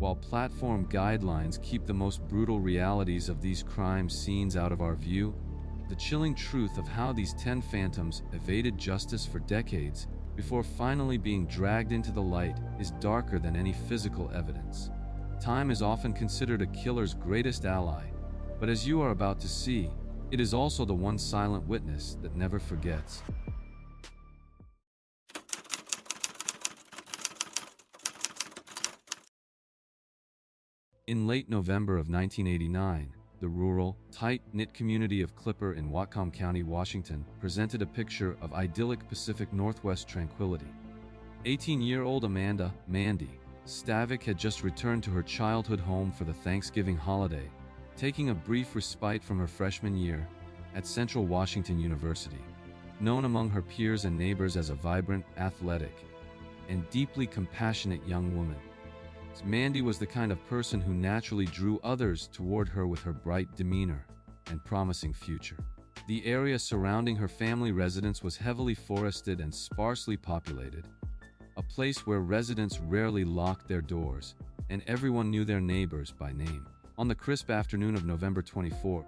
While platform guidelines keep the most brutal realities of these crime scenes out of our view, the chilling truth of how these 10 phantoms evaded justice for decades before finally being dragged into the light is darker than any physical evidence. Time is often considered a killer's greatest ally, but as you are about to see, it is also the one silent witness that never forgets. In late November of 1989, the rural, tight-knit community of Clipper in Whatcom County, Washington, presented a picture of idyllic Pacific Northwest tranquility. 18-year-old Amanda, Mandy, Stavik had just returned to her childhood home for the Thanksgiving holiday, taking a brief respite from her freshman year at Central Washington University. Known among her peers and neighbors as a vibrant, athletic, and deeply compassionate young woman, Mandy was the kind of person who naturally drew others toward her with her bright demeanor and promising future. The area surrounding her family residence was heavily forested and sparsely populated, a place where residents rarely locked their doors, and everyone knew their neighbors by name. On the crisp afternoon of November 24,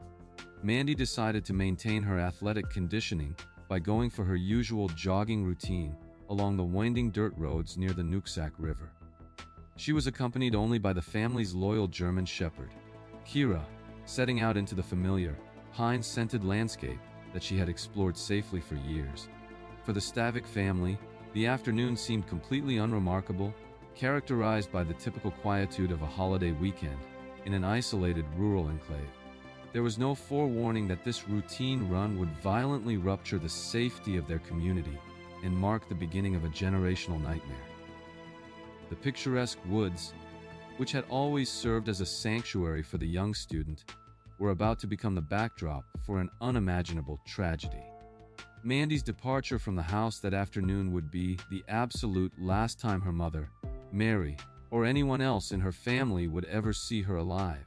Mandy decided to maintain her athletic conditioning by going for her usual jogging routine along the winding dirt roads near the Nooksack River. She was accompanied only by the family's loyal German shepherd, Kira, setting out into the familiar, pine-scented landscape that she had explored safely for years. For the Stavik family, the afternoon seemed completely unremarkable, characterized by the typical quietude of a holiday weekend in an isolated rural enclave. There was no forewarning that this routine run would violently rupture the safety of their community and mark the beginning of a generational nightmare. The picturesque woods, which had always served as a sanctuary for the young student, were about to become the backdrop for an unimaginable tragedy. Mandy's departure from the house that afternoon would be the absolute last time her mother, Mary, or anyone else in her family would ever see her alive.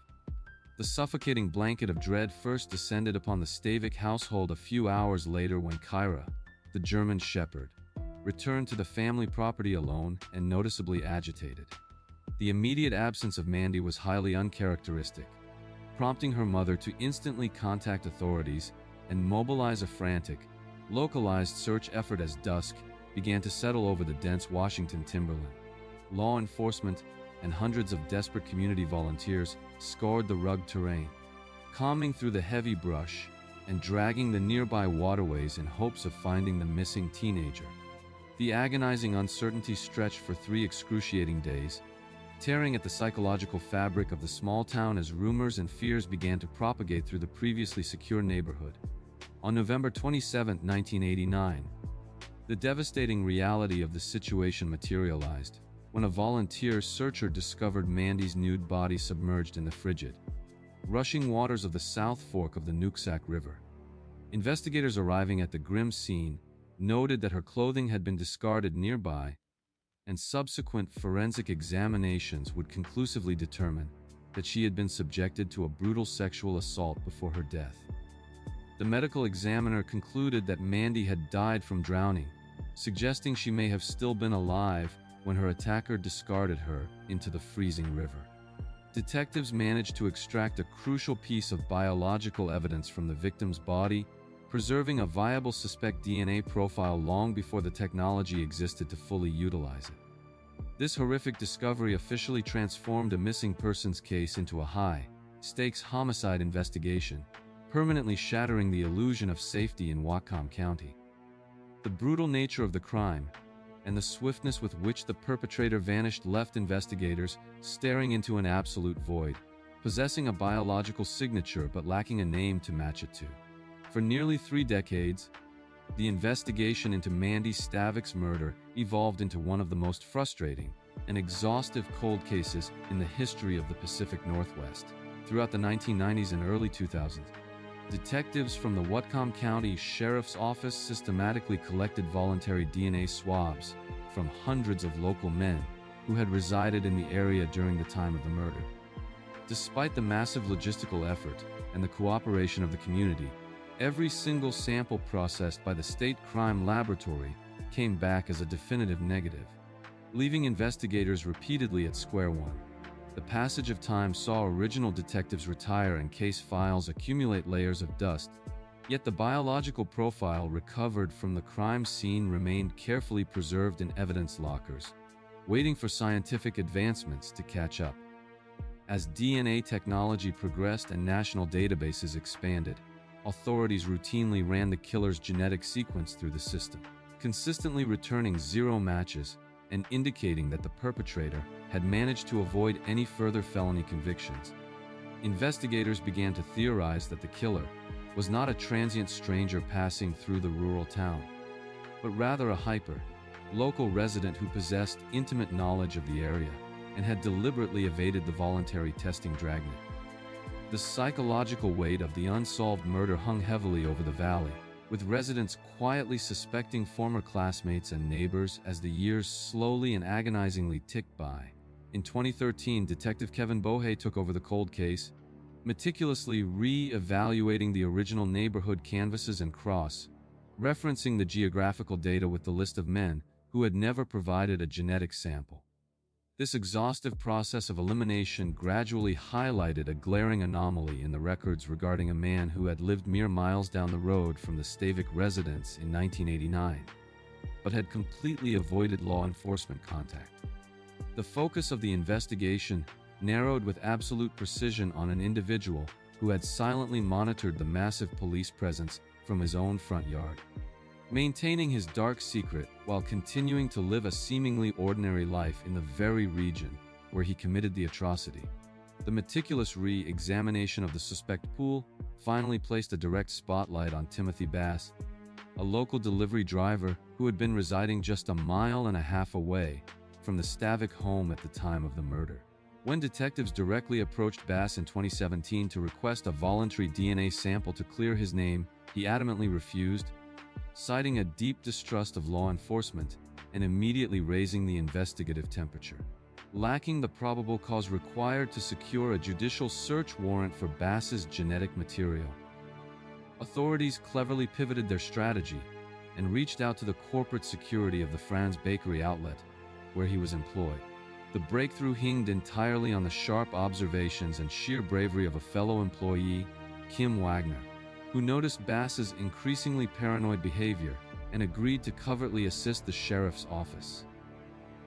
The suffocating blanket of dread first descended upon the Stavik household a few hours later when Kyra, the German shepherd, returned to the family property alone and noticeably agitated. The immediate absence of Mandy was highly uncharacteristic, prompting her mother to instantly contact authorities and mobilize a frantic, localized search effort as dusk began to settle over the dense Washington timberland. Law enforcement and hundreds of desperate community volunteers scoured the rugged terrain, combing through the heavy brush and dragging the nearby waterways in hopes of finding the missing teenager. The agonizing uncertainty stretched for 3 excruciating days, tearing at the psychological fabric of the small town as rumors and fears began to propagate through the previously secure neighborhood. On November 27, 1989, the devastating reality of the situation materialized when a volunteer searcher discovered Mandy's nude body submerged in the frigid, rushing waters of the South Fork of the Nooksack River. Investigators arriving at the grim scene noted that her clothing had been discarded nearby, and subsequent forensic examinations would conclusively determine that she had been subjected to a brutal sexual assault before her death. The medical examiner concluded that Mandy had died from drowning, suggesting she may have still been alive when her attacker discarded her into the freezing river. Detectives managed to extract a crucial piece of biological evidence from the victim's body, preserving a viable suspect DNA profile long before the technology existed to fully utilize it. This horrific discovery officially transformed a missing persons case into a high-stakes homicide investigation, permanently shattering the illusion of safety in Whatcom County. The brutal nature of the crime and the swiftness with which the perpetrator vanished left investigators staring into an absolute void, possessing a biological signature but lacking a name to match it to. For nearly 3 decades, the investigation into Mandy Stavik's murder evolved into one of the most frustrating and exhaustive cold cases in the history of the Pacific Northwest. Throughout the 1990s and early 2000s, detectives from the Whatcom County Sheriff's Office systematically collected voluntary DNA swabs from hundreds of local men who had resided in the area during the time of the murder. Despite the massive logistical effort and the cooperation of the community, every single sample processed by the State Crime Laboratory came back as a definitive negative, leaving investigators repeatedly at square one. The passage of time saw original detectives retire and case files accumulate layers of dust, yet the biological profile recovered from the crime scene remained carefully preserved in evidence lockers, waiting for scientific advancements to catch up. As DNA technology progressed and national databases expanded, authorities routinely ran the killer's genetic sequence through the system, consistently returning zero matches and indicating that the perpetrator had managed to avoid any further felony convictions. Investigators began to theorize that the killer was not a transient stranger passing through the rural town, but rather a local resident who possessed intimate knowledge of the area and had deliberately evaded the voluntary testing dragnet. The psychological weight of the unsolved murder hung heavily over the valley, with residents quietly suspecting former classmates and neighbors as the years slowly and agonizingly ticked by. In 2013, Detective Kevin Bohe took over the cold case, meticulously re-evaluating the original neighborhood canvases and cross-referencing the geographical data with the list of men who had never provided a genetic sample. This exhaustive process of elimination gradually highlighted a glaring anomaly in the records regarding a man who had lived mere miles down the road from the Stavik residence in 1989, but had completely avoided law enforcement contact. The focus of the investigation narrowed with absolute precision on an individual who had silently monitored the massive police presence from his own front yard, maintaining his dark secret while continuing to live a seemingly ordinary life in the very region where he committed the atrocity. The meticulous re-examination of the suspect pool finally placed a direct spotlight on Timothy Bass, a local delivery driver who had been residing just a mile and a half away from the Stavik home at the time of the murder. When detectives directly approached Bass in 2017 to request a voluntary DNA sample to clear his name, he adamantly refused, citing a deep distrust of law enforcement and immediately raising the investigative temperature. Lacking the probable cause required to secure a judicial search warrant for Bass's genetic material, authorities cleverly pivoted their strategy and reached out to the corporate security of the Franz Bakery outlet, where he was employed. The breakthrough hinged entirely on the sharp observations and sheer bravery of a fellow employee, Kim Wagner, who noticed Bass's increasingly paranoid behavior and agreed to covertly assist the sheriff's office.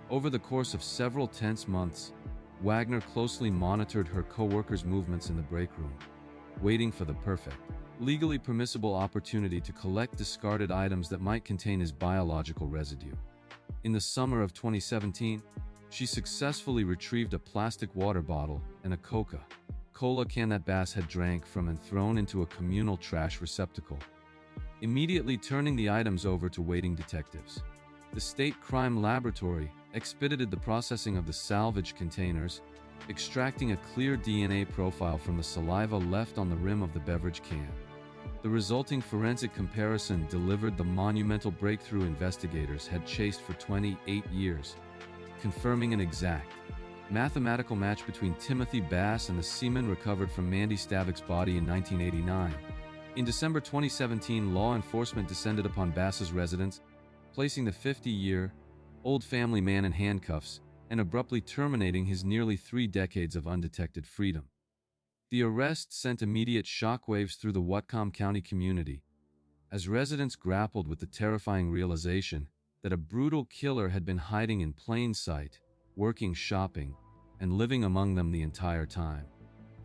Over the course of several tense months, Wagner closely monitored her co-workers' movements in the break room, waiting for the perfect, legally permissible opportunity to collect discarded items that might contain his biological residue. In the summer of 2017, she successfully retrieved a plastic water bottle and a Coca-Cola can that Bass had drank from and thrown into a communal trash receptacle, immediately turning the items over to waiting detectives. The State Crime Laboratory expedited the processing of the salvage containers, extracting a clear DNA profile from the saliva left on the rim of the beverage can. The resulting forensic comparison delivered the monumental breakthrough investigators had chased for 28 years, confirming an exact, mathematical match between Timothy Bass and the semen recovered from Mandy Stavik's body in 1989. In December 2017, law enforcement descended upon Bass's residence, placing the 50-year-old family man in handcuffs and abruptly terminating his nearly 3 decades of undetected freedom. The arrest sent immediate shockwaves through the Whatcom County community, as residents grappled with the terrifying realization that a brutal killer had been hiding in plain sight, working, shopping, and living among them the entire time.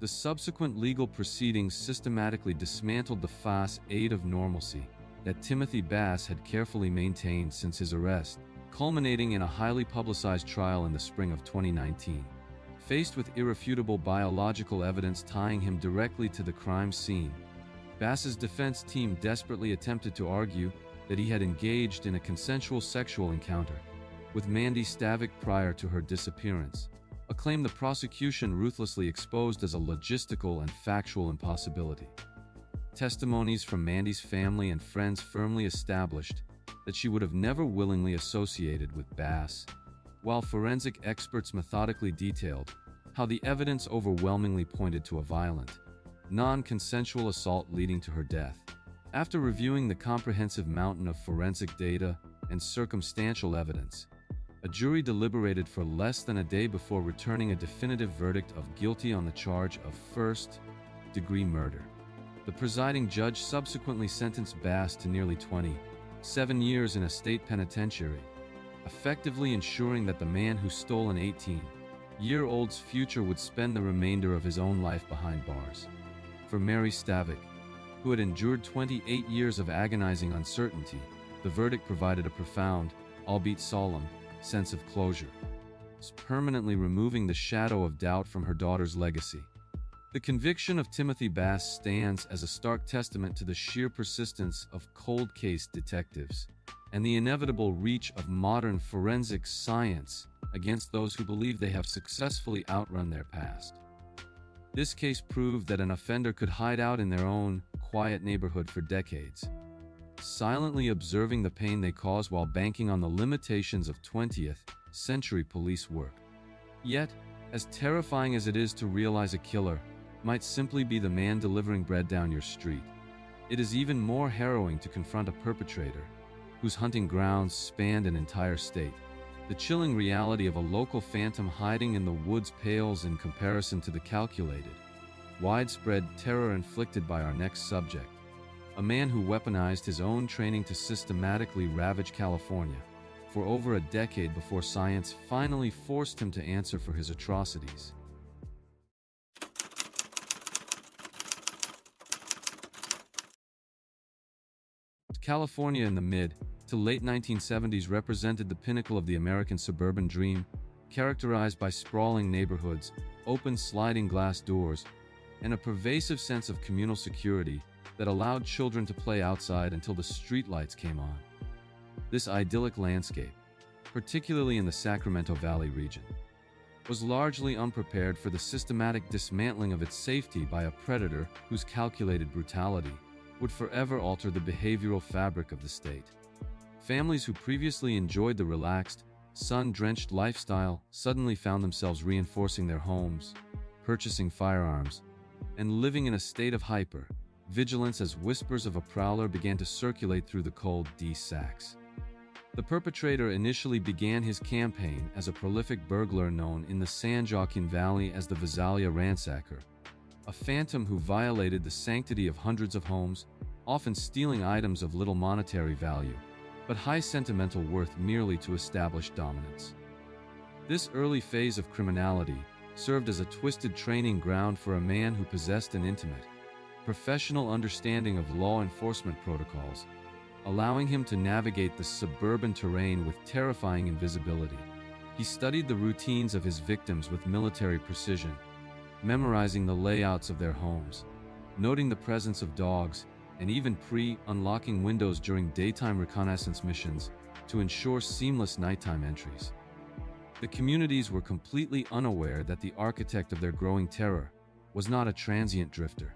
The subsequent legal proceedings systematically dismantled the facade of normalcy that Timothy Bass had carefully maintained since his arrest, culminating in a highly publicized trial in the spring of 2019. Faced with irrefutable biological evidence tying him directly to the crime scene, Bass's defense team desperately attempted to argue that he had engaged in a consensual sexual encounter with Mandy Stavik prior to her disappearance, a claim the prosecution ruthlessly exposed as a logistical and factual impossibility. Testimonies from Mandy's family and friends firmly established that she would have never willingly associated with Bass, while forensic experts methodically detailed how the evidence overwhelmingly pointed to a violent, non-consensual assault leading to her death. After reviewing the comprehensive mountain of forensic data and circumstantial evidence, A jury deliberated for less than a day before returning a definitive verdict of guilty on the charge of first-degree murder. The presiding judge subsequently sentenced Bass to nearly 27 years in a state penitentiary, effectively ensuring that the man who stole an 18-year-old's future would spend the remainder of his own life behind bars. For Mary Stavik, who had endured 28 years of agonizing uncertainty, the verdict provided a profound, albeit solemn, sense of closure, permanently removing the shadow of doubt from her daughter's legacy. The conviction of Timothy Bass stands as a stark testament to the sheer persistence of cold case detectives and the inevitable reach of modern forensic science against those who believe they have successfully outrun their past. This case proved that an offender could hide out in their own quiet neighborhood for decades, silently observing the pain they cause while banking on the limitations of 20th century police work. Yet, as terrifying as it is to realize a killer might simply be the man delivering bread down your street, it is even more harrowing to confront a perpetrator whose hunting grounds spanned an entire state. The chilling reality of a local phantom hiding in the woods pales in comparison to the calculated, widespread terror inflicted by our next subject, a man who weaponized his own training to systematically ravage California for over a decade before science finally forced him to answer for his atrocities. California in the mid to late 1970s represented the pinnacle of the American suburban dream, characterized by sprawling neighborhoods, open sliding glass doors, and a pervasive sense of communal security that allowed children to play outside until the streetlights came on. This idyllic landscape, particularly in the Sacramento Valley region, was largely unprepared for the systematic dismantling of its safety by a predator whose calculated brutality would forever alter the behavioral fabric of the state. Families who previously enjoyed the relaxed, sun-drenched lifestyle suddenly found themselves reinforcing their homes, purchasing firearms, and living in a state of hyper-vigilance as whispers of a prowler began to circulate through the cold D-sacks. The perpetrator initially began his campaign as a prolific burglar known in the San Joaquin Valley as the Visalia Ransacker, a phantom who violated the sanctity of hundreds of homes, often stealing items of little monetary value, but high sentimental worth merely to establish dominance. This early phase of criminality served as a twisted training ground for a man who possessed an intimate, professional understanding of law enforcement protocols, allowing him to navigate the suburban terrain with terrifying invisibility. He studied the routines of his victims with military precision, memorizing the layouts of their homes, noting the presence of dogs, and even unlocking windows during daytime reconnaissance missions to ensure seamless nighttime entries. The communities were completely unaware that the architect of their growing terror was not a transient drifter,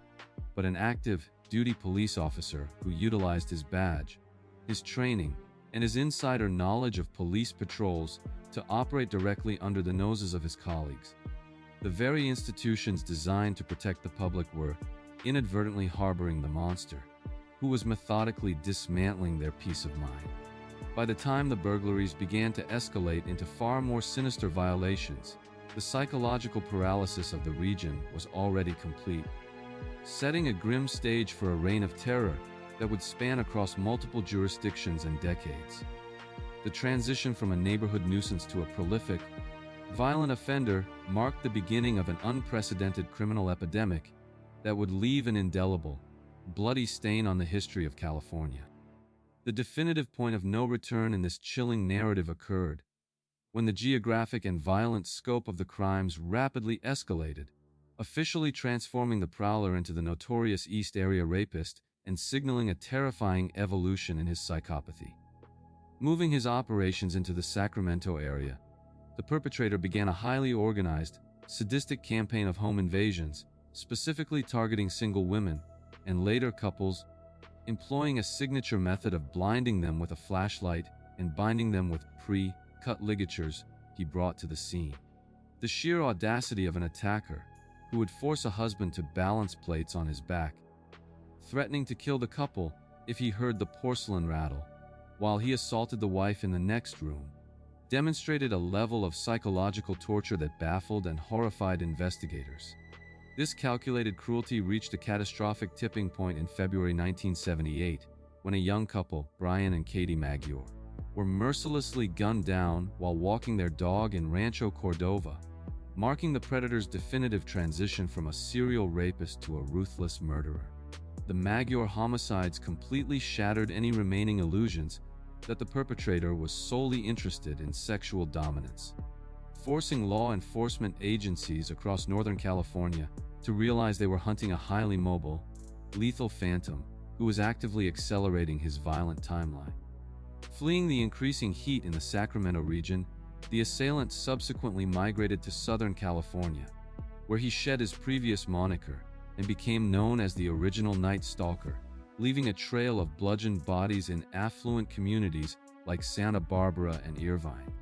but an active, duty police officer who utilized his badge, his training, and his insider knowledge of police patrols to operate directly under the noses of his colleagues. The very institutions designed to protect the public were inadvertently harboring the monster, who was methodically dismantling their peace of mind. By the time the burglaries began to escalate into far more sinister violations, the psychological paralysis of the region was already complete, setting a grim stage for a reign of terror that would span across multiple jurisdictions and decades. The transition from a neighborhood nuisance to a prolific, violent offender marked the beginning of an unprecedented criminal epidemic that would leave an indelible, bloody stain on the history of California. The definitive point of no return in this chilling narrative occurred when the geographic and violent scope of the crimes rapidly escalated, officially transforming the prowler into the notorious East Area rapist and signaling a terrifying evolution in his psychopathy. Moving his operations into the Sacramento area, the perpetrator began a highly organized, sadistic campaign of home invasions, specifically targeting single women, and later couples, employing a signature method of blinding them with a flashlight and binding them with pre-cut ligatures he brought to the scene. The sheer audacity of an attacker who would force a husband to balance plates on his back, threatening to kill the couple if he heard the porcelain rattle, while he assaulted the wife in the next room, demonstrated a level of psychological torture that baffled and horrified investigators. This calculated cruelty reached a catastrophic tipping point in February 1978, when a young couple, Brian and Katie Magyar, were mercilessly gunned down while walking their dog in Rancho Cordova, marking the predator's definitive transition from a serial rapist to a ruthless murderer. The Magyar homicides completely shattered any remaining illusions that the perpetrator was solely interested in sexual dominance, forcing law enforcement agencies across Northern California to realize they were hunting a highly mobile, lethal phantom who was actively accelerating his violent timeline. Fleeing the increasing heat in the Sacramento region, the assailant subsequently migrated to Southern California, where he shed his previous moniker and became known as the original Night Stalker, leaving a trail of bludgeoned bodies in affluent communities like Santa Barbara and Irvine.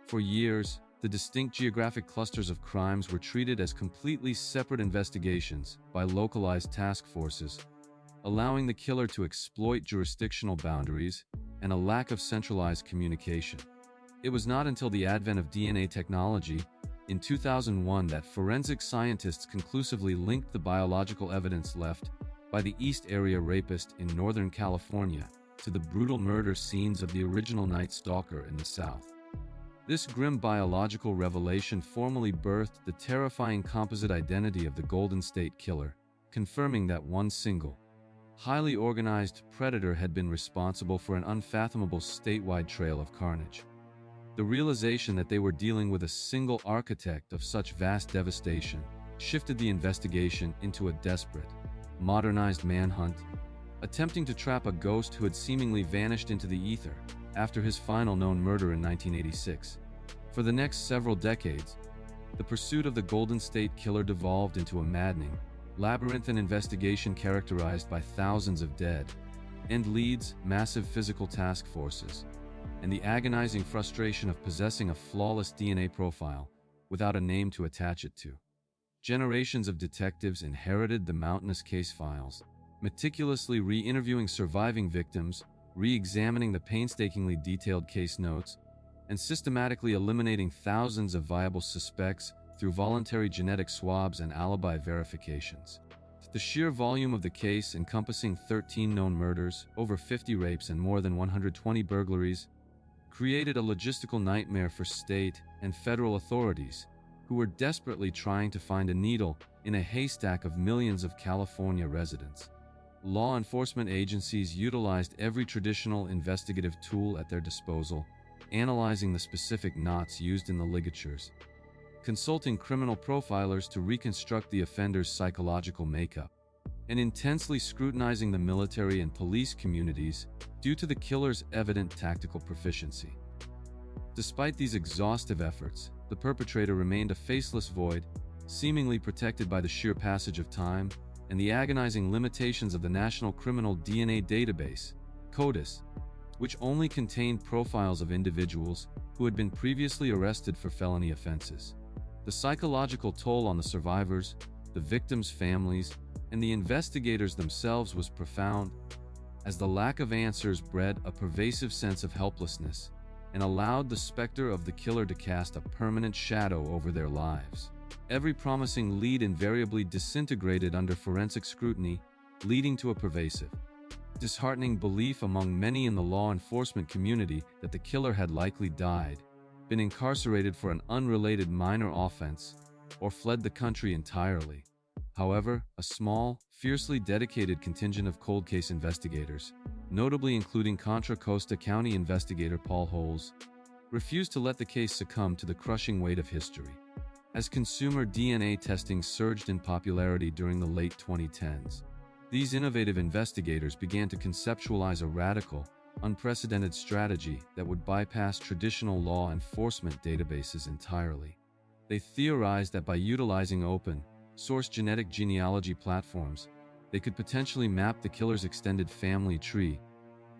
For years, the distinct geographic clusters of crimes were treated as completely separate investigations by localized task forces, allowing the killer to exploit jurisdictional boundaries and a lack of centralized communication. It was not until the advent of DNA technology in 2001 that forensic scientists conclusively linked the biological evidence left by the East Area rapist in Northern California to the brutal murder scenes of the original Night Stalker in the South. This grim biological revelation formally birthed the terrifying composite identity of the Golden State Killer, confirming that one single, highly organized predator had been responsible for an unfathomable statewide trail of carnage. The realization that they were dealing with a single architect of such vast devastation shifted the investigation into a desperate, modernized manhunt, attempting to trap a ghost who had seemingly vanished into the ether after his final known murder in 1986. For the next several decades, the pursuit of the Golden State Killer devolved into a maddening, labyrinthine investigation characterized by thousands of dead end leads, massive physical task forces, and the agonizing frustration of possessing a flawless DNA profile without a name to attach it to. Generations of detectives inherited the mountainous case files, meticulously re-interviewing surviving victims, re-examining the painstakingly detailed case notes, and systematically eliminating thousands of viable suspects through voluntary genetic swabs and alibi verifications. The sheer volume of the case, encompassing 13 known murders, over 50 rapes, and more than 120 burglaries, created a logistical nightmare for state and federal authorities, who were desperately trying to find a needle in a haystack of millions of California residents. Law enforcement agencies utilized every traditional investigative tool at their disposal, analyzing the specific knots used in the ligatures, consulting criminal profilers to reconstruct the offender's psychological makeup, and intensely scrutinizing the military and police communities due to the killer's evident tactical proficiency. Despite these exhaustive efforts, the perpetrator remained a faceless void, seemingly protected by the sheer passage of time and the agonizing limitations of the National Criminal DNA Database, CODIS, which only contained profiles of individuals who had been previously arrested for felony offenses. The psychological toll on the survivors, the victims' families, and the investigators themselves was profound, as the lack of answers bred a pervasive sense of helplessness and allowed the specter of the killer to cast a permanent shadow over their lives. Every promising lead invariably disintegrated under forensic scrutiny, leading to a pervasive, disheartening belief among many in the law enforcement community that the killer had likely died, been incarcerated for an unrelated minor offense, or fled the country entirely. However, a small, fiercely dedicated contingent of cold case investigators, notably including Contra Costa County investigator Paul Holes, refused to let the case succumb to the crushing weight of history. As consumer DNA testing surged in popularity during the late 2010s, these innovative investigators began to conceptualize a radical, unprecedented strategy that would bypass traditional law enforcement databases entirely. They theorized that by utilizing open, source genetic genealogy platforms, they could potentially map the killer's extended family tree,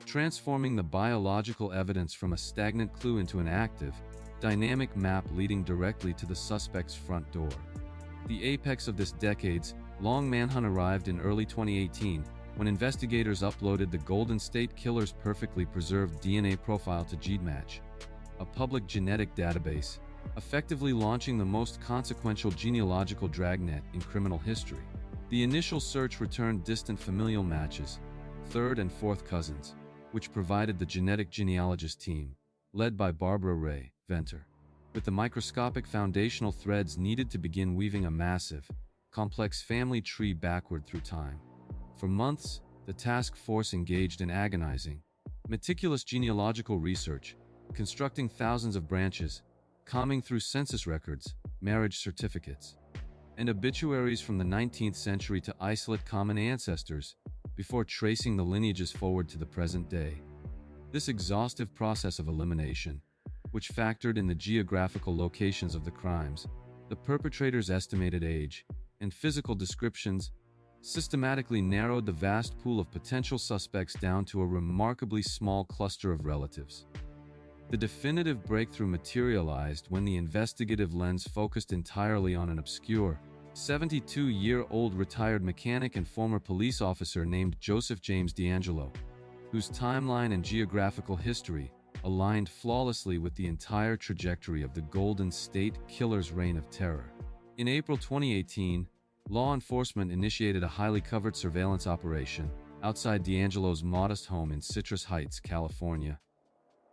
transforming the biological evidence from a stagnant clue into an active, dynamic map leading directly to the suspect's front door. The apex of this decades-long manhunt arrived in early 2018 when investigators uploaded the Golden State Killer's perfectly preserved DNA profile to GeneMatch, a public genetic database, effectively launching the most consequential genealogical dragnet in criminal history. The initial search returned distant familial matches, third and fourth cousins, which provided the genetic genealogist team, led by Barbara Ray Venter, with the microscopic foundational threads needed to begin weaving a massive, complex family tree backward through time. For months, the task force engaged in agonizing, meticulous genealogical research, constructing thousands of branches, combing through census records, marriage certificates, and obituaries from the 19th century to isolate common ancestors, before tracing the lineages forward to the present day. This exhaustive process of elimination, which factored in the geographical locations of the crimes, the perpetrator's estimated age, and physical descriptions, systematically narrowed the vast pool of potential suspects down to a remarkably small cluster of relatives. The definitive breakthrough materialized when the investigative lens focused entirely on an obscure, 72-year-old retired mechanic and former police officer named Joseph James DeAngelo, whose timeline and geographical history aligned flawlessly with the entire trajectory of the Golden State Killer's reign of terror. In April 2018, law enforcement initiated a highly covered surveillance operation outside DeAngelo's modest home in Citrus Heights, California,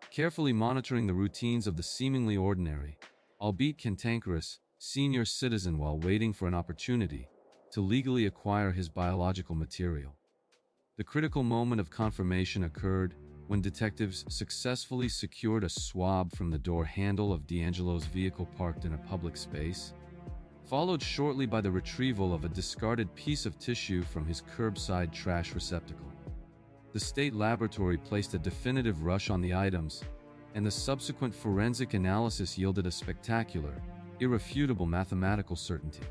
carefully monitoring the routines of the seemingly ordinary, albeit cantankerous, senior citizen while waiting for an opportunity to legally acquire his biological material. The critical moment of confirmation occurred when detectives successfully secured a swab from the door handle of DeAngelo's vehicle parked in a public space, followed shortly by the retrieval of a discarded piece of tissue from his curbside trash receptacle. The state laboratory placed a definitive rush on the items, and the subsequent forensic analysis yielded a spectacular, irrefutable mathematical certainty.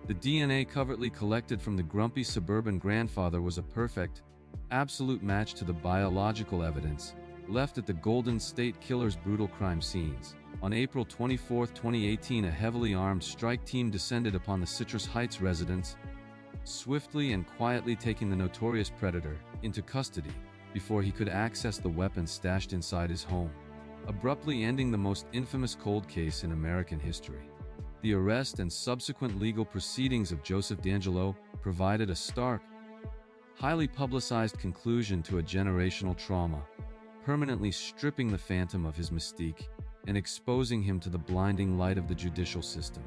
The DNA covertly collected from the grumpy suburban grandfather was a perfect, absolute match to the biological evidence left at the Golden State Killer's brutal crime scenes. On April 24, 2018, a heavily armed strike team descended upon the Citrus Heights residence, swiftly and quietly taking the notorious predator into custody before he could access the weapon stashed inside his home, abruptly ending the most infamous cold case in American history. The arrest and subsequent legal proceedings of Joseph DeAngelo provided a stark, highly publicized conclusion to a generational trauma, permanently stripping the Phantom of his mystique and exposing him to the blinding light of the judicial system.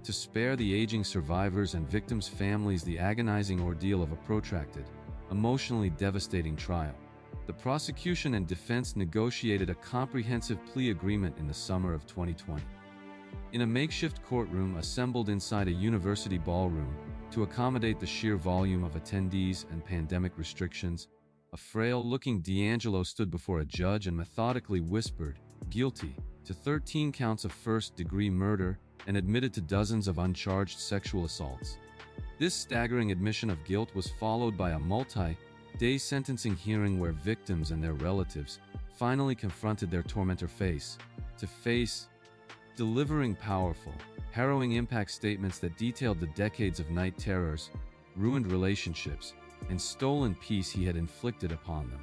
To spare the aging survivors and victims' families the agonizing ordeal of a protracted, emotionally devastating trial, the prosecution and defense negotiated a comprehensive plea agreement in the summer of 2020. In a makeshift courtroom assembled inside a university ballroom to accommodate the sheer volume of attendees and pandemic restrictions, a frail-looking DeAngelo stood before a judge and methodically whispered, "Guilty," to 13 counts of first-degree murder and admitted to dozens of uncharged sexual assaults. This staggering admission of guilt was followed by a multi-day sentencing hearing where victims and their relatives finally confronted their tormentor face to face, delivering powerful, harrowing impact statements that detailed the decades of night terrors, ruined relationships, and stolen peace he had inflicted upon them.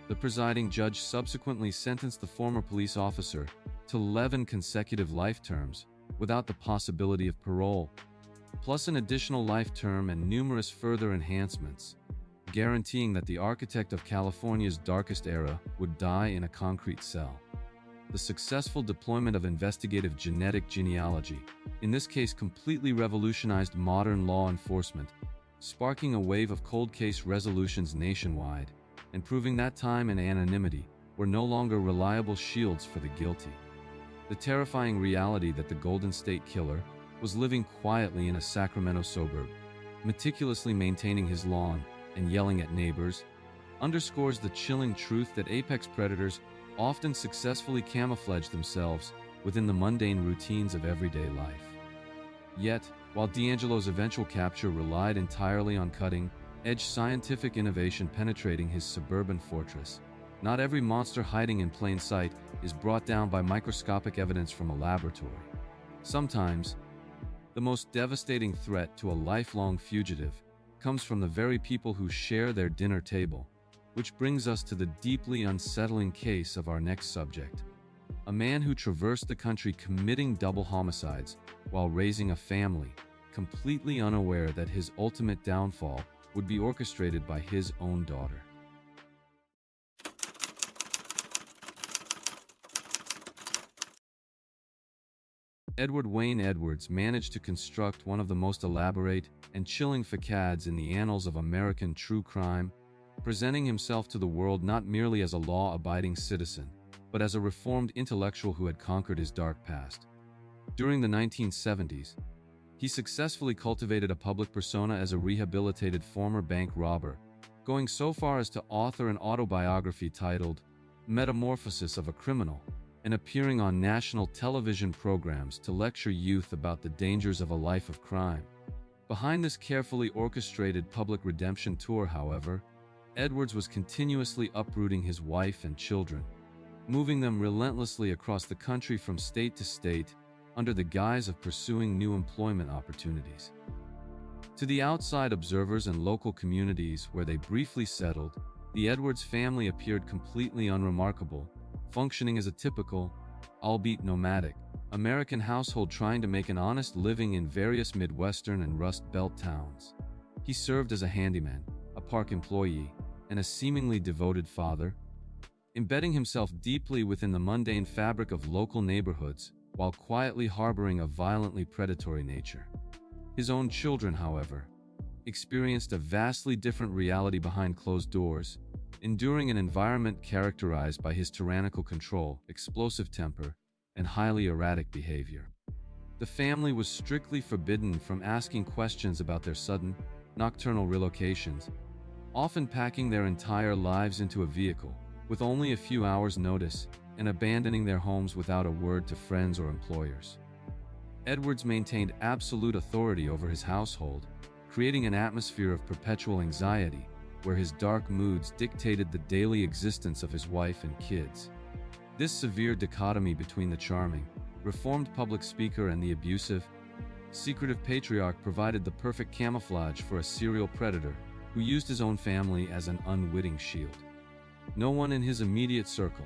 The presiding judge subsequently sentenced the former police officer to 11 consecutive life terms, without the possibility of parole, plus an additional life term and numerous further enhancements, guaranteeing that the architect of California's darkest era would die in a concrete cell. The successful deployment of investigative genetic genealogy, in this case completely revolutionized modern law enforcement, sparking a wave of cold case resolutions nationwide, and proving that time and anonymity were no longer reliable shields for the guilty. The terrifying reality that the Golden State Killer was living quietly in a Sacramento suburb, meticulously maintaining his lawn and yelling at neighbors, underscores the chilling truth that apex predators often successfully camouflage themselves within the mundane routines of everyday life. Yet, while DeAngelo's eventual capture relied entirely on cutting-edge scientific innovation penetrating his suburban fortress, not every monster hiding in plain sight is brought down by microscopic evidence from a laboratory. Sometimes, the most devastating threat to a lifelong fugitive comes from the very people who share their dinner table, which brings us to the deeply unsettling case of our next subject. a man who traversed the country committing double homicides while raising a family, completely unaware that his ultimate downfall would be orchestrated by his own daughter. Edward Wayne Edwards managed to construct one of the most elaborate and chilling facades in the annals of American true crime, presenting himself to the world not merely as a law-abiding citizen, but as a reformed intellectual who had conquered his dark past. During the 1970s, he successfully cultivated a public persona as a rehabilitated former bank robber, going so far as to author an autobiography titled Metamorphosis of a Criminal, and appearing on national television programs to lecture youth about the dangers of a life of crime. Behind this carefully orchestrated public redemption tour, however, Edwards was continuously uprooting his wife and children, moving them relentlessly across the country from state to state under the guise of pursuing new employment opportunities. To the outside observers and local communities where they briefly settled, the Edwards family appeared completely unremarkable, functioning as a typical, albeit nomadic, American household trying to make an honest living in various Midwestern and Rust Belt towns. He served as a handyman, a park employee, and a seemingly devoted father, embedding himself deeply within the mundane fabric of local neighborhoods while quietly harboring a violently predatory nature. His own children, however, experienced a vastly different reality behind closed doors, enduring an environment characterized by his tyrannical control, explosive temper, and highly erratic behavior. The family was strictly forbidden from asking questions about their sudden, nocturnal relocations, often packing their entire lives into a vehicle, with only a few hours' notice, and abandoning their homes without a word to friends or employers. Edwards maintained absolute authority over his household, creating an atmosphere of perpetual anxiety, where his dark moods dictated the daily existence of his wife and kids. This severe dichotomy between the charming, reformed public speaker and the abusive, secretive patriarch provided the perfect camouflage for a serial predator who used his own family as an unwitting shield. No one in his immediate circle,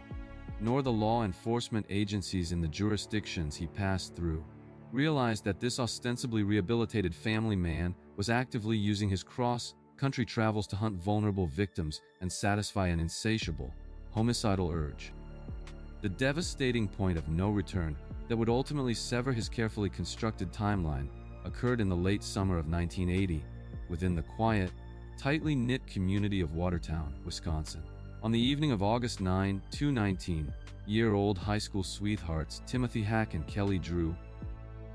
nor the law enforcement agencies in the jurisdictions he passed through, realized that this ostensibly rehabilitated family man was actively using his cross-country travels to hunt vulnerable victims and satisfy an insatiable, homicidal urge. The devastating point of no return that would ultimately sever his carefully constructed timeline occurred in the late summer of 1980, within the quiet, tightly knit community of Watertown, Wisconsin. On the evening of August 9, 19-year-old high school sweethearts Timothy Hack and Kelly Drew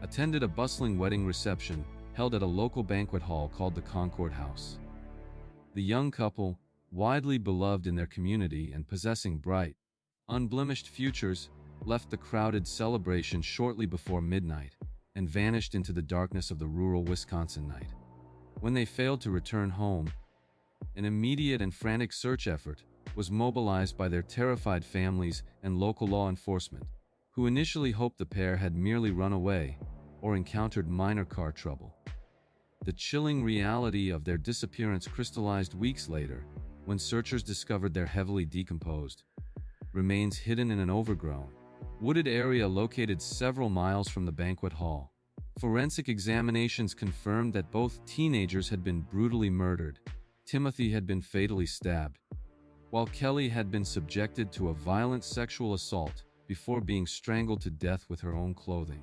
attended a bustling wedding reception held at a local banquet hall called the Concord House. The young couple, widely beloved in their community and possessing bright, unblemished futures, left the crowded celebration shortly before midnight and vanished into the darkness of the rural Wisconsin night. When they failed to return home, an immediate and frantic search effort was mobilized by their terrified families and local law enforcement, who initially hoped the pair had merely run away or encountered minor car trouble. The chilling reality of their disappearance crystallized weeks later, when searchers discovered their heavily decomposed remains hidden in an overgrown, wooded area located several miles from the banquet hall. Forensic examinations confirmed that both teenagers had been brutally murdered. Timothy had been fatally stabbed, while Kelly had been subjected to a violent sexual assault before being strangled to death with her own clothing.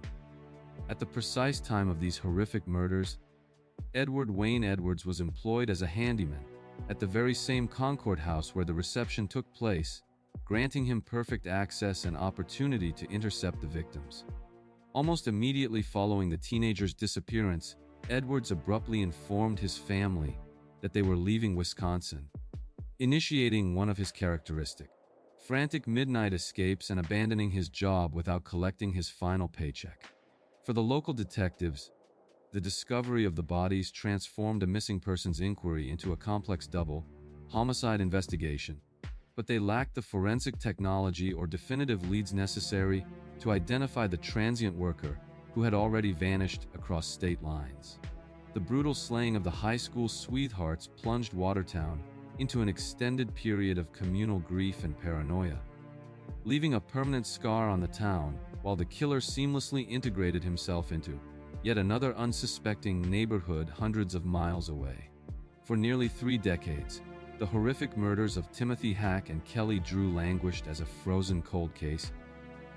At the precise time of these horrific murders, Edward Wayne Edwards was employed as a handyman at the very same Concord house where the reception took place, granting him perfect access and opportunity to intercept the victims. Almost immediately following the teenagers' disappearance, Edwards abruptly informed his family that they were leaving Wisconsin, initiating one of his characteristic, frantic midnight escapes and abandoning his job without collecting his final paycheck. For the local detectives, the discovery of the bodies transformed a missing persons inquiry into a complex double homicide investigation, but they lacked the forensic technology or definitive leads necessary to identify the transient worker who had already vanished across state lines. The brutal slaying of the high school sweethearts plunged Watertown into an extended period of communal grief and paranoia. leaving a permanent scar on the town, while the killer seamlessly integrated himself into yet another unsuspecting neighborhood hundreds of miles away. For nearly 3 decades, the horrific murders of Timothy Hack and Kelly Drew languished as a frozen cold case,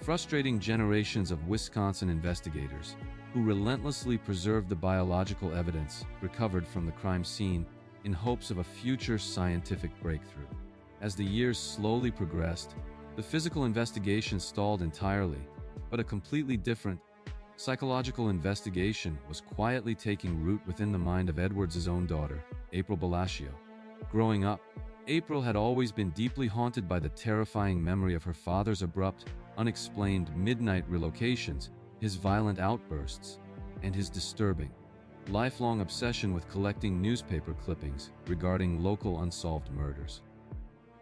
frustrating generations of Wisconsin investigators who relentlessly preserved the biological evidence recovered from the crime scene in hopes of a future scientific breakthrough. As the years slowly progressed, the physical investigation stalled entirely, but a completely different, psychological investigation was quietly taking root within the mind of Edwards' own daughter, April Bellaccio. Growing up, April had always been deeply haunted by the terrifying memory of her father's abrupt, unexplained midnight relocations, his violent outbursts, and his disturbing, lifelong obsession with collecting newspaper clippings regarding local unsolved murders.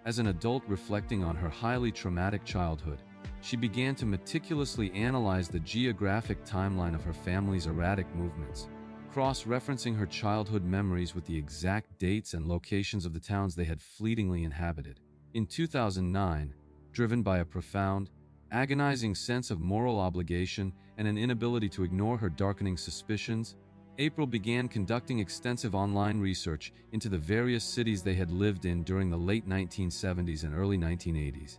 As an adult reflecting on her highly traumatic childhood, she began to meticulously analyze the geographic timeline of her family's erratic movements, cross-referencing her childhood memories with the exact dates and locations of the towns they had fleetingly inhabited. In 2009, driven by a profound, agonizing sense of moral obligation and an inability to ignore her darkening suspicions, April began conducting extensive online research into the various cities they had lived in during the late 1970s and early 1980s.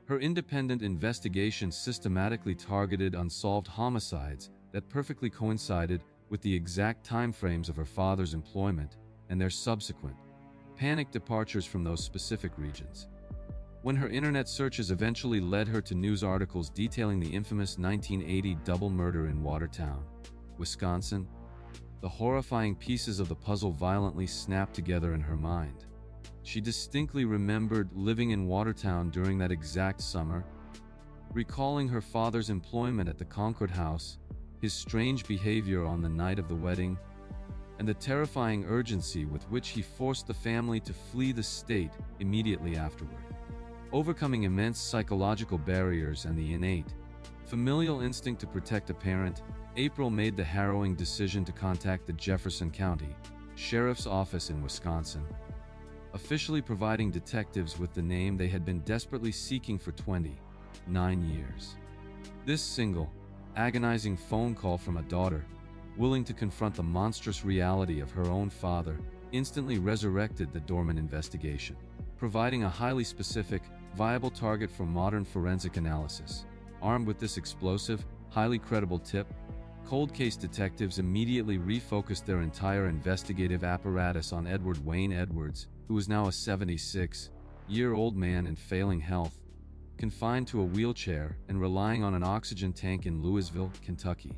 Her independent investigation systematically targeted unsolved homicides that perfectly coincided with the exact timeframes of her father's employment and their subsequent, panicked departures from those specific regions. When her internet searches eventually led her to news articles detailing the infamous 1980 double murder in Watertown, Wisconsin, the horrifying pieces of the puzzle violently snapped together in her mind. She distinctly remembered living in Watertown during that exact summer, recalling her father's employment at the Concord House, his strange behavior on the night of the wedding, and the terrifying urgency with which he forced the family to flee the state immediately afterward. Overcoming immense psychological barriers and the innate, familial instinct to protect a parent, April made the harrowing decision to contact the Jefferson County Sheriff's Office in Wisconsin, officially providing detectives with the name they had been desperately seeking for 29 years. This single, agonizing phone call from a daughter, willing to confront the monstrous reality of her own father, instantly resurrected the dormant investigation, providing a highly specific, viable target for modern forensic analysis. Armed with this explosive, highly credible tip, cold case detectives immediately refocused their entire investigative apparatus on Edward Wayne Edwards, who was now a 76-year-old man in failing health, confined to a wheelchair and relying on an oxygen tank in Louisville, Kentucky.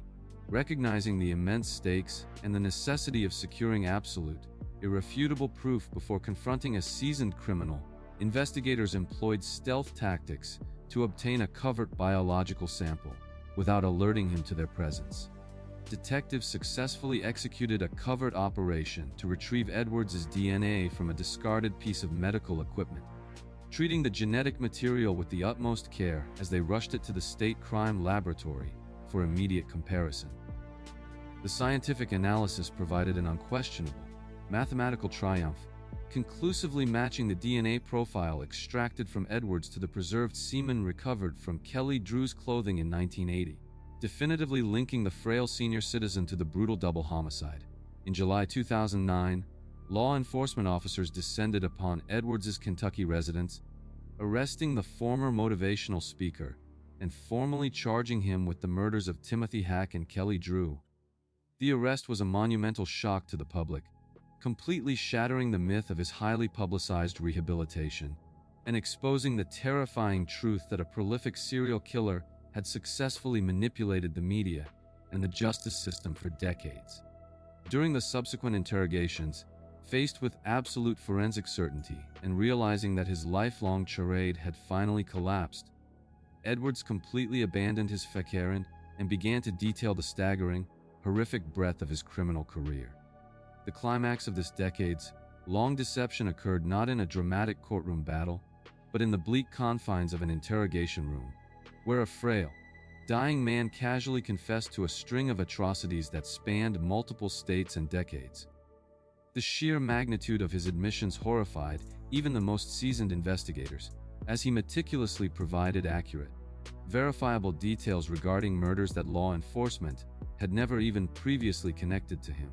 Recognizing the immense stakes and the necessity of securing absolute, irrefutable proof before confronting a seasoned criminal, investigators employed stealth tactics to obtain a covert biological sample without alerting him to their presence. Detectives successfully executed a covert operation to retrieve Edwards' DNA from a discarded piece of medical equipment, treating the genetic material with the utmost care as they rushed it to the state crime laboratory for immediate comparison. The scientific analysis provided an unquestionable, mathematical triumph, conclusively matching the DNA profile extracted from Edwards to the preserved semen recovered from Kelly Drew's clothing in 1980. Definitively linking the frail senior citizen to the brutal double homicide. In July 2009, law enforcement officers descended upon Edwards' Kentucky residence, arresting the former motivational speaker and formally charging him with the murders of Timothy Hack and Kelly Drew. The arrest was a monumental shock to the public, completely shattering the myth of his highly publicized rehabilitation and exposing the terrifying truth that a prolific serial killer had successfully manipulated the media and the justice system for decades. During the subsequent interrogations, faced with absolute forensic certainty and realizing that his lifelong charade had finally collapsed, Edwards completely abandoned his facade and began to detail the staggering, horrific breadth of his criminal career. The climax of this decades-long deception occurred not in a dramatic courtroom battle, but in the bleak confines of an interrogation room, where a frail, dying man casually confessed to a string of atrocities that spanned multiple states and decades. The sheer magnitude of his admissions horrified even the most seasoned investigators, as he meticulously provided accurate, verifiable details regarding murders that law enforcement had never even previously connected to him.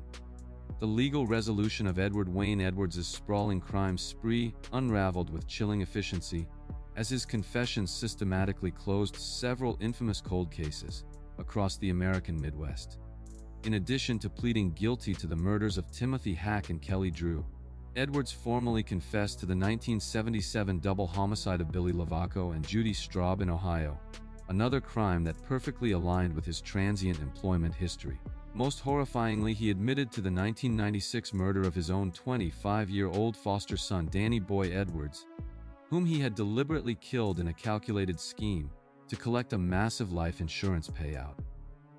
The legal resolution of Edward Wayne Edwards' sprawling crime spree unraveled with chilling efficiency, as his confessions systematically closed several infamous cold cases across the American Midwest. In addition to pleading guilty to the murders of Timothy Hack and Kelly Drew, Edwards formally confessed to the 1977 double homicide of Billy Lavaco and Judy Straub in Ohio, another crime that perfectly aligned with his transient employment history. Most horrifyingly, he admitted to the 1996 murder of his own 25-year-old foster son Danny Boy Edwards, whom he had deliberately killed in a calculated scheme to collect a massive life insurance payout.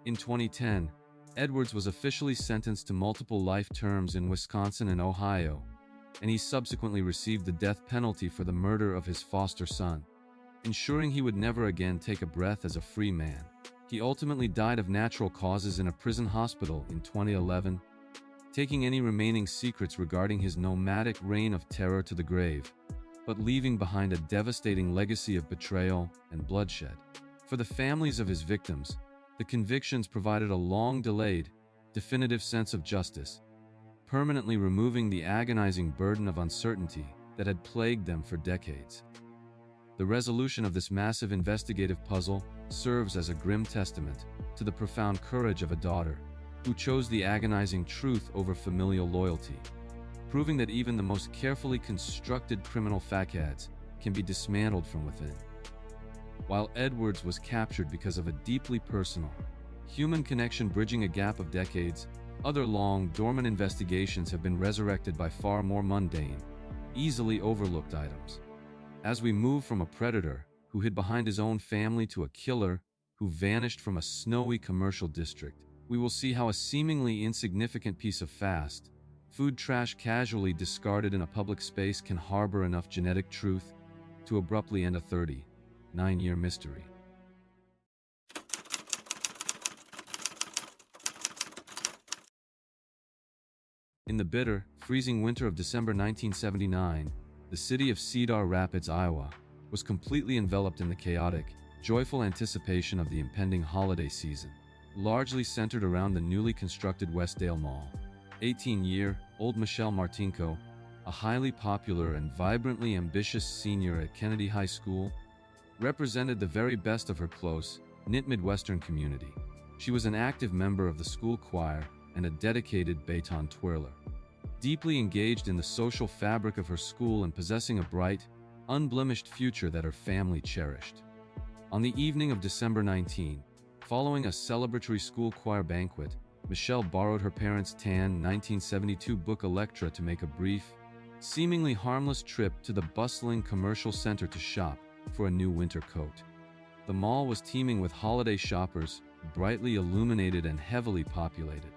In 2010, Edwards was officially sentenced to multiple life terms in Wisconsin and Ohio, and he subsequently received the death penalty for the murder of his foster son, ensuring he would never again take a breath as a free man. He ultimately died of natural causes in a prison hospital in 2011, taking any remaining secrets regarding his nomadic reign of terror to the grave, but leaving behind a devastating legacy of betrayal and bloodshed. For the families of his victims, the convictions provided a long-delayed, definitive sense of justice, permanently removing the agonizing burden of uncertainty that had plagued them for decades. The resolution of this massive investigative puzzle serves as a grim testament to the profound courage of a daughter who chose the agonizing truth over familial loyalty, proving that even the most carefully constructed criminal facades can be dismantled from within. While Edwards was captured because of a deeply personal, human connection bridging a gap of decades, other long, dormant investigations have been resurrected by far more mundane, easily overlooked items. As we move from a predator who hid behind his own family to a killer who vanished from a snowy commercial district, we will see how a seemingly insignificant piece of fast food trash casually discarded in a public space can harbor enough genetic truth to abruptly end a 39-year mystery. In the bitter, freezing winter of December 1979, the city of Cedar Rapids, Iowa, was completely enveloped in the chaotic, joyful anticipation of the impending holiday season, largely centered around the newly constructed Westdale Mall. 18-year-old Michelle Martinko, a highly popular and vibrantly ambitious senior at Kennedy High School, represented the very best of her close-knit Midwestern community. She was an active member of the school choir and a dedicated baton twirler. Deeply engaged in the social fabric of her school and possessing a bright, unblemished future that her family cherished. On the evening of December 19, following a celebratory school choir banquet, Michelle borrowed her parents' tan 1972 book Electra to make a brief, seemingly harmless trip to the bustling commercial center to shop for a new winter coat. The mall was teeming with holiday shoppers, brightly illuminated and heavily populated,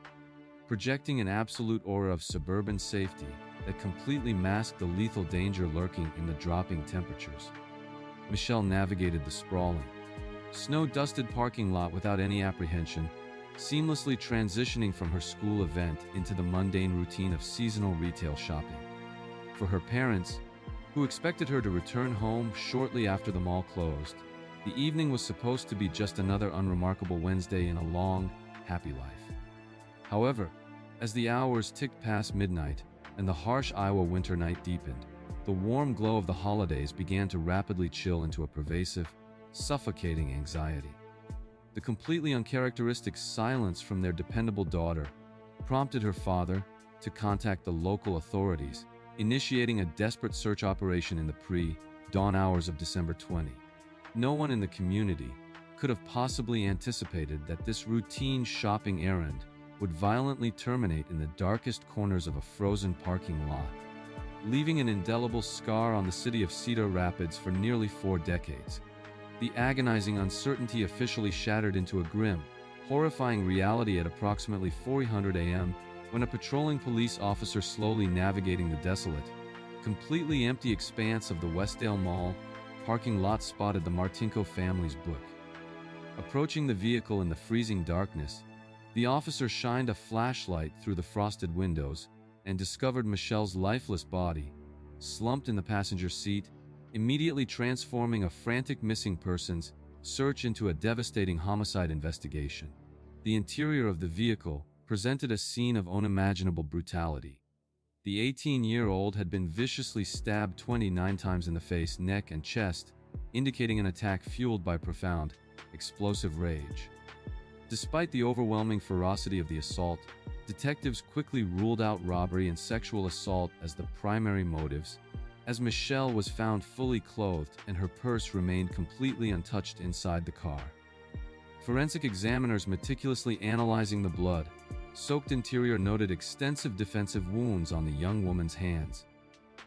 projecting an absolute aura of suburban safety that completely masked the lethal danger lurking in the dropping temperatures. Michelle navigated the sprawling, snow-dusted parking lot without any apprehension, seamlessly transitioning from her school event into the mundane routine of seasonal retail shopping. For her parents, who expected her to return home shortly after the mall closed, the evening was supposed to be just another unremarkable Wednesday in a long, happy life. However, as the hours ticked past midnight and the harsh Iowa winter night deepened, the warm glow of the holidays began to rapidly chill into a pervasive, suffocating anxiety. The completely uncharacteristic silence from their dependable daughter prompted her father to contact the local authorities, initiating a desperate search operation in the pre-dawn hours of December 20. No one in the community could have possibly anticipated that this routine shopping errand would violently terminate in the darkest corners of a frozen parking lot, leaving an indelible scar on the city of Cedar Rapids for nearly 4 decades. The agonizing uncertainty officially shattered into a grim, horrifying reality at approximately 4:00 a.m. when a patrolling police officer slowly navigating the desolate, completely empty expanse of the Westdale Mall parking lot spotted the Martinko family's book. Approaching the vehicle in the freezing darkness, the officer shined a flashlight through the frosted windows and discovered Michelle's lifeless body, slumped in the passenger seat, immediately transforming a frantic missing persons search into a devastating homicide investigation. The interior of the vehicle presented a scene of unimaginable brutality. The 18-year-old had been viciously stabbed 29 times in the face, neck, and chest, indicating an attack fueled by profound, explosive rage. Despite the overwhelming ferocity of the assault, detectives quickly ruled out robbery and sexual assault as the primary motives, as Michelle was found fully clothed and her purse remained completely untouched inside the car. Forensic examiners meticulously analyzing the blood-soaked interior noted extensive defensive wounds on the young woman's hands,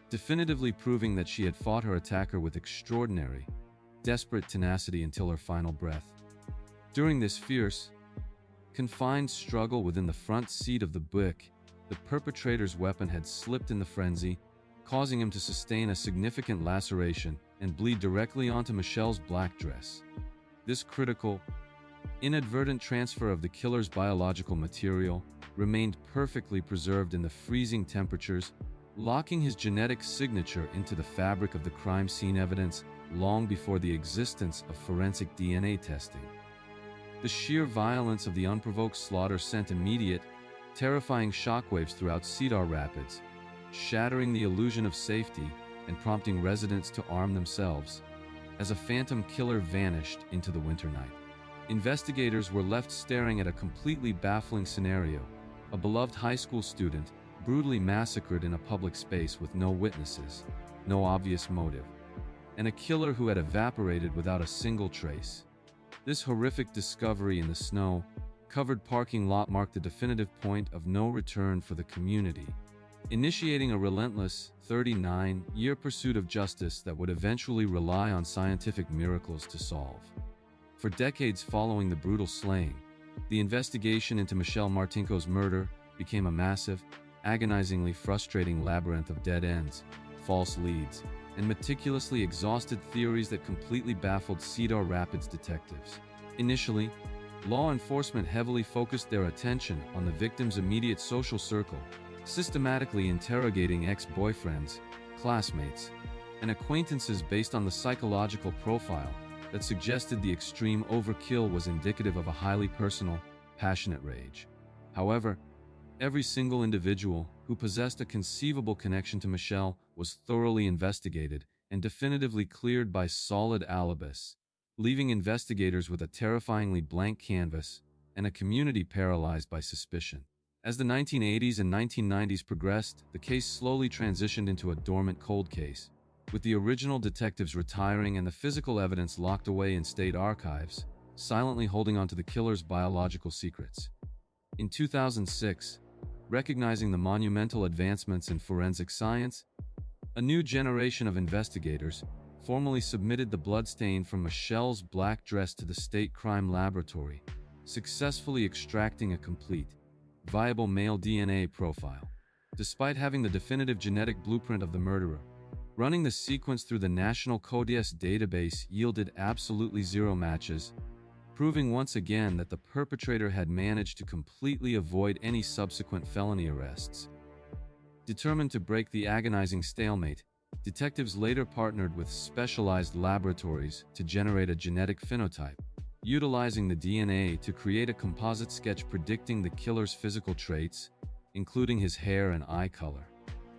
definitively proving that she had fought her attacker with extraordinary, desperate tenacity until her final breath. During this fierce, confined struggle within the front seat of the Buick, the perpetrator's weapon had slipped in the frenzy, causing him to sustain a significant laceration and bleed directly onto Michelle's black dress. This critical, inadvertent transfer of the killer's biological material remained perfectly preserved in the freezing temperatures, locking his genetic signature into the fabric of the crime scene evidence long before the existence of forensic DNA testing. The sheer violence of the unprovoked slaughter sent immediate, terrifying shockwaves throughout Cedar Rapids, shattering the illusion of safety and prompting residents to arm themselves as a phantom killer vanished into the winter night. Investigators were left staring at a completely baffling scenario: a beloved high school student brutally massacred in a public space with no witnesses, no obvious motive, and a killer who had evaporated without a single trace. This horrific discovery in the snow-covered parking lot marked the definitive point of no return for the community, initiating a relentless 39-year pursuit of justice that would eventually rely on scientific miracles to solve. For decades following the brutal slaying, the investigation into Michelle Martinko's murder became a massive, agonizingly frustrating labyrinth of dead ends, false leads, and meticulously exhausted theories that completely baffled Cedar Rapids detectives. Initially, law enforcement heavily focused their attention on the victim's immediate social circle, systematically interrogating ex-boyfriends, classmates, and acquaintances based on the psychological profile that suggested the extreme overkill was indicative of a highly personal, passionate rage. However, every single individual who possessed a conceivable connection to Michelle was thoroughly investigated and definitively cleared by solid alibis, leaving investigators with a terrifyingly blank canvas and a community paralyzed by suspicion. As the 1980s and 1990s progressed, the case slowly transitioned into a dormant cold case, with the original detectives retiring and the physical evidence locked away in state archives, silently holding on to the killer's biological secrets. In 2006, recognizing the monumental advancements in forensic science, a new generation of investigators formally submitted the bloodstain from Michelle's black dress to the State Crime Laboratory, successfully extracting a complete, viable male DNA profile. Despite having the definitive genetic blueprint of the murderer, running the sequence through the National CODIS database yielded absolutely zero matches, proving once again that the perpetrator had managed to completely avoid any subsequent felony arrests. Determined to break the agonizing stalemate, detectives later partnered with specialized laboratories to generate a genetic phenotype, utilizing the DNA to create a composite sketch predicting the killer's physical traits, including his hair and eye color.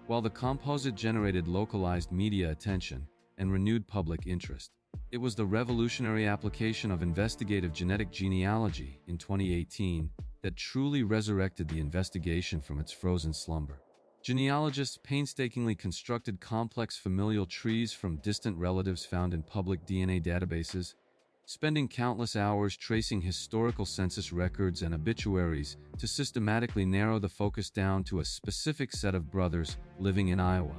While the composite generated localized media attention and renewed public interest, it was the revolutionary application of investigative genetic genealogy in 2018 that truly resurrected the investigation from its frozen slumber. Genealogists painstakingly constructed complex familial trees from distant relatives found in public DNA databases, spending countless hours tracing historical census records and obituaries to systematically narrow the focus down to a specific set of brothers living in Iowa.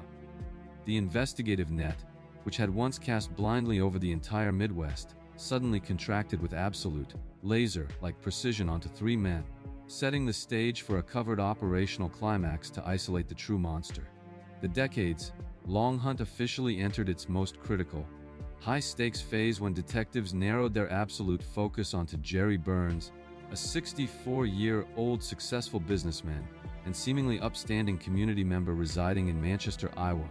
The investigative net, which had once cast blindly over the entire Midwest, suddenly contracted with absolute, laser-like precision onto 3 men, setting the stage for a covered operational climax to isolate the true monster. The decades-long hunt officially entered its most critical, high-stakes phase when detectives narrowed their absolute focus onto Jerry Burns, a 64-year-old successful businessman and seemingly upstanding community member residing in Manchester, Iowa.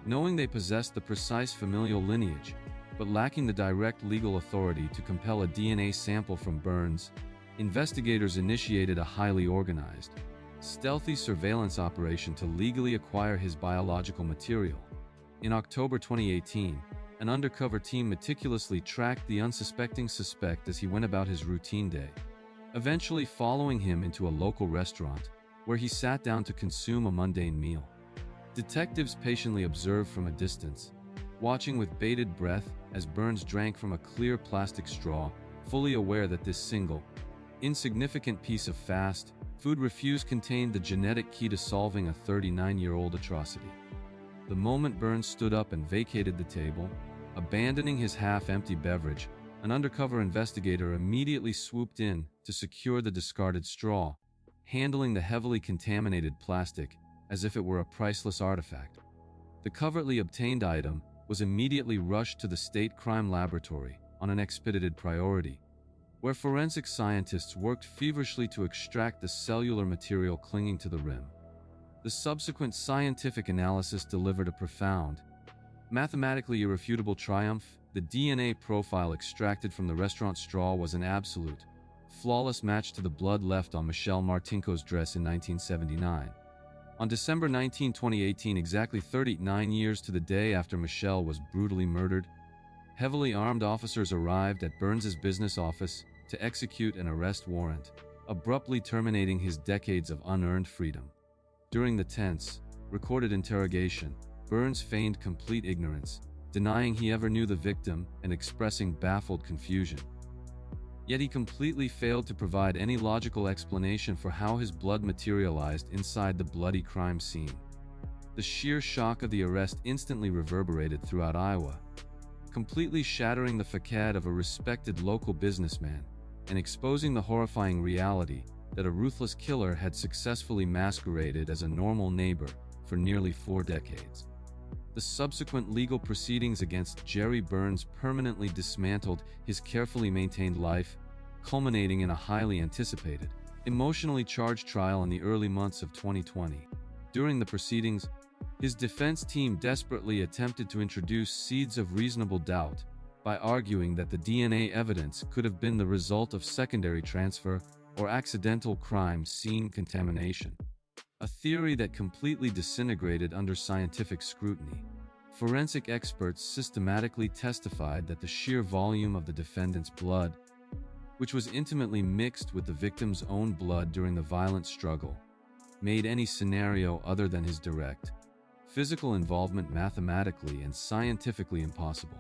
Knowing they possessed the precise familial lineage, but lacking the direct legal authority to compel a DNA sample from Burns, investigators initiated a highly organized, stealthy surveillance operation to legally acquire his biological material. In October 2018, an undercover team meticulously tracked the unsuspecting suspect as he went about his routine day, eventually following him into a local restaurant, where he sat down to consume a mundane meal. Detectives patiently observed from a distance, watching with bated breath as Burns drank from a clear plastic straw, fully aware that this single, insignificant piece of fast food refuse contained the genetic key to solving a 39-year-old atrocity. The moment Burns stood up and vacated the table, abandoning his half-empty beverage, an undercover investigator immediately swooped in to secure the discarded straw, handling the heavily contaminated plastic as if it were a priceless artifact. The covertly obtained item was immediately rushed to the state crime laboratory on an expedited priority, where forensic scientists worked feverishly to extract the cellular material clinging to the rim. The subsequent scientific analysis delivered a profound, mathematically irrefutable triumph. The DNA profile extracted from the restaurant straw was an absolute, flawless match to the blood left on Michelle Martinko's dress in 1979. On December 19, 2018, exactly 39 years to the day after Michelle was brutally murdered, heavily armed officers arrived at Burns's business office to execute an arrest warrant, abruptly terminating his decades of unearned freedom. During the tense, recorded interrogation, Burns feigned complete ignorance, denying he ever knew the victim and expressing baffled confusion. Yet he completely failed to provide any logical explanation for how his blood materialized inside the bloody crime scene. The sheer shock of the arrest instantly reverberated throughout Iowa, completely shattering the facade of a respected local businessman and exposing the horrifying reality that a ruthless killer had successfully masqueraded as a normal neighbor for nearly 4 decades. The subsequent legal proceedings against Jerry Burns permanently dismantled his carefully maintained life, culminating in a highly anticipated, emotionally charged trial in the early months of 2020. During the proceedings, his defense team desperately attempted to introduce seeds of reasonable doubt by arguing that the DNA evidence could have been the result of secondary transfer or accidental crime scene contamination, a theory that completely disintegrated under scientific scrutiny. Forensic experts systematically testified that the sheer volume of the defendant's blood, which was intimately mixed with the victim's own blood during the violent struggle, made any scenario other than his direct, physical involvement mathematically and scientifically impossible.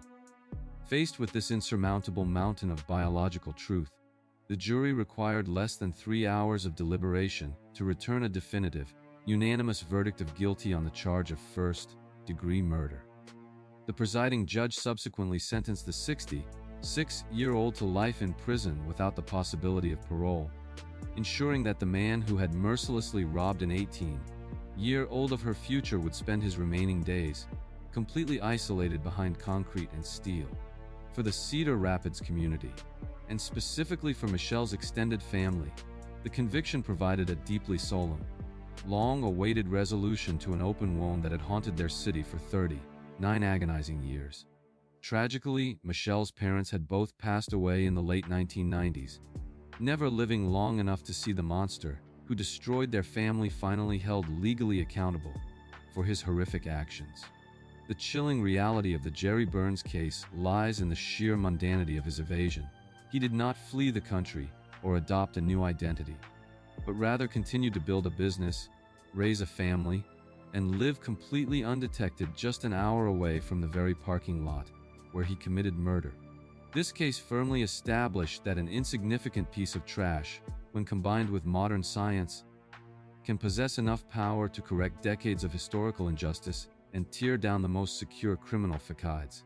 Faced with this insurmountable mountain of biological truth, the jury required less than 3 hours of deliberation to return a definitive, unanimous verdict of guilty on the charge of first-degree murder. The presiding judge subsequently sentenced the 66-year-old to life in prison without the possibility of parole, ensuring that the man who had mercilessly robbed an 18-year-old of her future would spend his remaining days completely isolated behind concrete and steel. For the Cedar Rapids community, and specifically for Michelle's extended family, the conviction provided a deeply solemn, long-awaited resolution to an open wound that had haunted their city for 39 agonizing years. Tragically, Michelle's parents had both passed away in the late 1990s, never living long enough to see the monster who destroyed their family finally held legally accountable for his horrific actions. The chilling reality of the Jerry Burns case lies in the sheer mundanity of his evasion. He did not flee the country or adopt a new identity, but rather continued to build a business, raise a family, and live completely undetected just an hour away from the very parking lot where he committed murder. This case firmly established that an insignificant piece of trash, when combined with modern science, can possess enough power to correct decades of historical injustice and tear down the most secure criminal facades.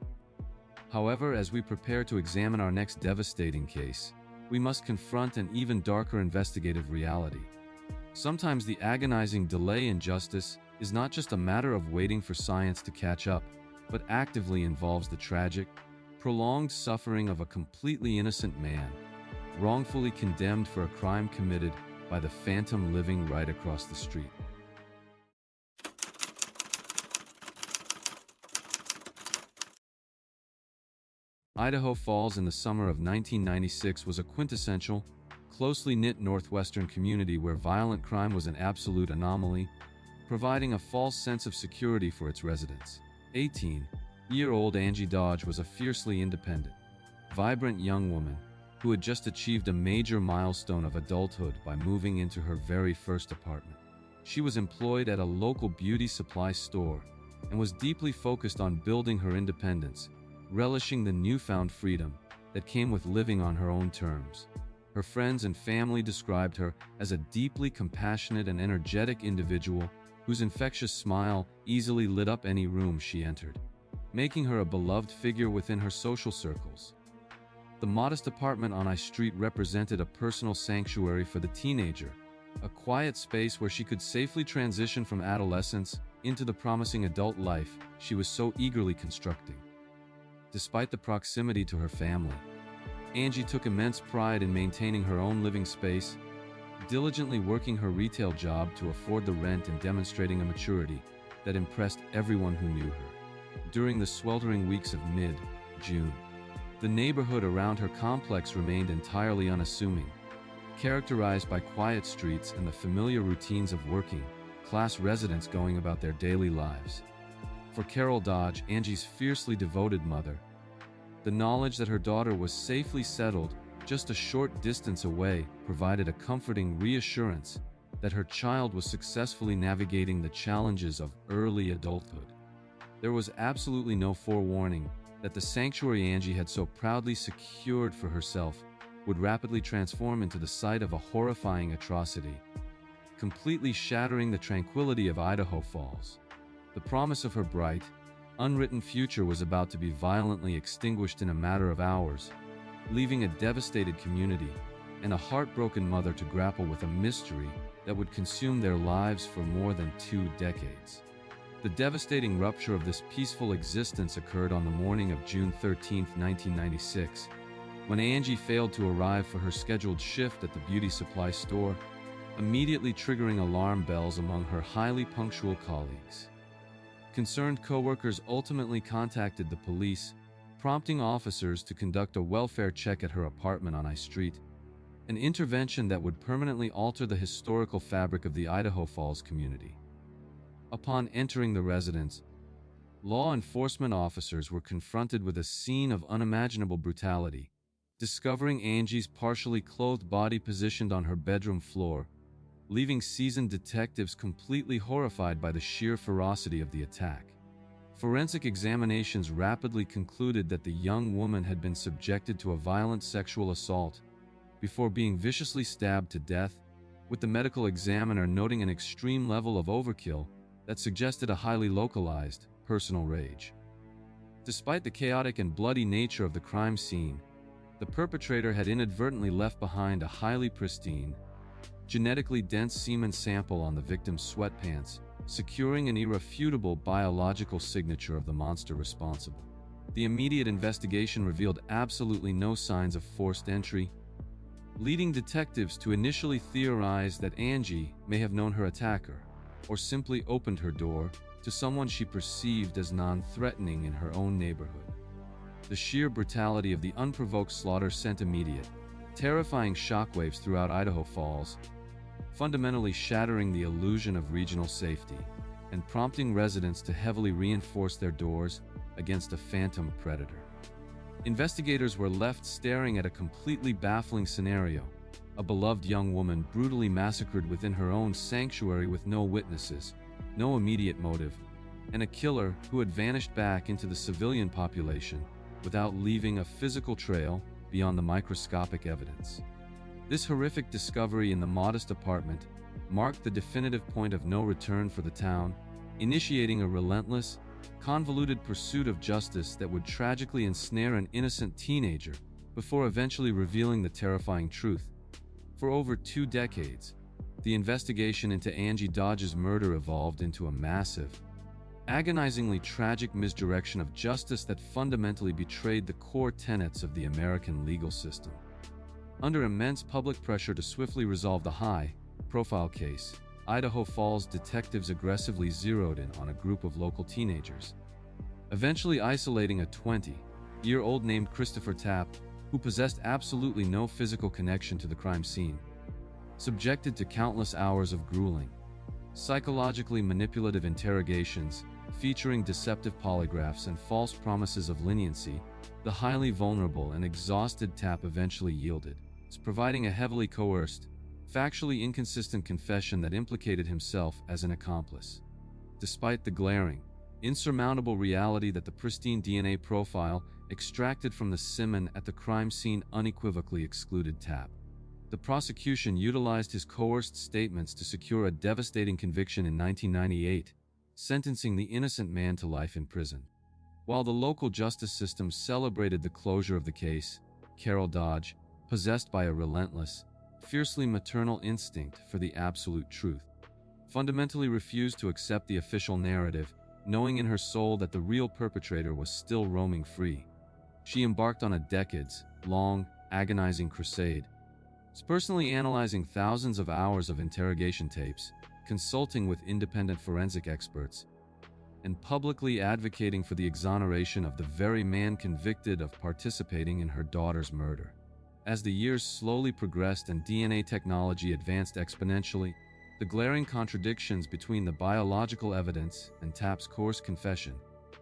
However, as we prepare to examine our next devastating case, we must confront an even darker investigative reality. Sometimes the agonizing delay in justice is not just a matter of waiting for science to catch up, but actively involves the tragic, prolonged suffering of a completely innocent man, wrongfully condemned for a crime committed by the phantom living right across the street. Idaho Falls in the summer of 1996 was a quintessential, closely knit northwestern community where violent crime was an absolute anomaly, providing a false sense of security for its residents. 18-year-old Angie Dodge was a fiercely independent, vibrant young woman who had just achieved a major milestone of adulthood by moving into her very first apartment. She was employed at a local beauty supply store and was deeply focused on building her independence, relishing the newfound freedom that came with living on her own terms. Her friends and family described her as a deeply compassionate and energetic individual whose infectious smile easily lit up any room she entered, making her a beloved figure within her social circles. The modest apartment on I Street represented a personal sanctuary for the teenager, a quiet space where she could safely transition from adolescence into the promising adult life she was so eagerly constructing. Despite the proximity to her family, Angie took immense pride in maintaining her own living space, diligently working her retail job to afford the rent and demonstrating a maturity that impressed everyone who knew her. During the sweltering weeks of mid-June, the neighborhood around her complex remained entirely unassuming, characterized by quiet streets and the familiar routines of working-class residents going about their daily lives. For Carol Dodge, Angie's fiercely devoted mother, the knowledge that her daughter was safely settled just a short distance away provided a comforting reassurance that her child was successfully navigating the challenges of early adulthood. There was absolutely no forewarning that the sanctuary Angie had so proudly secured for herself would rapidly transform into the site of a horrifying atrocity, completely shattering the tranquility of Idaho Falls. The promise of her bright, unwritten future was about to be violently extinguished in a matter of hours, leaving a devastated community and a heartbroken mother to grapple with a mystery that would consume their lives for more than 2 decades. The devastating rupture of this peaceful existence occurred on the morning of June 13, 1996, when Angie failed to arrive for her scheduled shift at the beauty supply store, immediately triggering alarm bells among her highly punctual colleagues. Concerned coworkers ultimately contacted the police, prompting officers to conduct a welfare check at her apartment on I Street, an intervention that would permanently alter the historical fabric of the Idaho Falls community. Upon entering the residence, law enforcement officers were confronted with a scene of unimaginable brutality, discovering Angie's partially clothed body positioned on her bedroom floor, leaving seasoned detectives completely horrified by the sheer ferocity of the attack. Forensic examinations rapidly concluded that the young woman had been subjected to a violent sexual assault before being viciously stabbed to death, with the medical examiner noting an extreme level of overkill that suggested a highly localized, personal rage. Despite the chaotic and bloody nature of the crime scene, the perpetrator had inadvertently left behind a highly pristine, genetically dense semen sample on the victim's sweatpants, securing an irrefutable biological signature of the monster responsible. The immediate investigation revealed absolutely no signs of forced entry, leading detectives to initially theorize that Angie may have known her attacker, or simply opened her door to someone she perceived as non-threatening in her own neighborhood. The sheer brutality of the unprovoked slaughter sent immediate, terrifying shockwaves throughout Idaho Falls, fundamentally shattering the illusion of regional safety and prompting residents to heavily reinforce their doors against a phantom predator. Investigators were left staring at a completely baffling scenario: a beloved young woman brutally massacred within her own sanctuary with no witnesses, no immediate motive, and a killer who had vanished back into the civilian population without leaving a physical trail beyond the microscopic evidence. This horrific discovery in the modest apartment marked the definitive point of no return for the town, initiating a relentless, convoluted pursuit of justice that would tragically ensnare an innocent teenager before eventually revealing the terrifying truth. For over 2 decades, the investigation into Angie Dodge's murder evolved into a massive, agonizingly tragic misdirection of justice that fundamentally betrayed the core tenets of the American legal system. Under immense public pressure to swiftly resolve the high-profile case, Idaho Falls detectives aggressively zeroed in on a group of local teenagers, eventually isolating a year-old named Christopher Tapp, who possessed absolutely no physical connection to the crime scene. Subjected to countless hours of grueling, psychologically manipulative interrogations, featuring deceptive polygraphs and false promises of leniency, the highly vulnerable and exhausted Tapp eventually yielded, providing a heavily coerced, factually inconsistent confession that implicated himself as an accomplice. Despite the glaring, insurmountable reality that the pristine DNA profile extracted from the semen at the crime scene unequivocally excluded Tapp, the prosecution utilized his coerced statements to secure a devastating conviction in 1998, sentencing the innocent man to life in prison. While the local justice system celebrated the closure of the case, Carol Dodge, possessed by a relentless, fiercely maternal instinct for the absolute truth, fundamentally refused to accept the official narrative, knowing in her soul that the real perpetrator was still roaming free. She embarked on a decades-long, agonizing crusade, personally analyzing thousands of hours of interrogation tapes, consulting with independent forensic experts, and publicly advocating for the exoneration of the very man convicted of participating in her daughter's murder. As the years slowly progressed and DNA technology advanced exponentially, the glaring contradictions between the biological evidence and Tapp's coarse confession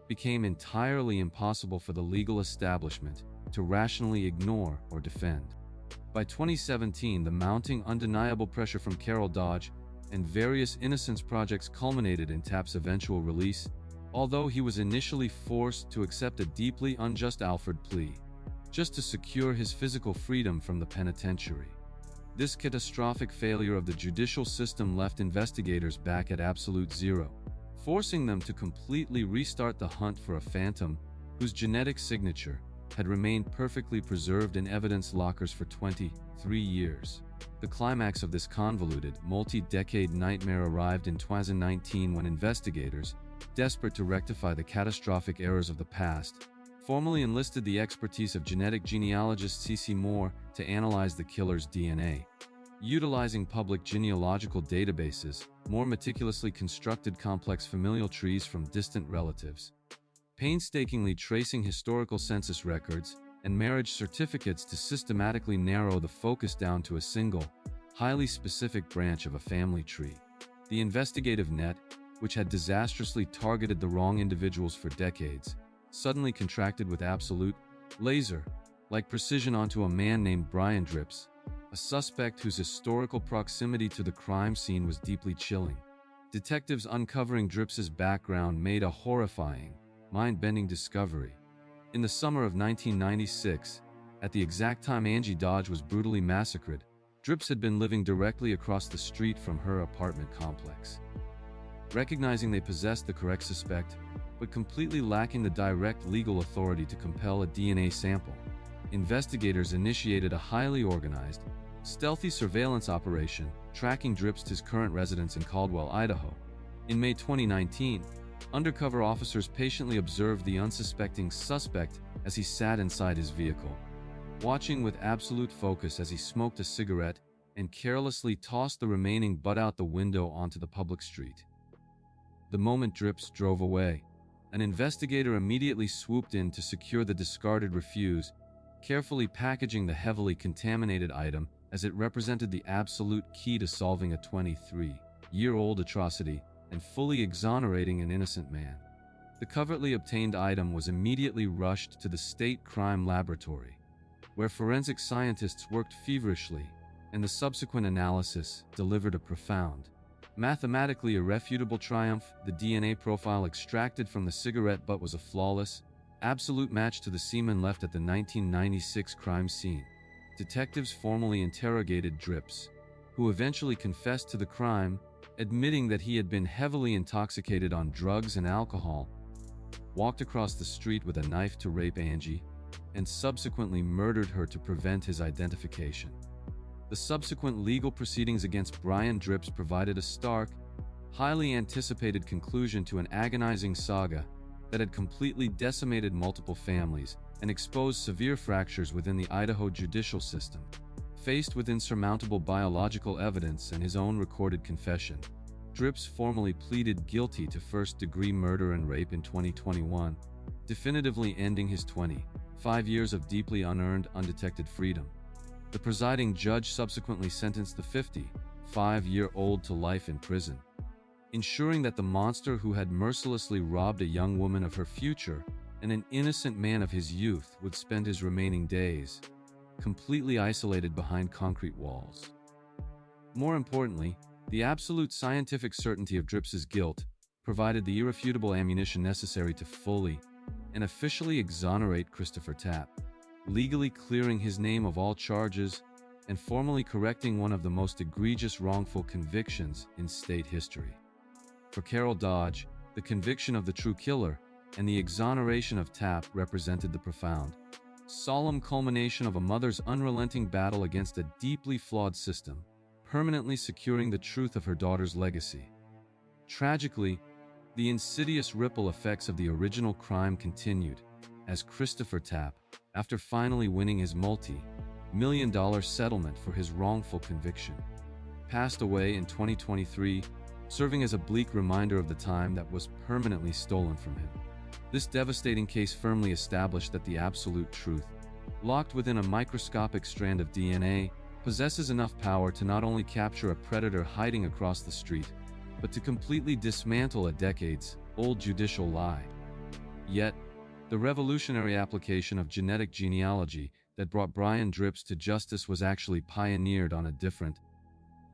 became entirely impossible for the legal establishment to rationally ignore or defend. By 2017, the mounting undeniable pressure from Carol Dodge and various Innocence projects culminated in Tapp's eventual release, although he was initially forced to accept a deeply unjust Alford plea, just to secure his physical freedom from the penitentiary. This catastrophic failure of the judicial system left investigators back at absolute zero, forcing them to completely restart the hunt for a phantom whose genetic signature had remained perfectly preserved in evidence lockers for 23 years. The climax of this convoluted, multi-decade nightmare arrived in 2019 when investigators, desperate to rectify the catastrophic errors of the past, formally enlisted the expertise of genetic genealogist C.C. Moore to analyze the killer's DNA. Utilizing public genealogical databases, Moore meticulously constructed complex familial trees from distant relatives, painstakingly tracing historical census records and marriage certificates to systematically narrow the focus down to a single, highly specific branch of a family tree. The investigative net, which had disastrously targeted the wrong individuals for decades, suddenly contracted with absolute, laser-like precision onto a man named Brian Dripps, a suspect whose historical proximity to the crime scene was deeply chilling. Detectives uncovering Dripps's background made a horrifying, mind-bending discovery. In the summer of 1996, at the exact time Angie Dodge was brutally massacred, Dripps had been living directly across the street from her apartment complex. Recognizing they possessed the correct suspect, but completely lacking the direct legal authority to compel a DNA sample, investigators initiated a highly organized, stealthy surveillance operation tracking Dripps to his current residence in Caldwell, Idaho. In May 2019, undercover officers patiently observed the unsuspecting suspect as he sat inside his vehicle, watching with absolute focus as he smoked a cigarette and carelessly tossed the remaining butt out the window onto the public street. The moment Dripps drove away, an investigator immediately swooped in to secure the discarded refuse, carefully packaging the heavily contaminated item as it represented the absolute key to solving a 23-year-old atrocity and fully exonerating an innocent man. The covertly obtained item was immediately rushed to the state crime laboratory, where forensic scientists worked feverishly, and the subsequent analysis delivered a profound, mathematically irrefutable triumph. The DNA profile extracted from the cigarette butt was a flawless, absolute match to the semen left at the 1996 crime scene. Detectives formally interrogated Dripps, who eventually confessed to the crime, admitting that he had been heavily intoxicated on drugs and alcohol, walked across the street with a knife to rape Angie, and subsequently murdered her to prevent his identification. The subsequent legal proceedings against Brian Dripps provided a stark, highly anticipated conclusion to an agonizing saga that had completely decimated multiple families and exposed severe fractures within the Idaho judicial system. Faced with insurmountable biological evidence and his own recorded confession, Dripps formally pleaded guilty to first-degree murder and rape in 2021, definitively ending his 5 years of deeply unearned, undetected freedom. The presiding judge subsequently sentenced the 55-year-old to life in prison, ensuring that the monster who had mercilessly robbed a young woman of her future and an innocent man of his youth would spend his remaining days completely isolated behind concrete walls. More importantly, the absolute scientific certainty of Drips's guilt provided the irrefutable ammunition necessary to fully and officially exonerate Christopher Tapp, legally clearing his name of all charges and formally correcting one of the most egregious wrongful convictions in state history. For Carol Dodge, the conviction of the true killer and the exoneration of Tapp represented the profound, solemn culmination of a mother's unrelenting battle against a deeply flawed system, permanently securing the truth of her daughter's legacy. Tragically, the insidious ripple effects of the original crime continued, as Christopher Tapp, after finally winning his multi-million-dollar settlement for his wrongful conviction, passed away in 2023, serving as a bleak reminder of the time that was permanently stolen from him. This devastating case firmly established that the absolute truth, locked within a microscopic strand of DNA, possesses enough power to not only capture a predator hiding across the street, but to completely dismantle a decades-old judicial lie. Yet, the revolutionary application of genetic genealogy that brought Brian Drips to justice was actually pioneered on a different,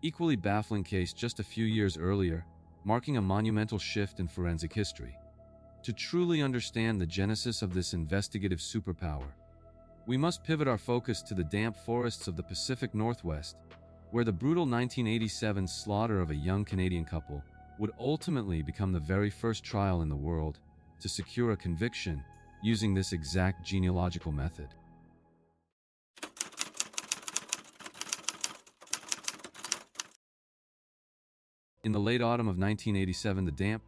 equally baffling case just a few years earlier, marking a monumental shift in forensic history. To truly understand the genesis of this investigative superpower, we must pivot our focus to the damp forests of the Pacific Northwest, where the brutal 1987 slaughter of a young Canadian couple would ultimately become the very first trial in the world to secure a conviction using this exact genealogical method. In the late autumn of 1987, the damp,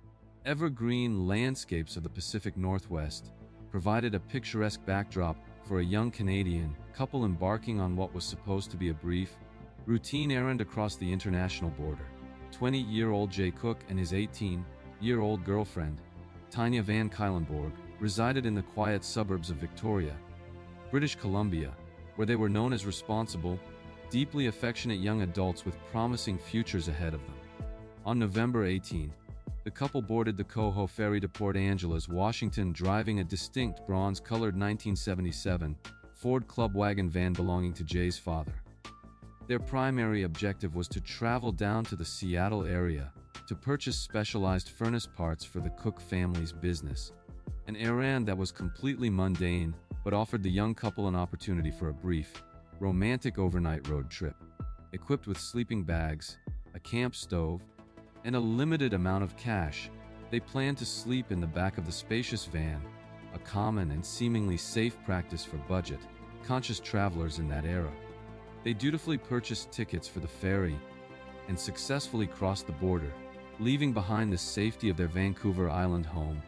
evergreen landscapes of the Pacific Northwest provided a picturesque backdrop for a young Canadian couple embarking on what was supposed to be a brief, routine errand across the international border. 20-year-old Jay Cook and his 18-year-old girlfriend, Tanya Van Kylenborg, resided in the quiet suburbs of Victoria, British Columbia, where they were known as responsible, deeply affectionate young adults with promising futures ahead of them. On November 18, the couple boarded the Coho ferry to Port Angeles, Washington, driving a distinct bronze-colored 1977 Ford Club wagon van belonging to Jay's father. Their primary objective was to travel down to the Seattle area to purchase specialized furnace parts for the Cook family's business, an errand that was completely mundane but offered the young couple an opportunity for a brief, romantic overnight road trip. Equipped with sleeping bags, a camp stove, and a limited amount of cash, they planned to sleep in the back of the spacious van, a common and seemingly safe practice for budget-conscious travelers in that era. They dutifully purchased tickets for the ferry and successfully crossed the border, leaving behind the safety of their Vancouver Island home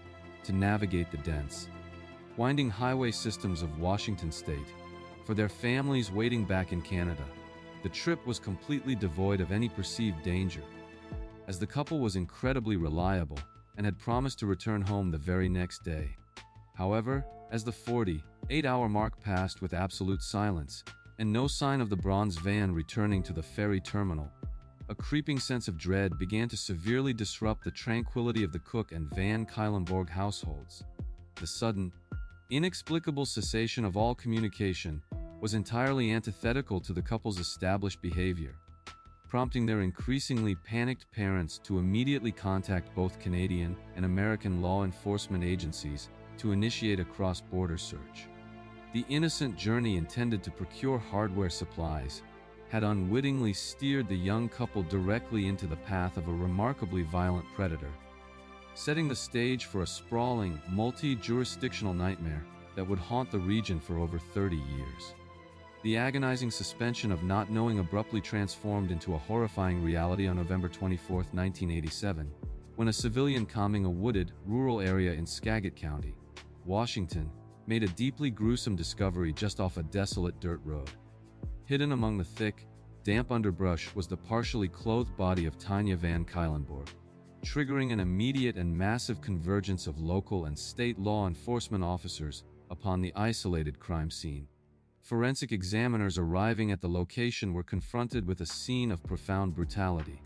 to navigate the dense, winding highway systems of Washington state. For their families waiting back in Canada, the trip was completely devoid of any perceived danger, as the couple was incredibly reliable and had promised to return home the very next day. However, as the 48-hour mark passed with absolute silence, and no sign of the bronze van returning to the ferry terminal, a creeping sense of dread began to severely disrupt the tranquility of the Cook and Van Kylenborg households. The sudden, inexplicable cessation of all communication was entirely antithetical to the couple's established behavior, prompting their increasingly panicked parents to immediately contact both Canadian and American law enforcement agencies to initiate a cross-border search. The innocent journey intended to procure hardware supplies had unwittingly steered the young couple directly into the path of a remarkably violent predator, setting the stage for a sprawling, multi-jurisdictional nightmare that would haunt the region for over 30 years. The agonizing suspension of not knowing abruptly transformed into a horrifying reality on November 24, 1987, when a civilian combing a wooded, rural area in Skagit County, Washington, made a deeply gruesome discovery just off a desolate dirt road. Hidden among the thick, damp underbrush was the partially clothed body of Tanya Van Kylenborg, triggering an immediate and massive convergence of local and state law enforcement officers upon the isolated crime scene. Forensic examiners arriving at the location were confronted with a scene of profound brutality.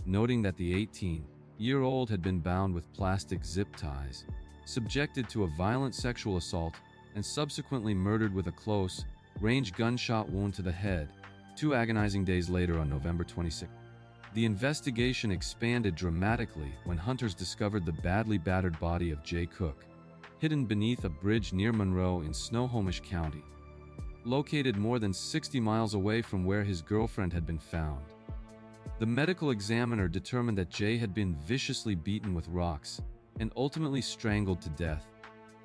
Noting that the 18-year-old had been bound with plastic zip ties, subjected to a violent sexual assault, and subsequently murdered with a close-range gunshot wound to the head, 2 agonizing days later on November 26. The investigation expanded dramatically when hunters discovered the badly battered body of Jay Cook, hidden beneath a bridge near Monroe in Snohomish County, located more than 60 miles away from where his girlfriend had been found. The medical examiner determined that Jay had been viciously beaten with rocks and ultimately strangled to death,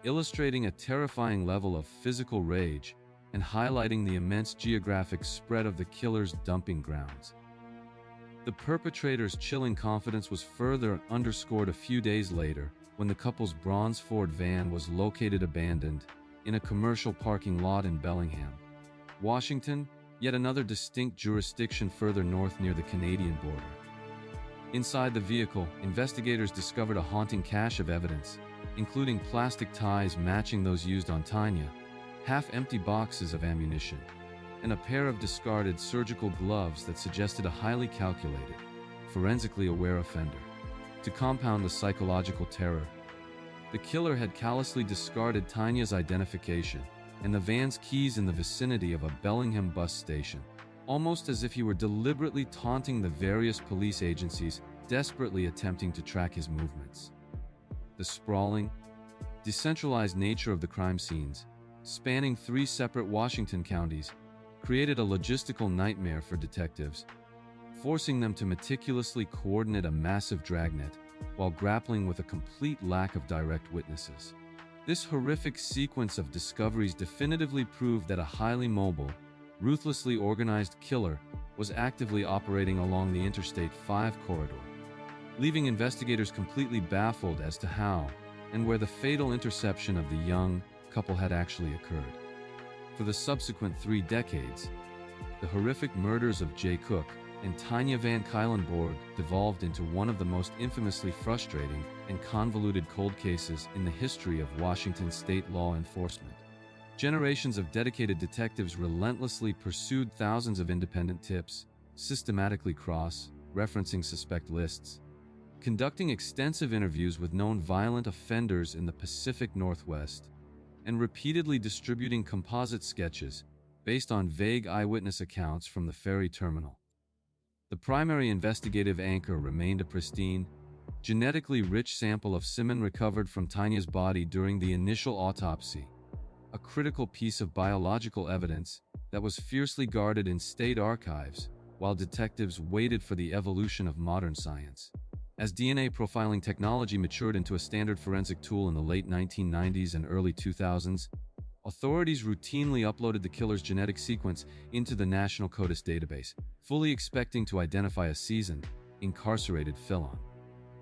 illustrating a terrifying level of physical rage and highlighting the immense geographic spread of the killer's dumping grounds. The perpetrator's chilling confidence was further underscored a few days later when the couple's bronze Ford van was located abandoned in a commercial parking lot in Bellingham, Washington, yet another distinct jurisdiction further north near the Canadian border. Inside the vehicle, investigators discovered a haunting cache of evidence, including plastic ties matching those used on Tanya, half-empty boxes of ammunition, and a pair of discarded surgical gloves that suggested a highly calculated, forensically aware offender. To compound the psychological terror, the killer had callously discarded Tanya's identification and the van's keys in the vicinity of a Bellingham bus station, almost as if he were deliberately taunting the various police agencies desperately attempting to track his movements. The sprawling, decentralized nature of the crime scenes, spanning 3 separate Washington counties, created a logistical nightmare for detectives, forcing them to meticulously coordinate a massive dragnet while grappling with a complete lack of direct witnesses. This horrific sequence of discoveries definitively proved that a highly mobile, ruthlessly organized killer was actively operating along the Interstate 5 corridor, leaving investigators completely baffled as to how and where the fatal interception of the young couple had actually occurred. For the subsequent 3 decades, the horrific murders of Jay Cook and Tanya Van Cuylenborg devolved into one of the most infamously frustrating and convoluted cold cases in the history of Washington state law enforcement. Generations of dedicated detectives relentlessly pursued thousands of independent tips, systematically cross-referencing suspect lists, conducting extensive interviews with known violent offenders in the Pacific Northwest, and repeatedly distributing composite sketches based on vague eyewitness accounts from the ferry terminal. The primary investigative anchor remained a pristine, genetically rich sample of semen recovered from Tanya's body during the initial autopsy, a critical piece of biological evidence that was fiercely guarded in state archives while detectives waited for the evolution of modern science. As DNA profiling technology matured into a standard forensic tool in the late 1990s and early 2000s, authorities routinely uploaded the killer's genetic sequence into the National CODIS database, fully expecting to identify a seasoned, incarcerated felon.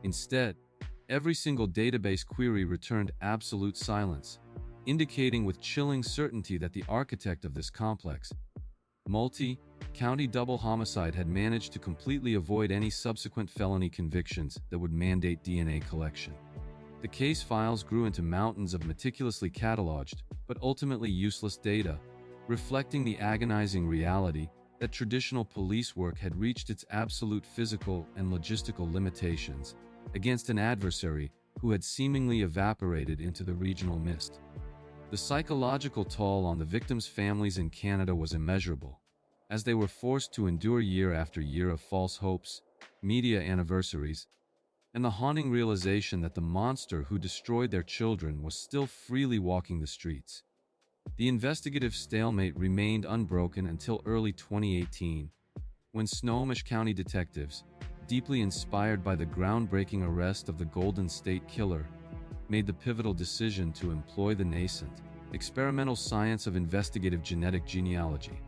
Instead, every single database query returned absolute silence, indicating with chilling certainty that the architect of this complex, multi-county double homicide had managed to completely avoid any subsequent felony convictions that would mandate DNA collection. The case files grew into mountains of meticulously cataloged, but ultimately useless data, reflecting the agonizing reality that traditional police work had reached its absolute physical and logistical limitations against an adversary who had seemingly evaporated into the regional mist. The psychological toll on the victims' families in Canada was immeasurable, as they were forced to endure year after year of false hopes, media anniversaries, and the haunting realization that the monster who destroyed their children was still freely walking the streets. The investigative stalemate remained unbroken until early 2018, when Snohomish County detectives, deeply inspired by the groundbreaking arrest of the Golden State Killer, made the pivotal decision to employ the nascent, experimental science of investigative genetic genealogy.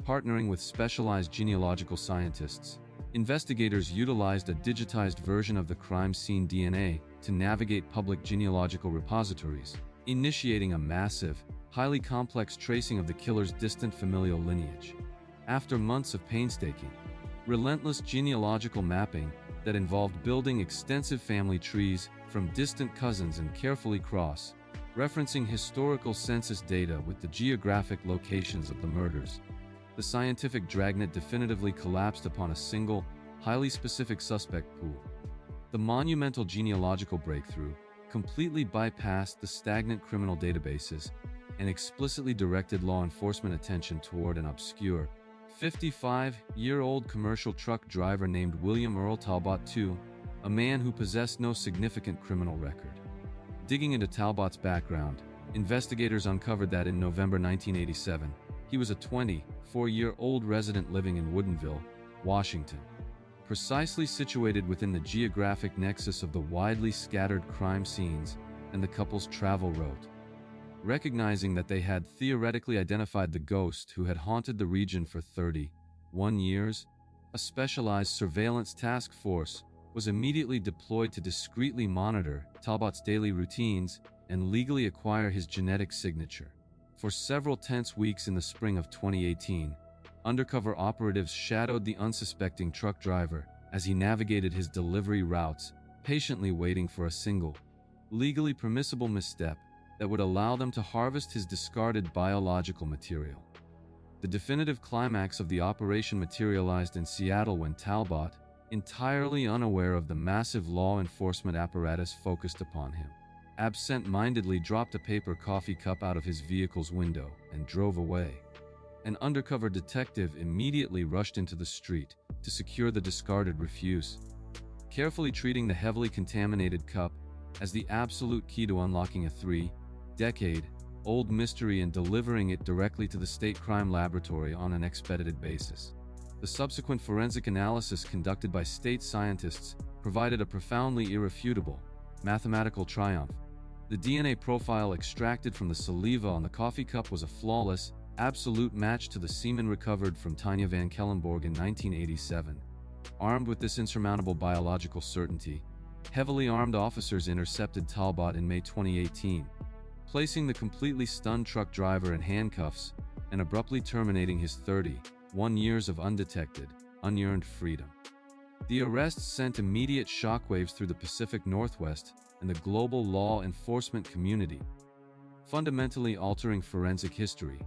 Partnering with specialized genealogical scientists, investigators utilized a digitized version of the crime scene DNA to navigate public genealogical repositories, initiating a massive, highly complex tracing of the killer's distant familial lineage. After months of painstaking, relentless genealogical mapping that involved building extensive family trees from distant cousins and carefully referencing historical census data with the geographic locations of the murders. The scientific dragnet definitively collapsed upon a single, highly specific suspect pool. The monumental genealogical breakthrough completely bypassed the stagnant criminal databases and explicitly directed law enforcement attention toward an obscure, 55-year-old commercial truck driver named William Earl Talbot II, a man who possessed no significant criminal record. Digging into Talbot's background, investigators uncovered that in November 1987, he was a 24-year-old resident living in Woodinville, Washington, precisely situated within the geographic nexus of the widely scattered crime scenes and the couple's travel route. Recognizing that they had theoretically identified the ghost who had haunted the region for 31 years, a specialized surveillance task force was immediately deployed to discreetly monitor Talbot's daily routines and legally acquire his genetic signature. For several tense weeks in the spring of 2018, undercover operatives shadowed the unsuspecting truck driver as he navigated his delivery routes, patiently waiting for a single, legally permissible misstep that would allow them to harvest his discarded biological material. The definitive climax of the operation materialized in Seattle when Talbot, entirely unaware of the massive law enforcement apparatus focused upon him, absent-mindedly dropped a paper coffee cup out of his vehicle's window and drove away. An undercover detective immediately rushed into the street to secure the discarded refuse, carefully treating the heavily contaminated cup as the absolute key to unlocking a 3-decade-old mystery and delivering it directly to the State Crime Laboratory on an expedited basis. The subsequent forensic analysis conducted by state scientists provided a profoundly irrefutable mathematical triumph. The DNA profile extracted from the saliva on the coffee cup was a flawless, absolute match to the semen recovered from Tanya Van Kellenborg in 1987. Armed with this insurmountable biological certainty, heavily armed officers intercepted Talbot in May 2018, placing the completely stunned truck driver in handcuffs and abruptly terminating his 31 years of undetected, unearned freedom. The arrests sent immediate shockwaves through the Pacific Northwest and the global law enforcement community, fundamentally altering forensic history,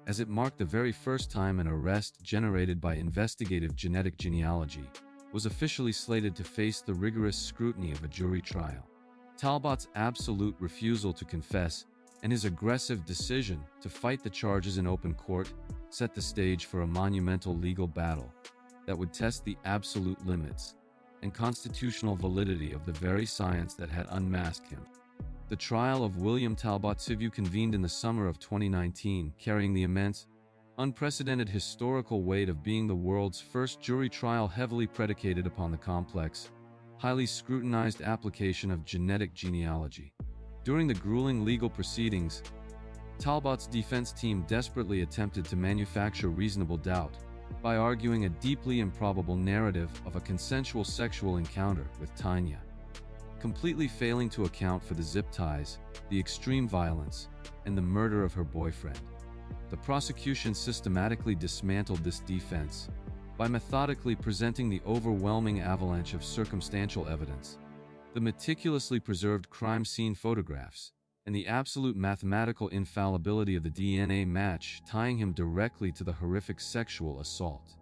as it marked the very first time an arrest generated by investigative genetic genealogy was officially slated to face the rigorous scrutiny of a jury trial. Talbot's absolute refusal to confess and his aggressive decision to fight the charges in open court set the stage for a monumental legal battle that would test the absolute limits and constitutional validity of the very science that had unmasked him. The trial of William Talbot Sivu convened in the summer of 2019, carrying the immense, unprecedented historical weight of being the world's first jury trial heavily predicated upon the complex, highly scrutinized application of genetic genealogy. During the grueling legal proceedings, Talbot's defense team desperately attempted to manufacture reasonable doubt by arguing a deeply improbable narrative of a consensual sexual encounter with Tanya, completely failing to account for the zip ties, the extreme violence, and the murder of her boyfriend. The prosecution systematically dismantled this defense by methodically presenting the overwhelming avalanche of circumstantial evidence, the meticulously preserved crime scene photographs, and the absolute mathematical infallibility of the DNA match tying him directly to the horrific sexual assault.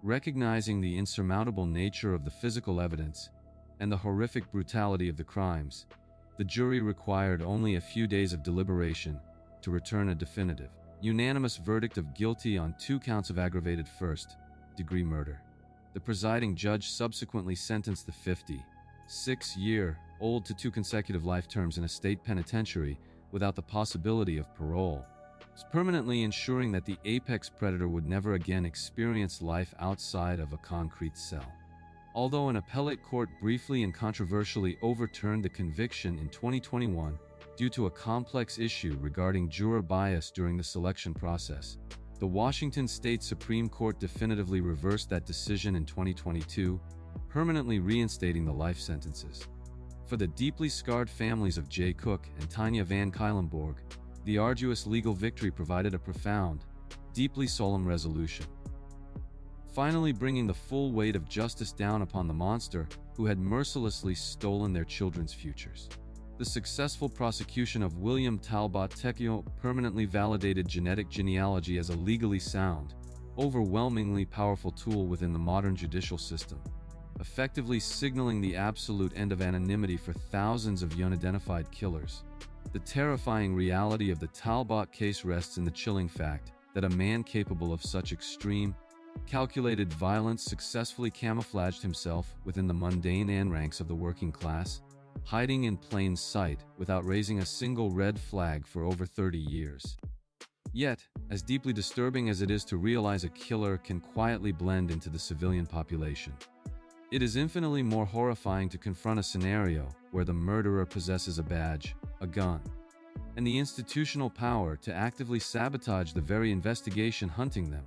Recognizing the insurmountable nature of the physical evidence and the horrific brutality of the crimes, the jury required only a few days of deliberation to return a definitive, unanimous verdict of guilty on 2 counts of aggravated first-degree murder. The presiding judge subsequently sentenced the 56-year-old to 2 consecutive life terms in a state penitentiary without the possibility of parole, permanently ensuring that the apex predator would never again experience life outside of a concrete cell. Although an appellate court briefly and controversially overturned the conviction in 2021 due to a complex issue regarding juror bias during the selection process, the Washington State Supreme Court definitively reversed that decision in 2022, permanently reinstating the life sentences. For the deeply scarred families of Jay Cook and Tanya Van Kellenborg, the arduous legal victory provided a profound, deeply solemn resolution, finally bringing the full weight of justice down upon the monster who had mercilessly stolen their children's futures. The successful prosecution of William Talbot Tekio permanently validated genetic genealogy as a legally sound, overwhelmingly powerful tool within the modern judicial system, effectively signaling the absolute end of anonymity for thousands of unidentified killers. The terrifying reality of the Talbot case rests in the chilling fact that a man capable of such extreme, calculated violence successfully camouflaged himself within the mundane ranks of the working class, hiding in plain sight without raising a single red flag for over 30 years. Yet, as deeply disturbing as it is to realize a killer can quietly blend into the civilian population, it is infinitely more horrifying to confront a scenario where the murderer possesses a badge, a gun, and the institutional power to actively sabotage the very investigation hunting them.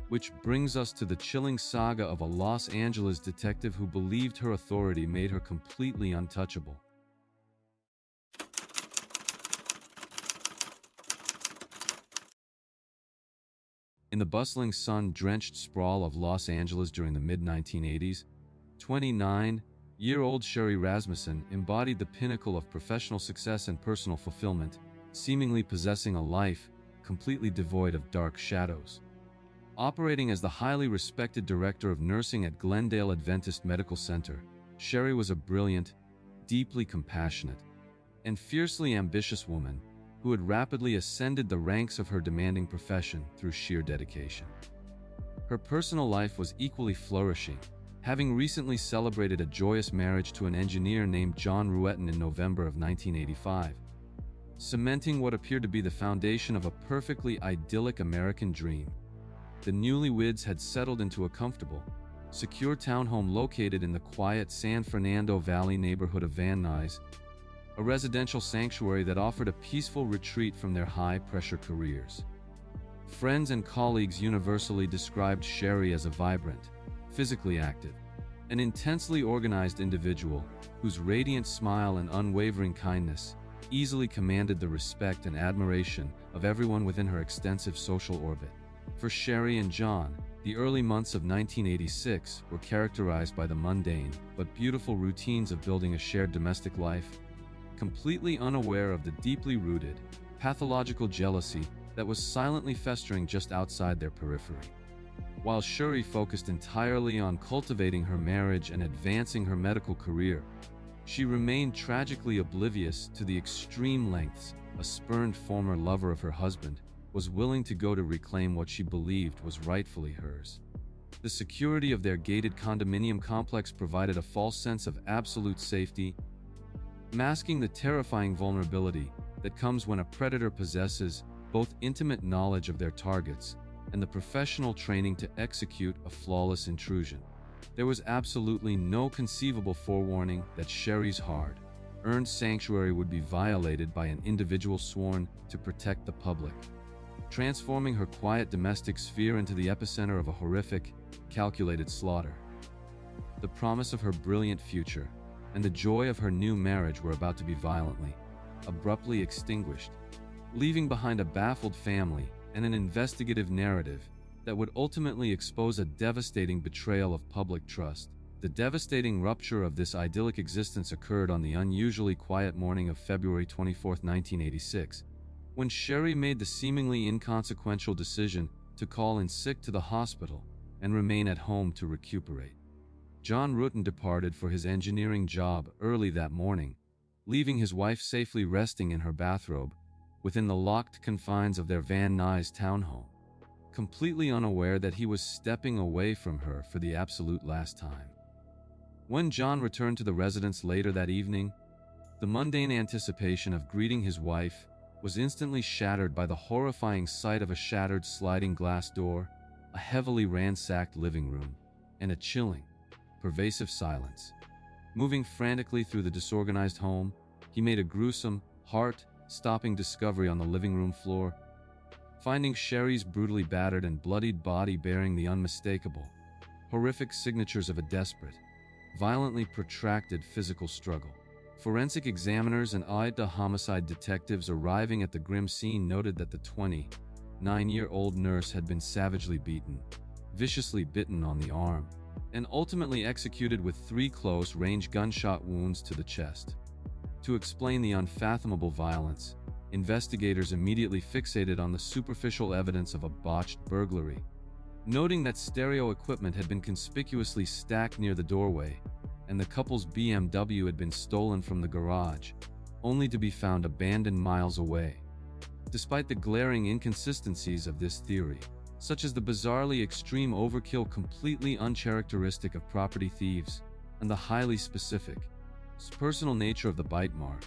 Which brings us to the chilling saga of a Los Angeles detective who believed her authority made her completely untouchable. In the bustling, sun-drenched sprawl of Los Angeles during the mid-1980s, 29-year-old Sherry Rasmussen embodied the pinnacle of professional success and personal fulfillment, seemingly possessing a life completely devoid of dark shadows. Operating as the highly respected director of nursing at Glendale Adventist Medical Center, Sherry was a brilliant, deeply compassionate, and fiercely ambitious woman who had rapidly ascended the ranks of her demanding profession through sheer dedication. Her personal life was equally flourishing, having recently celebrated a joyous marriage to an engineer named John Ruetten in November of 1985, cementing what appeared to be the foundation of a perfectly idyllic American dream. The newlyweds had settled into a comfortable, secure townhome located in the quiet San Fernando Valley neighborhood of Van Nuys, a residential sanctuary that offered a peaceful retreat from their high-pressure careers. Friends and colleagues universally described Sherry as a vibrant, physically active, and intensely organized individual whose radiant smile and unwavering kindness easily commanded the respect and admiration of everyone within her extensive social orbit. For Sherry and John, the early months of 1986 were characterized by the mundane but beautiful routines of building a shared domestic life, completely unaware of the deeply rooted, pathological jealousy that was silently festering just outside their periphery. While Sherry focused entirely on cultivating her marriage and advancing her medical career, she remained tragically oblivious to the extreme lengths a spurned former lover of her husband was willing to go to reclaim what she believed was rightfully hers. The security of their gated condominium complex provided a false sense of absolute safety, masking the terrifying vulnerability that comes when a predator possesses both intimate knowledge of their targets and the professional training to execute a flawless intrusion. There was absolutely no conceivable forewarning that Sherry's hard-earned sanctuary would be violated by an individual sworn to protect the public, transforming her quiet domestic sphere into the epicenter of a horrific, calculated slaughter. The promise of her brilliant future and the joy of her new marriage were about to be violently, abruptly extinguished, leaving behind a baffled family and an investigative narrative that would ultimately expose a devastating betrayal of public trust. The devastating rupture of this idyllic existence occurred on the unusually quiet morning of February 24, 1986, when Sherry made the seemingly inconsequential decision to call in sick to the hospital and remain at home to recuperate. John Ruetten departed for his engineering job early that morning, leaving his wife safely resting in her bathrobe within the locked confines of their Van Nuys townhome, completely unaware that he was stepping away from her for the absolute last time. When John returned to the residence later that evening, the mundane anticipation of greeting his wife was instantly shattered by the horrifying sight of a shattered sliding glass door, a heavily ransacked living room, and a chilling, pervasive silence. Moving frantically through the disorganized home, he made a gruesome, heart-stopping discovery on the living room floor, finding Sherry's brutally battered and bloodied body bearing the unmistakable, horrific signatures of a desperate, violently protracted physical struggle. Forensic examiners and Ida homicide detectives arriving at the grim scene noted that the 29-year-old nurse had been savagely beaten, viciously bitten on the arm, and ultimately executed with 3 close-range gunshot wounds to the chest. To explain the unfathomable violence, investigators immediately fixated on the superficial evidence of a botched burglary. Noting that stereo equipment had been conspicuously stacked near the doorway, and the couple's BMW had been stolen from the garage, only to be found abandoned miles away. Despite the glaring inconsistencies of this theory, such as the bizarrely extreme overkill completely uncharacteristic of property thieves, and the highly specific, personal nature of the bite mark,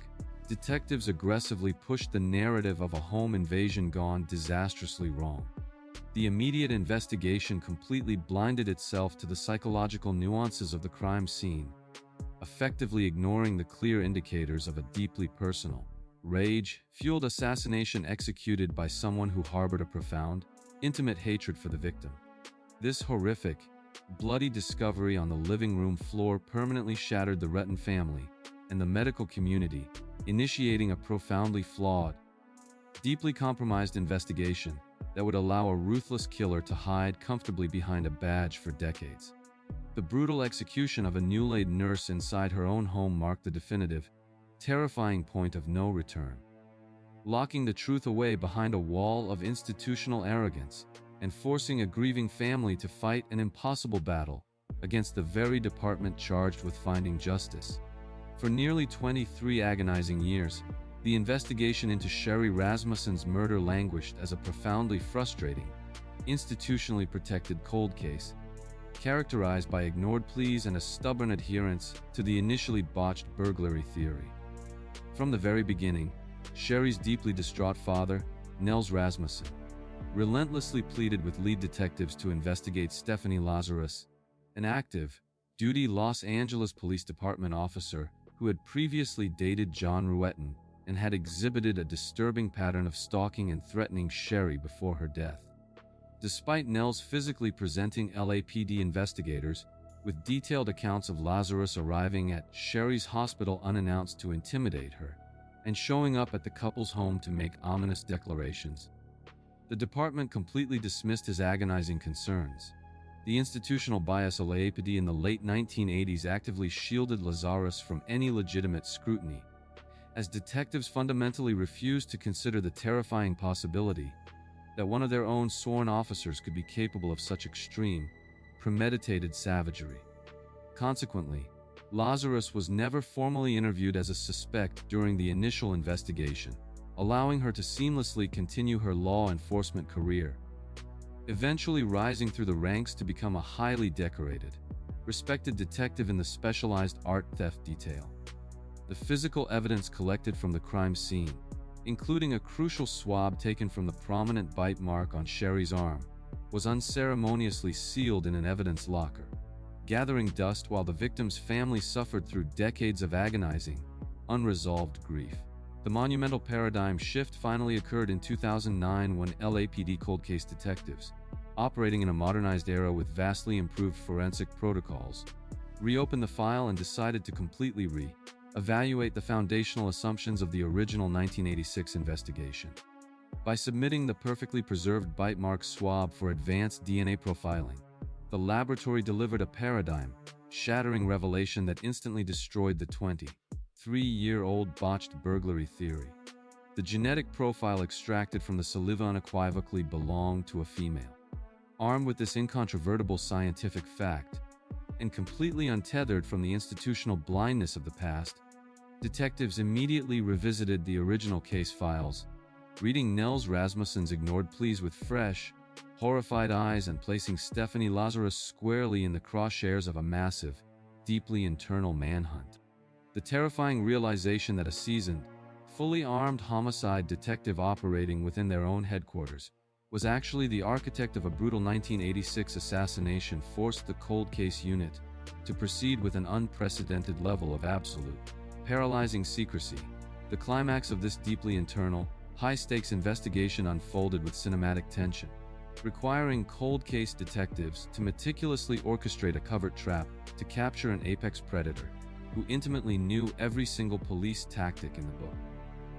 detectives aggressively pushed the narrative of a home invasion gone disastrously wrong. The immediate investigation completely blinded itself to the psychological nuances of the crime scene, effectively ignoring the clear indicators of a deeply personal, rage-fueled assassination executed by someone who harbored a profound, intimate hatred for the victim. This horrific, bloody discovery on the living room floor permanently shattered the Retton family and the medical community, initiating a profoundly flawed, deeply compromised investigation that would allow a ruthless killer to hide comfortably behind a badge for decades. The brutal execution of a new-laid nurse inside her own home marked the definitive, terrifying point of no return, locking the truth away behind a wall of institutional arrogance and forcing a grieving family to fight an impossible battle against the very department charged with finding justice. For nearly 23 agonizing years, the investigation into Sherry Rasmussen's murder languished as a profoundly frustrating, institutionally protected cold case, characterized by ignored pleas and a stubborn adherence to the initially botched burglary theory. From the very beginning, Sherry's deeply distraught father, Nels Rasmussen, relentlessly pleaded with lead detectives to investigate Stephanie Lazarus, an active, duty Los Angeles Police Department officer who had previously dated John Ruetten and had exhibited a disturbing pattern of stalking and threatening Sherry before her death. Despite Nels physically presenting LAPD investigators with detailed accounts of Lazarus arriving at Sherry's hospital unannounced to intimidate her, and showing up at the couple's home to make ominous declarations, the department completely dismissed his agonizing concerns. The institutional bias of LAPD in the late 1980s actively shielded Lazarus from any legitimate scrutiny, as detectives fundamentally refused to consider the terrifying possibility that one of their own sworn officers could be capable of such extreme, premeditated savagery. Consequently, Lazarus was never formally interviewed as a suspect during the initial investigation, allowing her to seamlessly continue her law enforcement career, eventually rising through the ranks to become a highly decorated, respected detective in the specialized art theft detail. The physical evidence collected from the crime scene, including a crucial swab taken from the prominent bite mark on Sherry's arm, was unceremoniously sealed in an evidence locker, gathering dust while the victim's family suffered through decades of agonizing, unresolved grief. The monumental paradigm shift finally occurred in 2009 when LAPD cold case detectives, operating in a modernized era with vastly improved forensic protocols, reopened the file and decided to completely re-evaluate the foundational assumptions of the original 1986 investigation. By submitting the perfectly preserved bite mark swab for advanced DNA profiling, the laboratory delivered a paradigm-shattering revelation that instantly destroyed the 23-year-old botched burglary theory. The genetic profile extracted from the saliva unequivocally belonged to a female. Armed with this incontrovertible scientific fact, and completely untethered from the institutional blindness of the past, detectives immediately revisited the original case files, reading Nels Rasmussen's ignored pleas with fresh, horrified eyes and placing Stephanie Lazarus squarely in the crosshairs of a massive, deeply internal manhunt. The terrifying realization that a seasoned, fully armed homicide detective operating within their own headquarters was actually the architect of a brutal 1986 assassination forced the cold case unit to proceed with an unprecedented level of absolute, paralyzing secrecy. The climax of this deeply internal, high-stakes investigation unfolded with cinematic tension, requiring cold case detectives to meticulously orchestrate a covert trap to capture an apex predator who intimately knew every single police tactic in the book.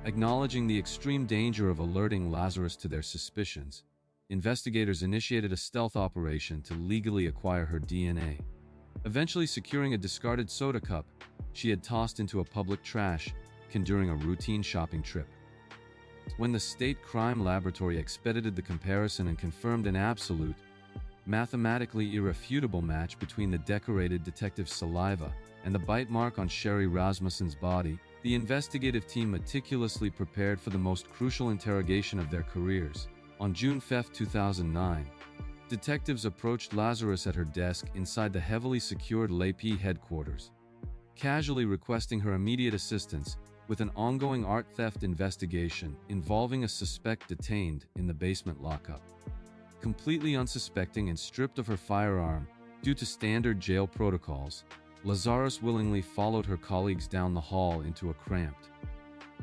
Acknowledging the extreme danger of alerting Lazarus to their suspicions, investigators initiated a stealth operation to legally acquire her DNA. Eventually securing a discarded soda cup she had tossed into a public trash napkin during a routine shopping trip. When the State Crime Laboratory expedited the comparison and confirmed an absolute, mathematically irrefutable match between the decorated detective's saliva and the bite mark on Sherry Rasmussen's body, the investigative team meticulously prepared for the most crucial interrogation of their careers. On June 5, 2009, detectives approached Lazarus at her desk inside the heavily secured LAPD headquarters, casually requesting her immediate assistance with an ongoing art theft investigation involving a suspect detained in the basement lockup. Completely unsuspecting and stripped of her firearm due to standard jail protocols, Lazarus willingly followed her colleagues down the hall into a cramped,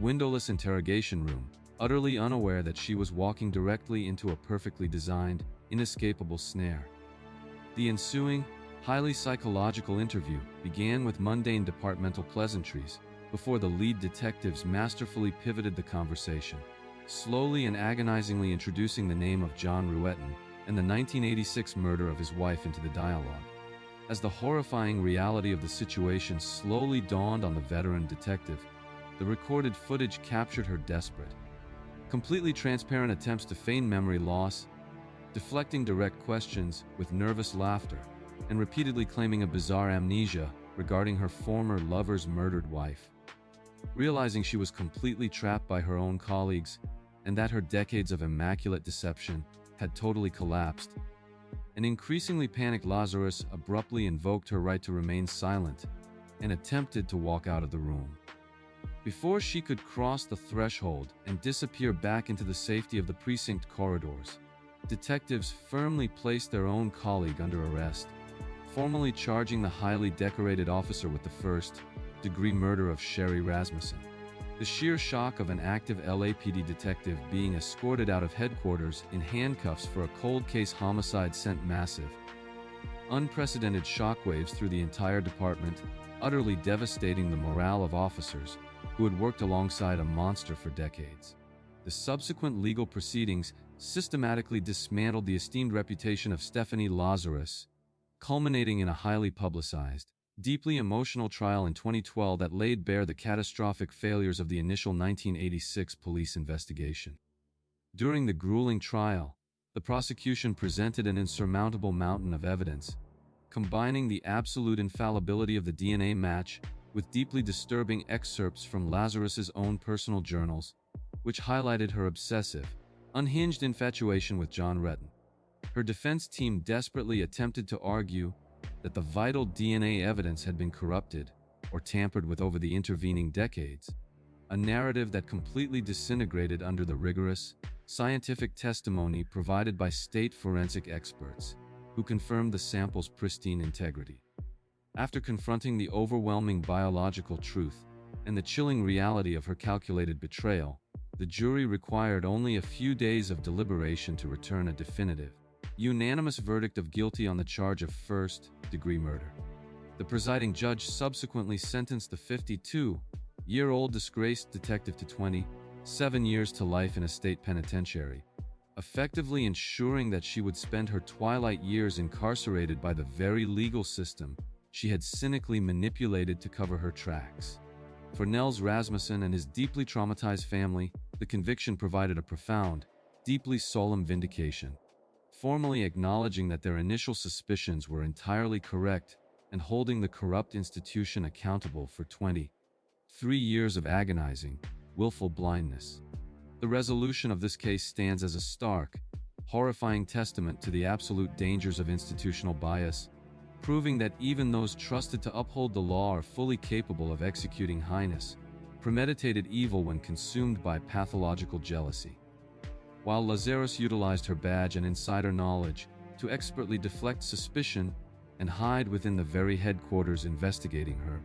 windowless interrogation room, utterly unaware that she was walking directly into a perfectly designed, inescapable snare. The ensuing, highly psychological interview began with mundane departmental pleasantries before the lead detectives masterfully pivoted the conversation, slowly and agonizingly introducing the name of John Ruetten and the 1986 murder of his wife into the dialogue. As the horrifying reality of the situation slowly dawned on the veteran detective, the recorded footage captured her desperate, completely transparent attempts to feign memory loss, deflecting direct questions with nervous laughter, and repeatedly claiming a bizarre amnesia regarding her former lover's murdered wife. Realizing she was completely trapped by her own colleagues and that her decades of immaculate deception had totally collapsed, an increasingly panicked Lazarus abruptly invoked her right to remain silent and attempted to walk out of the room. Before she could cross the threshold and disappear back into the safety of the precinct corridors, detectives firmly placed their own colleague under arrest, formally charging the highly decorated officer with the first-degree murder of Sherry Rasmussen. The sheer shock of an active LAPD detective being escorted out of headquarters in handcuffs for a cold case homicide sent massive, unprecedented shockwaves through the entire department, utterly devastating the morale of officers who had worked alongside a monster for decades. The subsequent legal proceedings systematically dismantled the esteemed reputation of Stephanie Lazarus, culminating in a highly publicized, deeply emotional trial in 2012 that laid bare the catastrophic failures of the initial 1986 police investigation. During the grueling trial, the prosecution presented an insurmountable mountain of evidence, combining the absolute infallibility of the DNA match with deeply disturbing excerpts from Lazarus's own personal journals, which highlighted her obsessive, unhinged infatuation with John Ruetten. Her defense team desperately attempted to argue that the vital DNA evidence had been corrupted or tampered with over the intervening decades, a narrative that completely disintegrated under the rigorous, scientific testimony provided by state forensic experts, who confirmed the sample's pristine integrity. After confronting the overwhelming biological truth and the chilling reality of her calculated betrayal, the jury required only a few days of deliberation to return a definitive, unanimous verdict of guilty on the charge of first-degree murder. The presiding judge subsequently sentenced the 52-year-old disgraced detective to 27 years to life in a state penitentiary, effectively ensuring that she would spend her twilight years incarcerated by the very legal system she had cynically manipulated to cover her tracks. For Nels Rasmussen and his deeply traumatized family, the conviction provided a profound, deeply solemn vindication, formally acknowledging that their initial suspicions were entirely correct and holding the corrupt institution accountable for 23 years of agonizing, willful blindness. The resolution of this case stands as a stark, horrifying testament to the absolute dangers of institutional bias, proving that even those trusted to uphold the law are fully capable of executing heinous, premeditated evil when consumed by pathological jealousy. While Lazarus utilized her badge and insider knowledge to expertly deflect suspicion and hide within the very headquarters investigating her,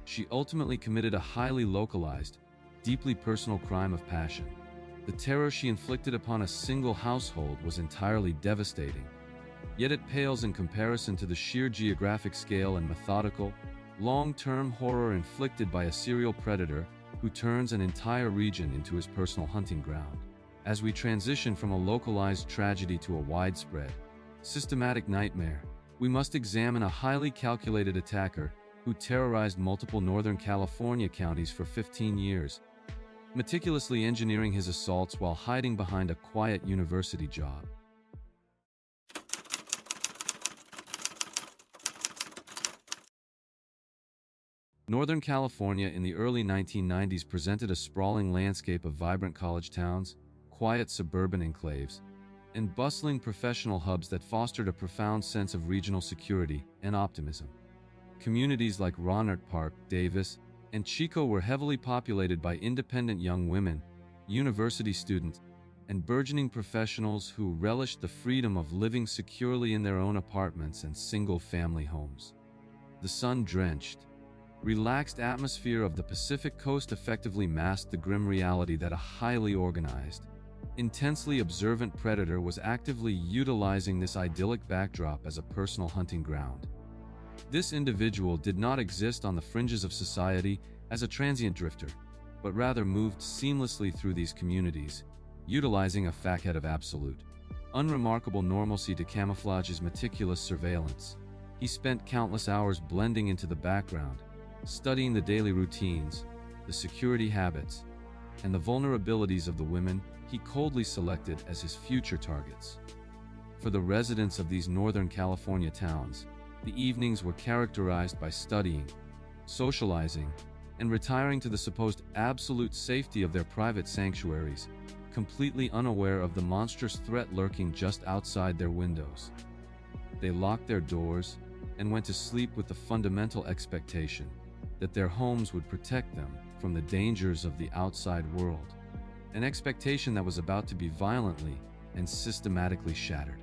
she ultimately committed a highly localized, deeply personal crime of passion. The terror she inflicted upon a single household was entirely devastating, yet it pales in comparison to the sheer geographic scale and methodical, long-term horror inflicted by a serial predator who turns an entire region into his personal hunting ground. As we transition from a localized tragedy to a widespread, systematic nightmare, we must examine a highly calculated attacker who terrorized multiple Northern California counties for 15 years, meticulously engineering his assaults while hiding behind a quiet university job. Northern California in the early 1990s presented a sprawling landscape of vibrant college towns, quiet suburban enclaves, and bustling professional hubs that fostered a profound sense of regional security and optimism. Communities like Rohnert Park, Davis, and Chico were heavily populated by independent young women, university students, and burgeoning professionals who relished the freedom of living securely in their own apartments and single-family homes. The sun-drenched, relaxed atmosphere of the Pacific Coast effectively masked the grim reality that a highly organized, intensely observant predator was actively utilizing this idyllic backdrop as a personal hunting ground. This individual did not exist on the fringes of society as a transient drifter, but rather moved seamlessly through these communities, utilizing a facade of absolute, unremarkable normalcy to camouflage his meticulous surveillance. He spent countless hours blending into the background, studying the daily routines, the security habits, and the vulnerabilities of the women he coldly selected as his future targets. For the residents of these Northern California towns, the evenings were characterized by studying, socializing, and retiring to the supposed absolute safety of their private sanctuaries, completely unaware of the monstrous threat lurking just outside their windows. They locked their doors and went to sleep with the fundamental expectation that their homes would protect them from the dangers of the outside world, an expectation that was about to be violently and systematically shattered.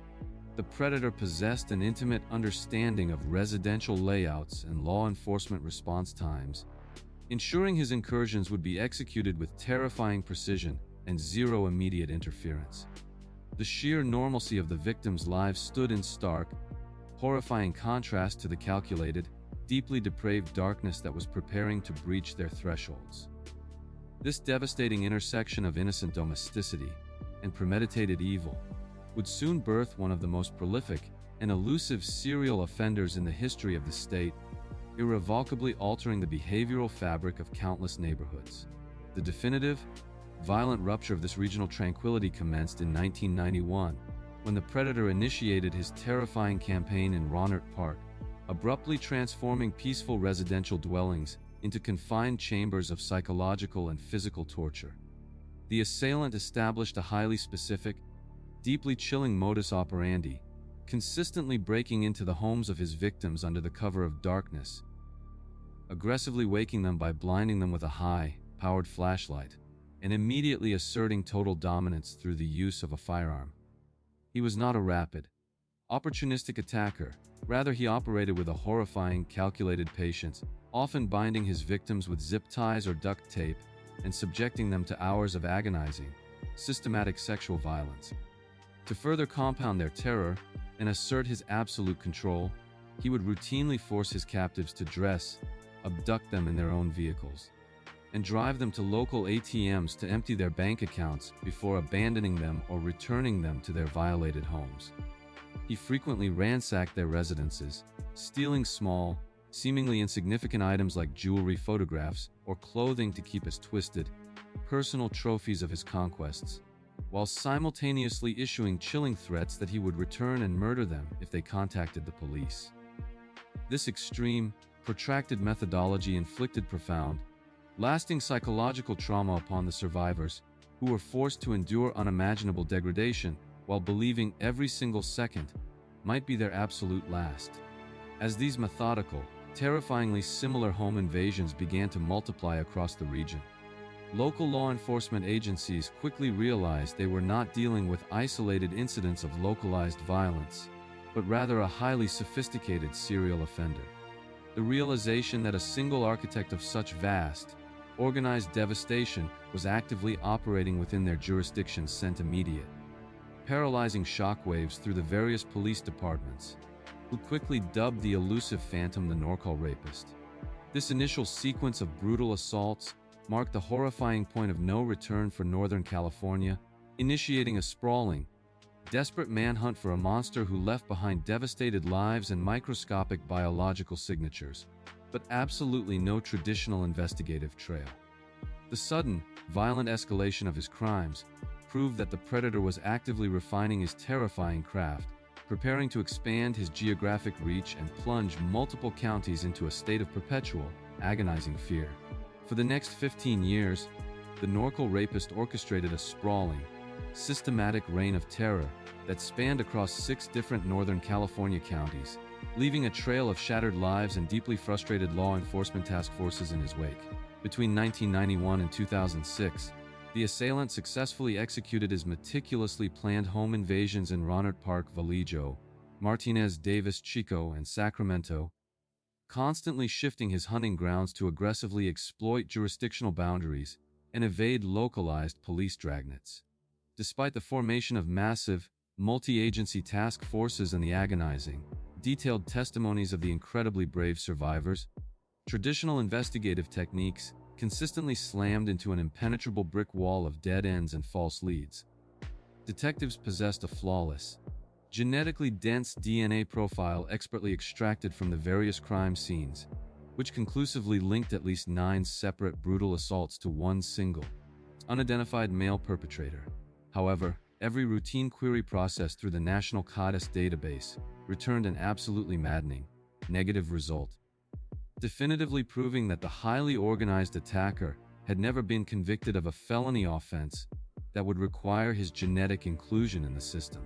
The predator possessed an intimate understanding of residential layouts and law enforcement response times, ensuring his incursions would be executed with terrifying precision and zero immediate interference. The sheer normalcy of the victims' lives stood in stark, horrifying contrast to the calculated, deeply depraved darkness that was preparing to breach their thresholds. This devastating intersection of innocent domesticity and premeditated evil would soon birth one of the most prolific and elusive serial offenders in the history of the state, irrevocably altering the behavioral fabric of countless neighborhoods. The definitive, violent rupture of this regional tranquility commenced in 1991, when the predator initiated his terrifying campaign in Rohnert Park, abruptly transforming peaceful residential dwellings into confined chambers of psychological and physical torture. The assailant established a highly specific, deeply chilling modus operandi, consistently breaking into the homes of his victims under the cover of darkness, aggressively waking them by blinding them with a high-powered flashlight, and immediately asserting total dominance through the use of a firearm. He was not a rapid, opportunistic attacker. Rather, he operated with a horrifying, calculated patience, often binding his victims with zip ties or duct tape and subjecting them to hours of agonizing, systematic sexual violence. To further compound their terror and assert his absolute control, he would routinely force his captives to dress, abduct them in their own vehicles, and drive them to local ATMs to empty their bank accounts before abandoning them or returning them to their violated homes. He frequently ransacked their residences, stealing small, seemingly insignificant items like jewelry, photographs, or clothing to keep as twisted, personal trophies of his conquests, while simultaneously issuing chilling threats that he would return and murder them if they contacted the police. This extreme, protracted methodology inflicted profound, lasting psychological trauma upon the survivors, who were forced to endure unimaginable degradation while believing every single second might be their absolute last. As these methodical, terrifyingly similar home invasions began to multiply across the region, local law enforcement agencies quickly realized they were not dealing with isolated incidents of localized violence, but rather a highly sophisticated serial offender. The realization that a single architect of such vast, organized devastation was actively operating within their jurisdiction sent immediate, paralyzing shockwaves through the various police departments, who quickly dubbed the elusive phantom the Norcal Rapist. This initial sequence of brutal assaults marked the horrifying point of no return for Northern California, initiating a sprawling, desperate manhunt for a monster who left behind devastated lives and microscopic biological signatures, but absolutely no traditional investigative trail. The sudden, violent escalation of his crimes proved that the predator was actively refining his terrifying craft, preparing to expand his geographic reach and plunge multiple counties into a state of perpetual, agonizing fear. For the next 15 years, the Norcal rapist orchestrated a sprawling, systematic reign of terror that spanned across 6 different Northern California counties, leaving a trail of shattered lives and deeply frustrated law enforcement task forces in his wake. Between 1991 and 2006, the assailant successfully executed his meticulously planned home invasions in Rohnert Park, Vallejo, Martinez, Davis, Chico, and Sacramento, constantly shifting his hunting grounds to aggressively exploit jurisdictional boundaries and evade localized police dragnets. Despite the formation of massive, multi-agency task forces and the agonizing, detailed testimonies of the incredibly brave survivors, traditional investigative techniques consistently slammed into an impenetrable brick wall of dead ends and false leads. Detectives possessed a flawless, genetically dense DNA profile expertly extracted from the various crime scenes, which conclusively linked at least 9 separate brutal assaults to one single, unidentified male perpetrator. However, every routine query processed through the National CADAS database returned an absolutely maddening, negative result, definitively proving that the highly organized attacker had never been convicted of a felony offense that would require his genetic inclusion in the system.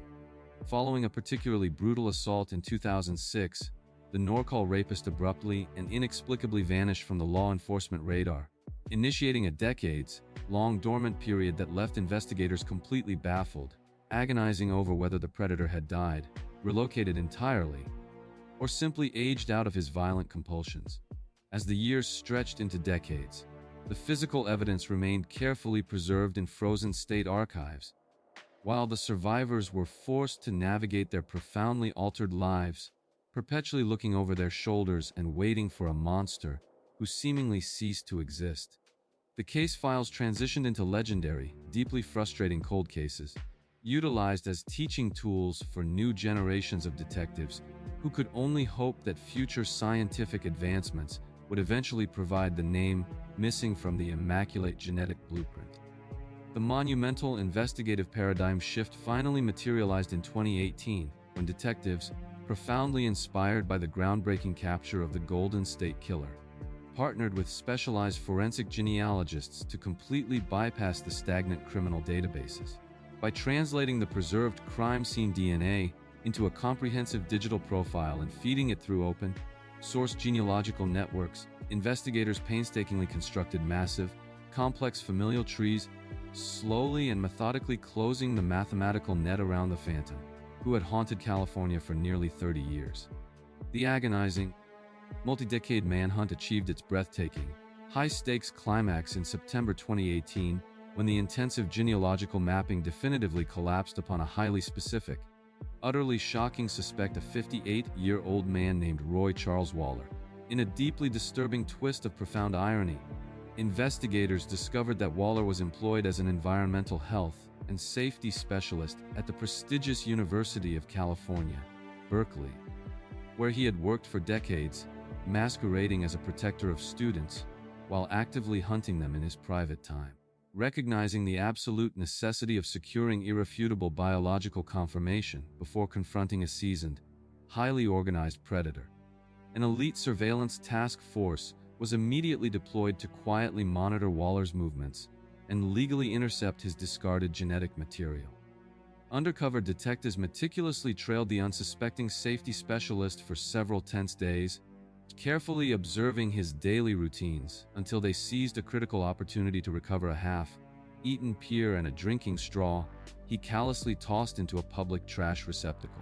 Following a particularly brutal assault in 2006, the Norcal rapist abruptly and inexplicably vanished from the law enforcement radar, initiating a decades-long dormant period that left investigators completely baffled, agonizing over whether the predator had died, relocated entirely, or simply aged out of his violent compulsions. As the years stretched into decades, the physical evidence remained carefully preserved in frozen state archives, while the survivors were forced to navigate their profoundly altered lives, perpetually looking over their shoulders and waiting for a monster who seemingly ceased to exist. The case files transitioned into legendary, deeply frustrating cold cases, utilized as teaching tools for new generations of detectives who could only hope that future scientific advancements would eventually provide the name missing from the immaculate genetic blueprint. The monumental investigative paradigm shift finally materialized in 2018 when detectives, profoundly inspired by the groundbreaking capture of the Golden State Killer, partnered with specialized forensic genealogists to completely bypass the stagnant criminal databases. By translating the preserved crime scene DNA into a comprehensive digital profile and feeding it through open, source genealogical networks, investigators painstakingly constructed massive, complex familial trees, slowly and methodically closing the mathematical net around the phantom, who had haunted California for nearly 30 years. The agonizing, multi-decade manhunt achieved its breathtaking, high-stakes climax in September 2018 when the intensive genealogical mapping definitively collapsed upon a highly specific, utterly shocking suspect, a 58-year-old man named Roy Charles Waller. In a deeply disturbing twist of profound irony, investigators discovered that Waller was employed as an environmental health and safety specialist at the prestigious University of California, Berkeley, where he had worked for decades, masquerading as a protector of students while actively hunting them in his private time. Recognizing the absolute necessity of securing irrefutable biological confirmation before confronting a seasoned, highly organized predator, an elite surveillance task force was immediately deployed to quietly monitor Waller's movements and legally intercept his discarded genetic material. Undercover detectives meticulously trailed the unsuspecting safety specialist for several tense days, carefully observing his daily routines until they seized a critical opportunity to recover a half-eaten pear and a drinking straw he callously tossed into a public trash receptacle.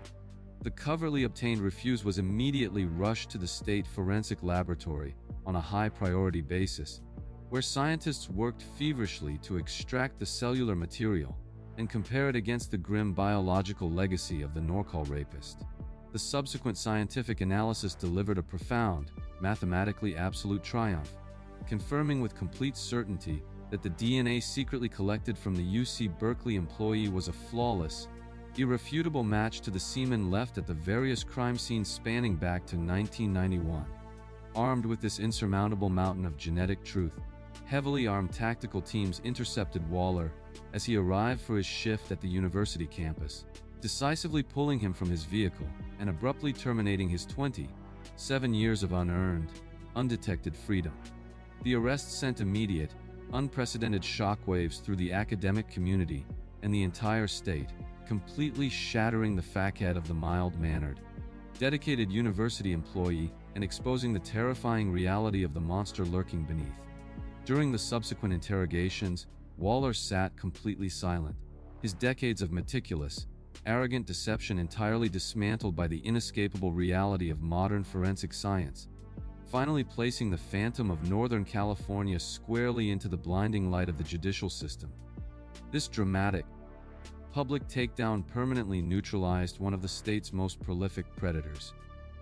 The covertly obtained refuse was immediately rushed to the state forensic laboratory on a high-priority basis, where scientists worked feverishly to extract the cellular material and compare it against the grim biological legacy of the Norcal rapist. The subsequent scientific analysis delivered a profound, mathematically absolute triumph, confirming with complete certainty that the DNA secretly collected from the UC Berkeley employee was a flawless, irrefutable match to the semen left at the various crime scenes spanning back to 1991. Armed with this insurmountable mountain of genetic truth, heavily armed tactical teams intercepted Waller as he arrived for his shift at the university campus, decisively pulling him from his vehicle and abruptly terminating his 27 years of unearned, undetected freedom. The arrest sent immediate, unprecedented shockwaves through the academic community and the entire state, completely shattering the facade of the mild-mannered, dedicated university employee and exposing the terrifying reality of the monster lurking beneath. During the subsequent interrogations, Waller sat completely silent, his decades of meticulous, arrogant deception entirely dismantled by the inescapable reality of modern forensic science, finally placing the phantom of Northern California squarely into the blinding light of the judicial system. This dramatic, public takedown permanently neutralized one of the state's most prolific predators,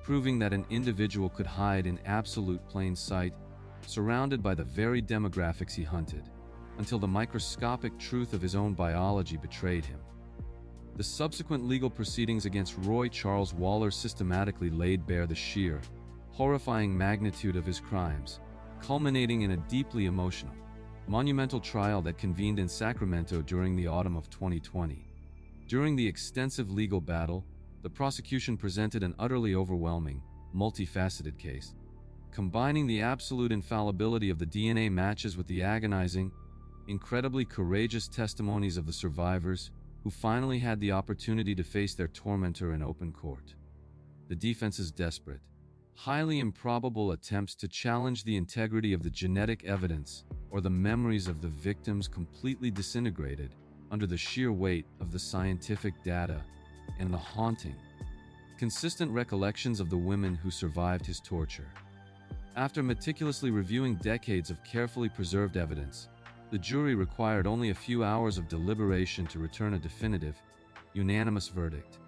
proving that an individual could hide in absolute plain sight, surrounded by the very demographics he hunted, until the microscopic truth of his own biology betrayed him. The subsequent legal proceedings against Roy Charles Waller systematically laid bare the sheer, horrifying magnitude of his crimes, culminating in a deeply emotional, monumental trial that convened in Sacramento during the autumn of 2020. During the extensive legal battle, the prosecution presented an utterly overwhelming, multifaceted case, combining the absolute infallibility of the DNA matches with the agonizing, incredibly courageous testimonies of the survivors, who finally had the opportunity to face their tormentor in open court. The defense's desperate, highly improbable attempts to challenge the integrity of the genetic evidence or the memories of the victims completely disintegrated under the sheer weight of the scientific data and the haunting, consistent recollections of the women who survived his torture. After meticulously reviewing decades of carefully preserved evidence, the jury required only a few hours of deliberation to return a definitive, unanimous verdict,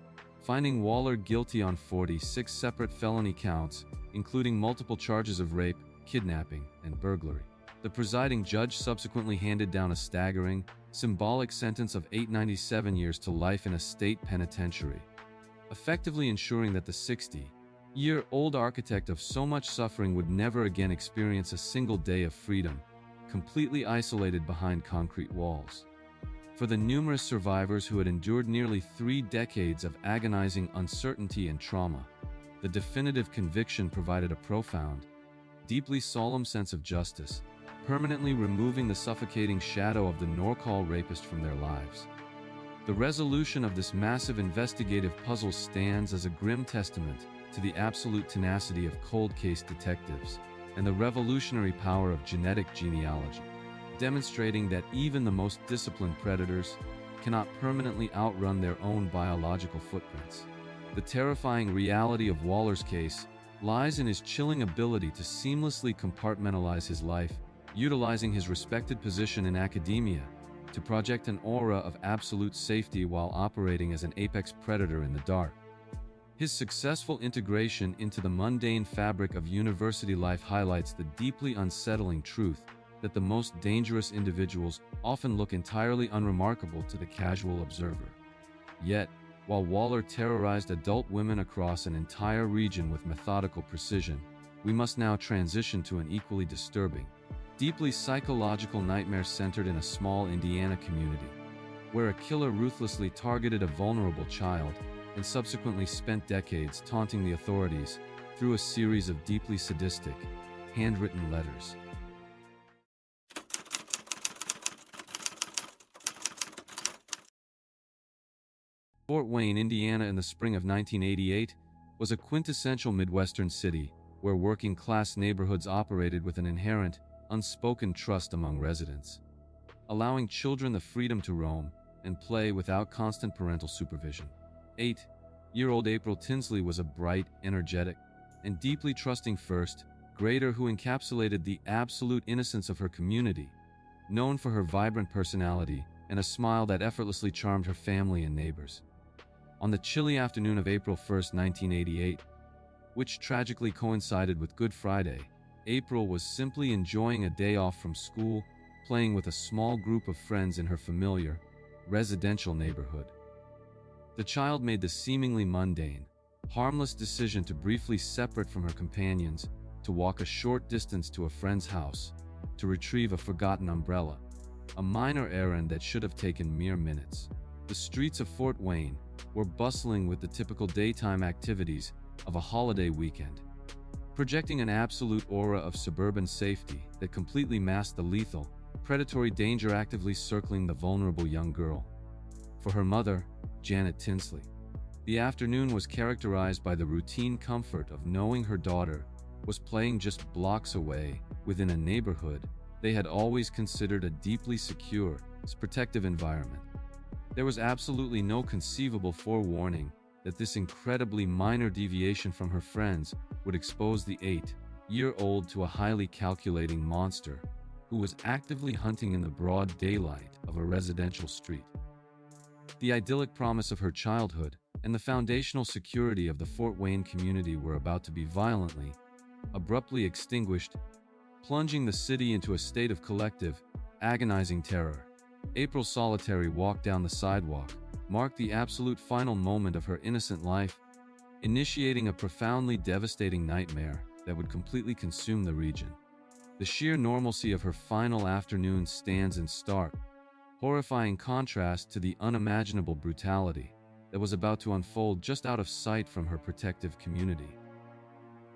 finding Waller guilty on 46 separate felony counts, including multiple charges of rape, kidnapping, and burglary. The presiding judge subsequently handed down a staggering, symbolic sentence of 897 years to life in a state penitentiary, effectively ensuring that the 60-year-old architect of so much suffering would never again experience a single day of freedom, completely isolated behind concrete walls. For the numerous survivors who had endured nearly 3 decades of agonizing uncertainty and trauma, the definitive conviction provided a profound, deeply solemn sense of justice, permanently removing the suffocating shadow of the Norcal rapist from their lives. The resolution of this massive investigative puzzle stands as a grim testament to the absolute tenacity of cold case detectives and the revolutionary power of genetic genealogy, demonstrating that even the most disciplined predators cannot permanently outrun their own biological footprints. The terrifying reality of Waller's case lies in his chilling ability to seamlessly compartmentalize his life, utilizing his respected position in academia to project an aura of absolute safety while operating as an apex predator in the dark. His successful integration into the mundane fabric of university life highlights the deeply unsettling truth that the most dangerous individuals often look entirely unremarkable to the casual observer. Yet, while Waller terrorized adult women across an entire region with methodical precision, we must now transition to an equally disturbing, deeply psychological nightmare centered in a small Indiana community, where a killer ruthlessly targeted a vulnerable child and subsequently spent decades taunting the authorities through a series of deeply sadistic, handwritten letters. Fort Wayne, Indiana in the spring of 1988 was a quintessential Midwestern city where working-class neighborhoods operated with an inherent, unspoken trust among residents, allowing children the freedom to roam and play without constant parental supervision. 8-year-old April Tinsley was a bright, energetic, and deeply trusting first grader who encapsulated the absolute innocence of her community, known for her vibrant personality and a smile that effortlessly charmed her family and neighbors. On the chilly afternoon of April 1, 1988, which tragically coincided with Good Friday, April was simply enjoying a day off from school, playing with a small group of friends in her familiar, residential neighborhood. The child made the seemingly mundane, harmless decision to briefly separate from her companions to walk a short distance to a friend's house to retrieve a forgotten umbrella, a minor errand that should have taken mere minutes. The streets of Fort Wayne were bustling with the typical daytime activities of a holiday weekend, projecting an absolute aura of suburban safety that completely masked the lethal, predatory danger actively circling the vulnerable young girl. For her mother, Janet Tinsley, the afternoon was characterized by the routine comfort of knowing her daughter was playing just blocks away within a neighborhood they had always considered a deeply secure, protective environment. There was absolutely no conceivable forewarning that this incredibly minor deviation from her friends would expose the 8-year-old to a highly calculating monster who was actively hunting in the broad daylight of a residential street. The idyllic promise of her childhood and the foundational security of the Fort Wayne community were about to be violently, abruptly extinguished, plunging the city into a state of collective, agonizing terror. April's solitary walk down the sidewalk marked the absolute final moment of her innocent life, initiating a profoundly devastating nightmare that would completely consume the region. The sheer normalcy of her final afternoon stands in stark, horrifying contrast to the unimaginable brutality that was about to unfold just out of sight from her protective community.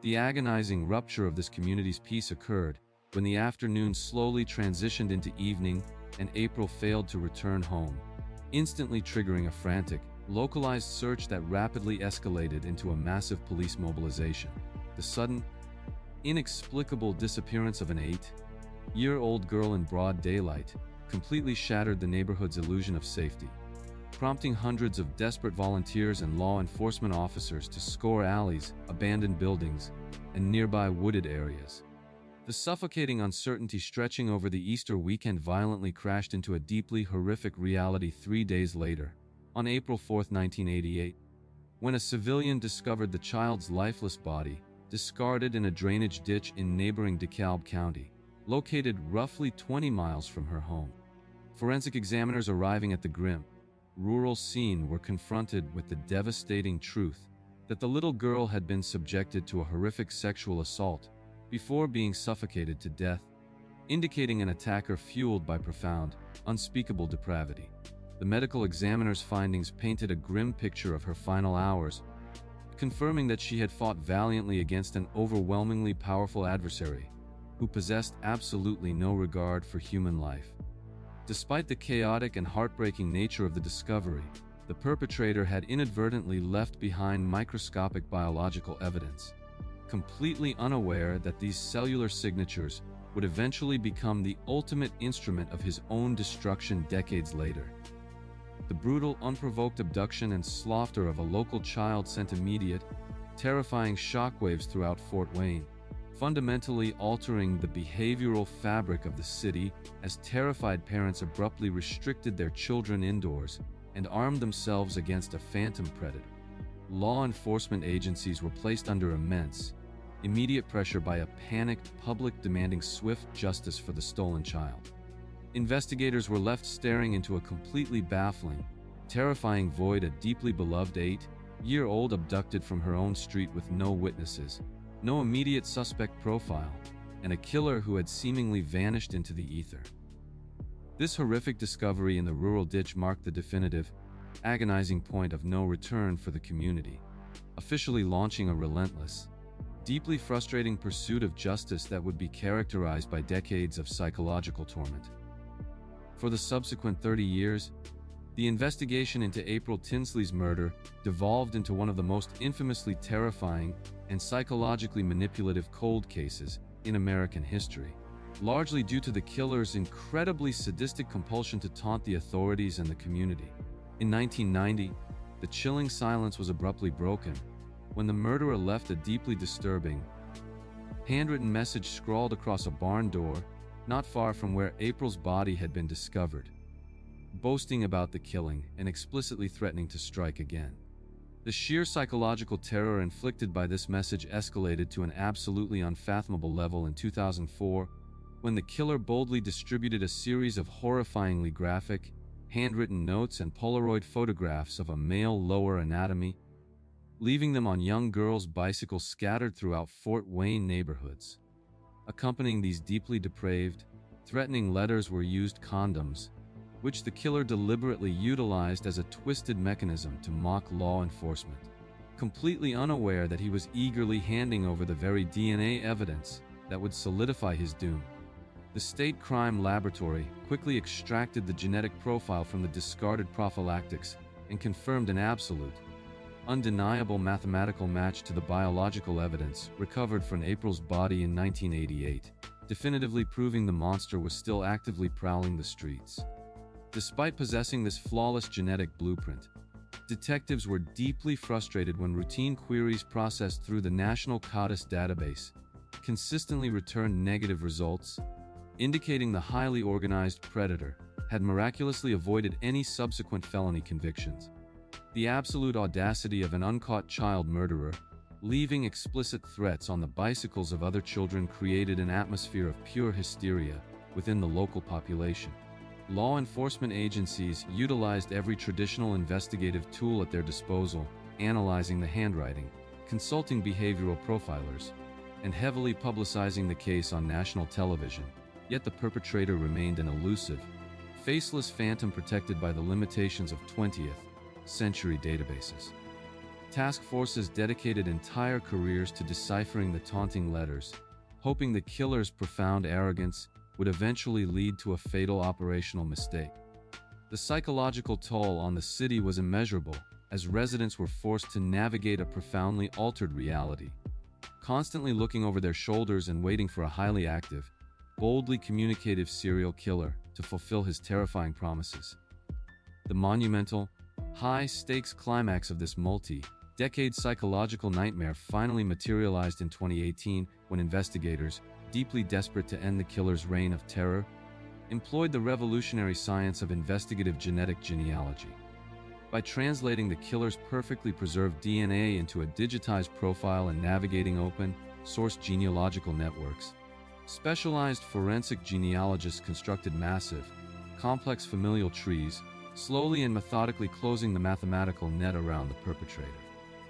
The agonizing rupture of this community's peace occurred when the afternoon slowly transitioned into evening and April failed to return home, instantly triggering a frantic, localized search that rapidly escalated into a massive police mobilization. The sudden, inexplicable disappearance of an 8-year-old girl in broad daylight completely shattered the neighborhood's illusion of safety, prompting hundreds of desperate volunteers and law enforcement officers to scour alleys, abandoned buildings, and nearby wooded areas. The suffocating uncertainty stretching over the Easter weekend violently crashed into a deeply horrific reality 3 days later, on April 4, 1988, when a civilian discovered the child's lifeless body, discarded in a drainage ditch in neighboring DeKalb County, located roughly 20 miles from her home. Forensic examiners arriving at the grim, rural scene were confronted with the devastating truth that the little girl had been subjected to a horrific sexual assault before being suffocated to death, indicating an attacker fueled by profound, unspeakable depravity. The medical examiner's findings painted a grim picture of her final hours, confirming that she had fought valiantly against an overwhelmingly powerful adversary who possessed absolutely no regard for human life. Despite the chaotic and heartbreaking nature of the discovery, the perpetrator had inadvertently left behind microscopic biological evidence, completely unaware that these cellular signatures would eventually become the ultimate instrument of his own destruction decades later. The brutal, unprovoked abduction and slaughter of a local child sent immediate, terrifying shockwaves throughout Fort Wayne, fundamentally altering the behavioral fabric of the city as terrified parents abruptly restricted their children indoors and armed themselves against a phantom predator. Law enforcement agencies were placed under immense, immediate pressure by a panicked public demanding swift justice for the stolen child. Investigators were left staring into a completely baffling, terrifying void, a deeply beloved 8-year-old abducted from her own street with no witnesses, no immediate suspect profile, and a killer who had seemingly vanished into the ether. This horrific discovery in the rural ditch marked the definitive, agonizing point of no return for the community, officially launching a relentless, deeply frustrating pursuit of justice that would be characterized by decades of psychological torment. For the subsequent 30 years, the investigation into April Tinsley's murder devolved into one of the most infamously terrifying and psychologically manipulative cold cases in American history, largely due to the killer's incredibly sadistic compulsion to taunt the authorities and the community. In 1990, the chilling silence was abruptly broken when the murderer left a deeply disturbing, handwritten message scrawled across a barn door not far from where April's body had been discovered, boasting about the killing and explicitly threatening to strike again. The sheer psychological terror inflicted by this message escalated to an absolutely unfathomable level in 2004, when the killer boldly distributed a series of horrifyingly graphic, handwritten notes and Polaroid photographs of a male lower anatomy, leaving them on young girls' bicycles scattered throughout Fort Wayne neighborhoods. Accompanying these deeply depraved, threatening letters were used condoms, which the killer deliberately utilized as a twisted mechanism to mock law enforcement, completely unaware that he was eagerly handing over the very DNA evidence that would solidify his doom. The state crime laboratory quickly extracted the genetic profile from the discarded prophylactics and confirmed an absolute, undeniable mathematical match to the biological evidence recovered from April's body in 1988, definitively proving the monster was still actively prowling the streets. Despite possessing this flawless genetic blueprint, detectives were deeply frustrated when routine queries processed through the National CODIS database consistently returned negative results, indicating the highly organized predator had miraculously avoided any subsequent felony convictions. The absolute audacity of an uncaught child murderer, leaving explicit threats on the bicycles of other children, created an atmosphere of pure hysteria within the local population. Law enforcement agencies utilized every traditional investigative tool at their disposal, analyzing the handwriting, consulting behavioral profilers, and heavily publicizing the case on national television. Yet the perpetrator remained an elusive, faceless phantom protected by the limitations of 20th century databases. Task forces dedicated entire careers to deciphering the taunting letters, hoping the killer's profound arrogance would eventually lead to a fatal operational mistake. The psychological toll on the city was immeasurable, as residents were forced to navigate a profoundly altered reality, constantly looking over their shoulders and waiting for a highly active, boldly communicative serial killer to fulfill his terrifying promises. The monumental, high-stakes climax of this multi-decade psychological nightmare finally materialized in 2018 when investigators, deeply desperate to end the killer's reign of terror, employed the revolutionary science of investigative genetic genealogy. By translating the killer's perfectly preserved DNA into a digitized profile and navigating open-source genealogical networks, specialized forensic genealogists constructed massive, complex familial trees, slowly and methodically closing the mathematical net around the perpetrator.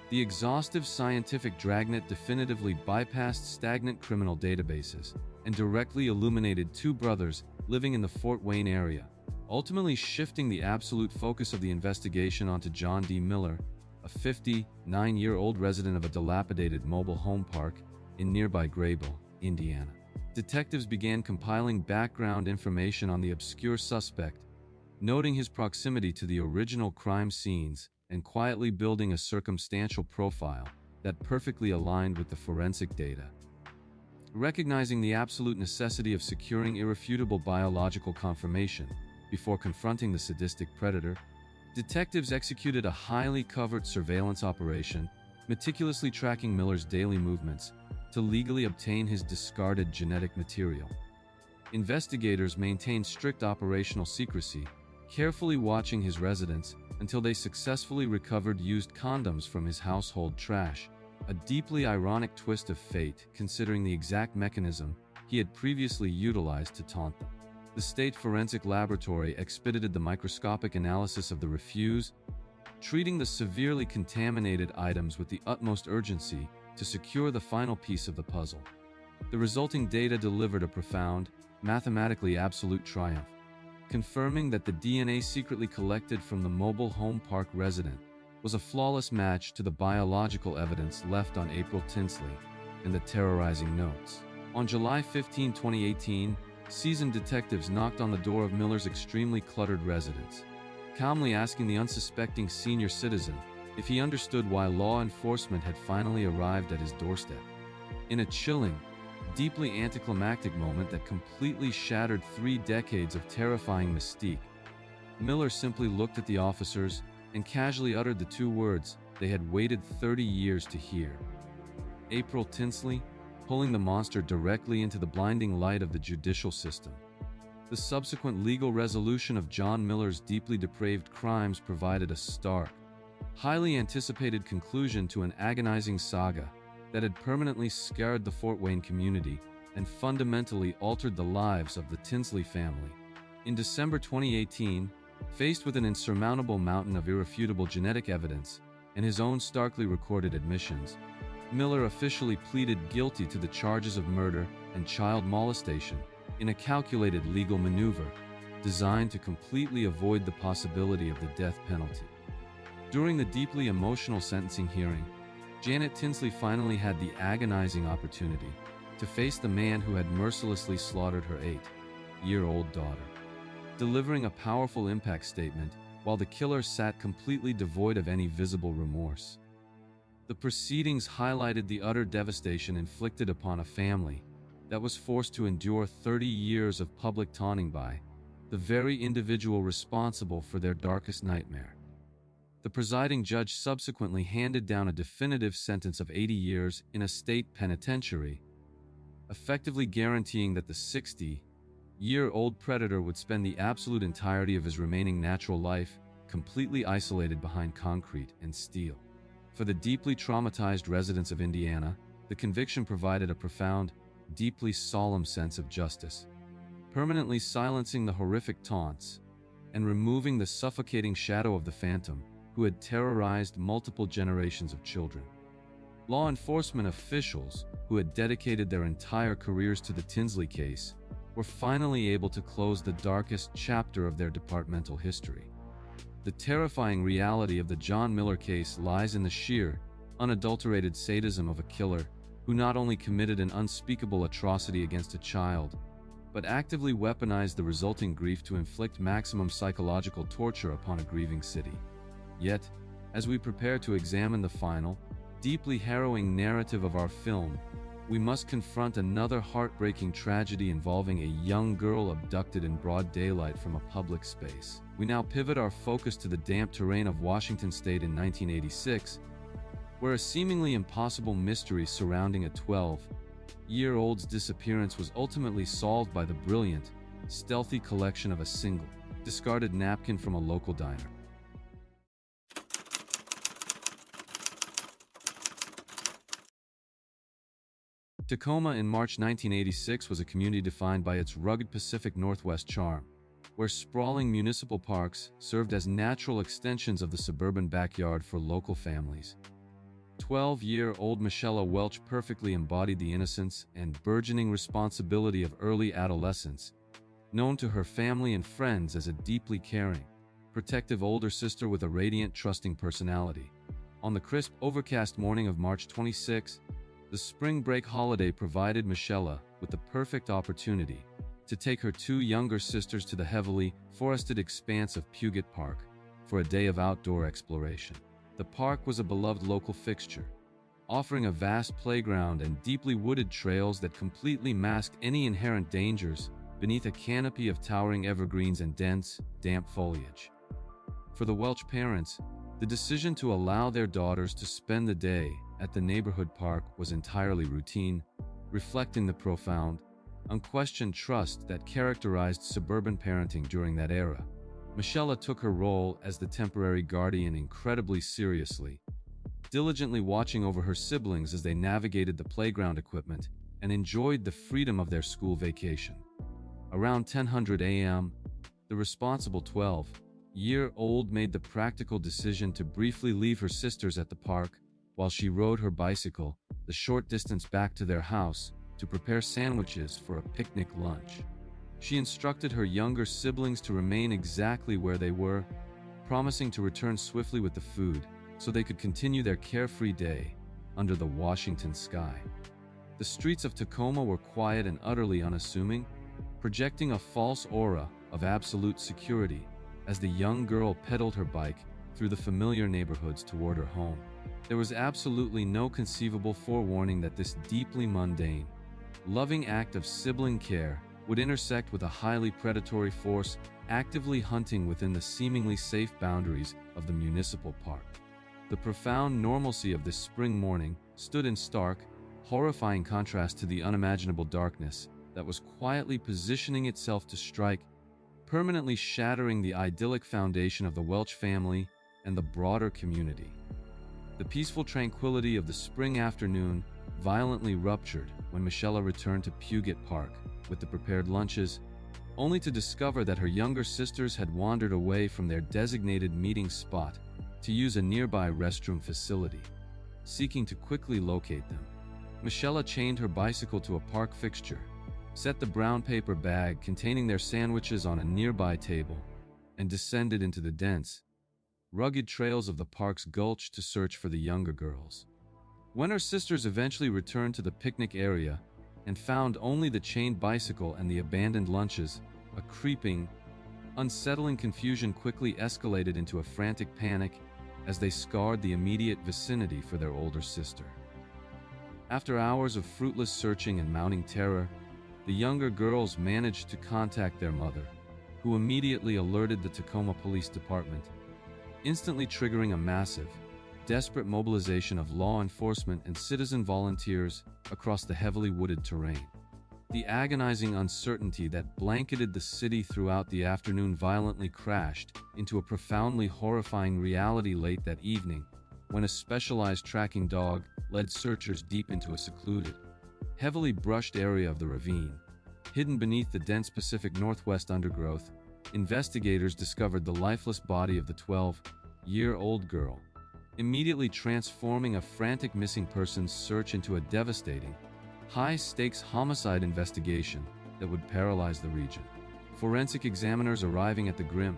The exhaustive scientific dragnet definitively bypassed stagnant criminal databases and directly illuminated two brothers living in the Fort Wayne area, ultimately shifting the absolute focus of the investigation onto John D. Miller, a 59-year-old resident of a dilapidated mobile home park in nearby Graybill, Indiana. Detectives began compiling background information on the obscure suspect, noting his proximity to the original crime scenes and quietly building a circumstantial profile that perfectly aligned with the forensic data. Recognizing the absolute necessity of securing irrefutable biological confirmation before confronting the sadistic predator, detectives executed a highly covert surveillance operation, meticulously tracking Miller's daily movements to legally obtain his discarded genetic material. Investigators maintained strict operational secrecy, carefully watching his residence until they successfully recovered used condoms from his household trash, a deeply ironic twist of fate considering the exact mechanism he had previously utilized to taunt them. The State Forensic Laboratory expedited the microscopic analysis of the refuse, treating the severely contaminated items with the utmost urgency to secure the final piece of the puzzle. The resulting data delivered a profound, mathematically absolute triumph, confirming that the DNA secretly collected from the mobile home park resident was a flawless match to the biological evidence left on April Tinsley in the terrorizing notes. On July 15, 2018, seasoned detectives knocked on the door of Miller's extremely cluttered residence, calmly asking the unsuspecting senior citizen if he understood why law enforcement had finally arrived at his doorstep. In a chilling, deeply anticlimactic moment that completely shattered 3 decades of terrifying mystique, Miller simply looked at the officers and casually uttered the 2 words they had waited 30 years to hear. April Tinsley, pulling the monster directly into the blinding light of the judicial system. The subsequent legal resolution of John Miller's deeply depraved crimes provided a stark, highly anticipated conclusion to an agonizing saga that had permanently scarred the Fort Wayne community and fundamentally altered the lives of the Tinsley family. In December 2018, faced with an insurmountable mountain of irrefutable genetic evidence, and his own starkly recorded admissions, Miller officially pleaded guilty to the charges of murder and child molestation in a calculated legal maneuver designed to completely avoid the possibility of the death penalty. During the deeply emotional sentencing hearing, Janet Tinsley finally had the agonizing opportunity to face the man who had mercilessly slaughtered her 8-year-old daughter. Delivering a powerful impact statement while the killer sat completely devoid of any visible remorse. The proceedings highlighted the utter devastation inflicted upon a family that was forced to endure 30 years of public taunting by the very individual responsible for their darkest nightmare. The presiding judge subsequently handed down a definitive sentence of 80 years in a state penitentiary, effectively guaranteeing that the 60-year-old predator would spend the absolute entirety of his remaining natural life completely isolated behind concrete and steel. For the deeply traumatized residents of Indiana, the conviction provided a profound, deeply solemn sense of justice, permanently silencing the horrific taunts and removing the suffocating shadow of the phantom who had terrorized multiple generations of children. Law enforcement officials, who had dedicated their entire careers to the Tinsley case, were finally able to close the darkest chapter of their departmental history. The terrifying reality of the John Miller case lies in the sheer, unadulterated sadism of a killer who not only committed an unspeakable atrocity against a child, but actively weaponized the resulting grief to inflict maximum psychological torture upon a grieving city. Yet, as we prepare to examine the final, deeply harrowing narrative of our film, we must confront another heartbreaking tragedy involving a young girl abducted in broad daylight from a public space. We now pivot our focus to the damp terrain of Washington State in 1986, where a seemingly impossible mystery surrounding a 12-year-old's disappearance was ultimately solved by the brilliant, stealthy collection of a single, discarded napkin from a local diner. Tacoma in March 1986 was a community defined by its rugged Pacific Northwest charm, where sprawling municipal parks served as natural extensions of the suburban backyard for local families. 12-year-old Michelle Welch perfectly embodied the innocence and burgeoning responsibility of early adolescence, known to her family and friends as a deeply caring, protective older sister with a radiant, trusting personality. On the crisp, overcast morning of March 26, the spring break holiday provided Michelle with the perfect opportunity to take her two younger sisters to the heavily forested expanse of Puget Park for a day of outdoor exploration. The park was a beloved local fixture, offering a vast playground and deeply wooded trails that completely masked any inherent dangers beneath a canopy of towering evergreens and dense, damp foliage. For the Welch parents, the decision to allow their daughters to spend the day at the neighborhood park was entirely routine, reflecting the profound, unquestioned trust that characterized suburban parenting during that era. Michelle took her role as the temporary guardian incredibly seriously, diligently watching over her siblings as they navigated the playground equipment and enjoyed the freedom of their school vacation. Around 10:00 a.m., the responsible 12-year-old made the practical decision to briefly leave her sisters at the park while she rode her bicycle the short distance back to their house to prepare sandwiches for a picnic lunch. She instructed her younger siblings to remain exactly where they were, promising to return swiftly with the food so they could continue their carefree day under the Washington sky. The streets of Tacoma were quiet and utterly unassuming, projecting a false aura of absolute security as the young girl pedaled her bike through the familiar neighborhoods toward her home. There was absolutely no conceivable forewarning that this deeply mundane, loving act of sibling care would intersect with a highly predatory force actively hunting within the seemingly safe boundaries of the municipal park. The profound normalcy of this spring morning stood in stark, horrifying contrast to the unimaginable darkness that was quietly positioning itself to strike, permanently shattering the idyllic foundation of the Welch family and the broader community. The peaceful tranquility of the spring afternoon violently ruptured when Michelle returned to Puget Park with the prepared lunches, only to discover that her younger sisters had wandered away from their designated meeting spot to use a nearby restroom facility. Seeking to quickly locate them, Michelle chained her bicycle to a park fixture, set the brown paper bag containing their sandwiches on a nearby table, and descended into the dense, rugged trails of the park's gulch to search for the younger girls. When her sisters eventually returned to the picnic area and found only the chained bicycle and the abandoned lunches, a creeping, unsettling confusion quickly escalated into a frantic panic as they scoured the immediate vicinity for their older sister. After hours of fruitless searching and mounting terror, the younger girls managed to contact their mother, who immediately alerted the Tacoma Police Department, instantly triggering a massive, desperate mobilization of law enforcement and citizen volunteers across the heavily wooded terrain. The agonizing uncertainty that blanketed the city throughout the afternoon violently crashed into a profoundly horrifying reality late that evening, when a specialized tracking dog led searchers deep into a secluded, heavily brushed area of the ravine. Hidden beneath the dense Pacific Northwest undergrowth, investigators discovered the lifeless body of the 12-year-old girl, immediately transforming a frantic missing persons search into a devastating, high-stakes homicide investigation that would paralyze the region. Forensic examiners arriving at the grim,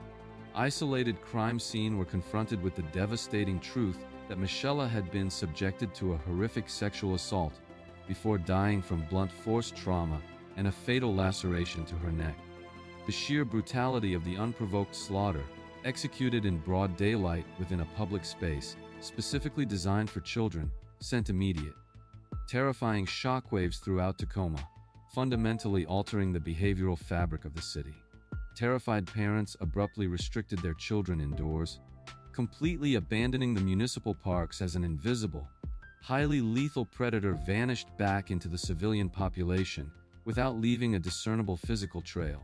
isolated crime scene were confronted with the devastating truth that Michelle had been subjected to a horrific sexual assault before dying from blunt force trauma and a fatal laceration to her neck. The sheer brutality of the unprovoked slaughter, executed in broad daylight within a public space specifically designed for children, sent immediate, terrifying shockwaves throughout Tacoma, fundamentally altering the behavioral fabric of the city. Terrified parents abruptly restricted their children indoors, completely abandoning the municipal parks as an invisible, highly lethal predator vanished back into the civilian population without leaving a discernible physical trail.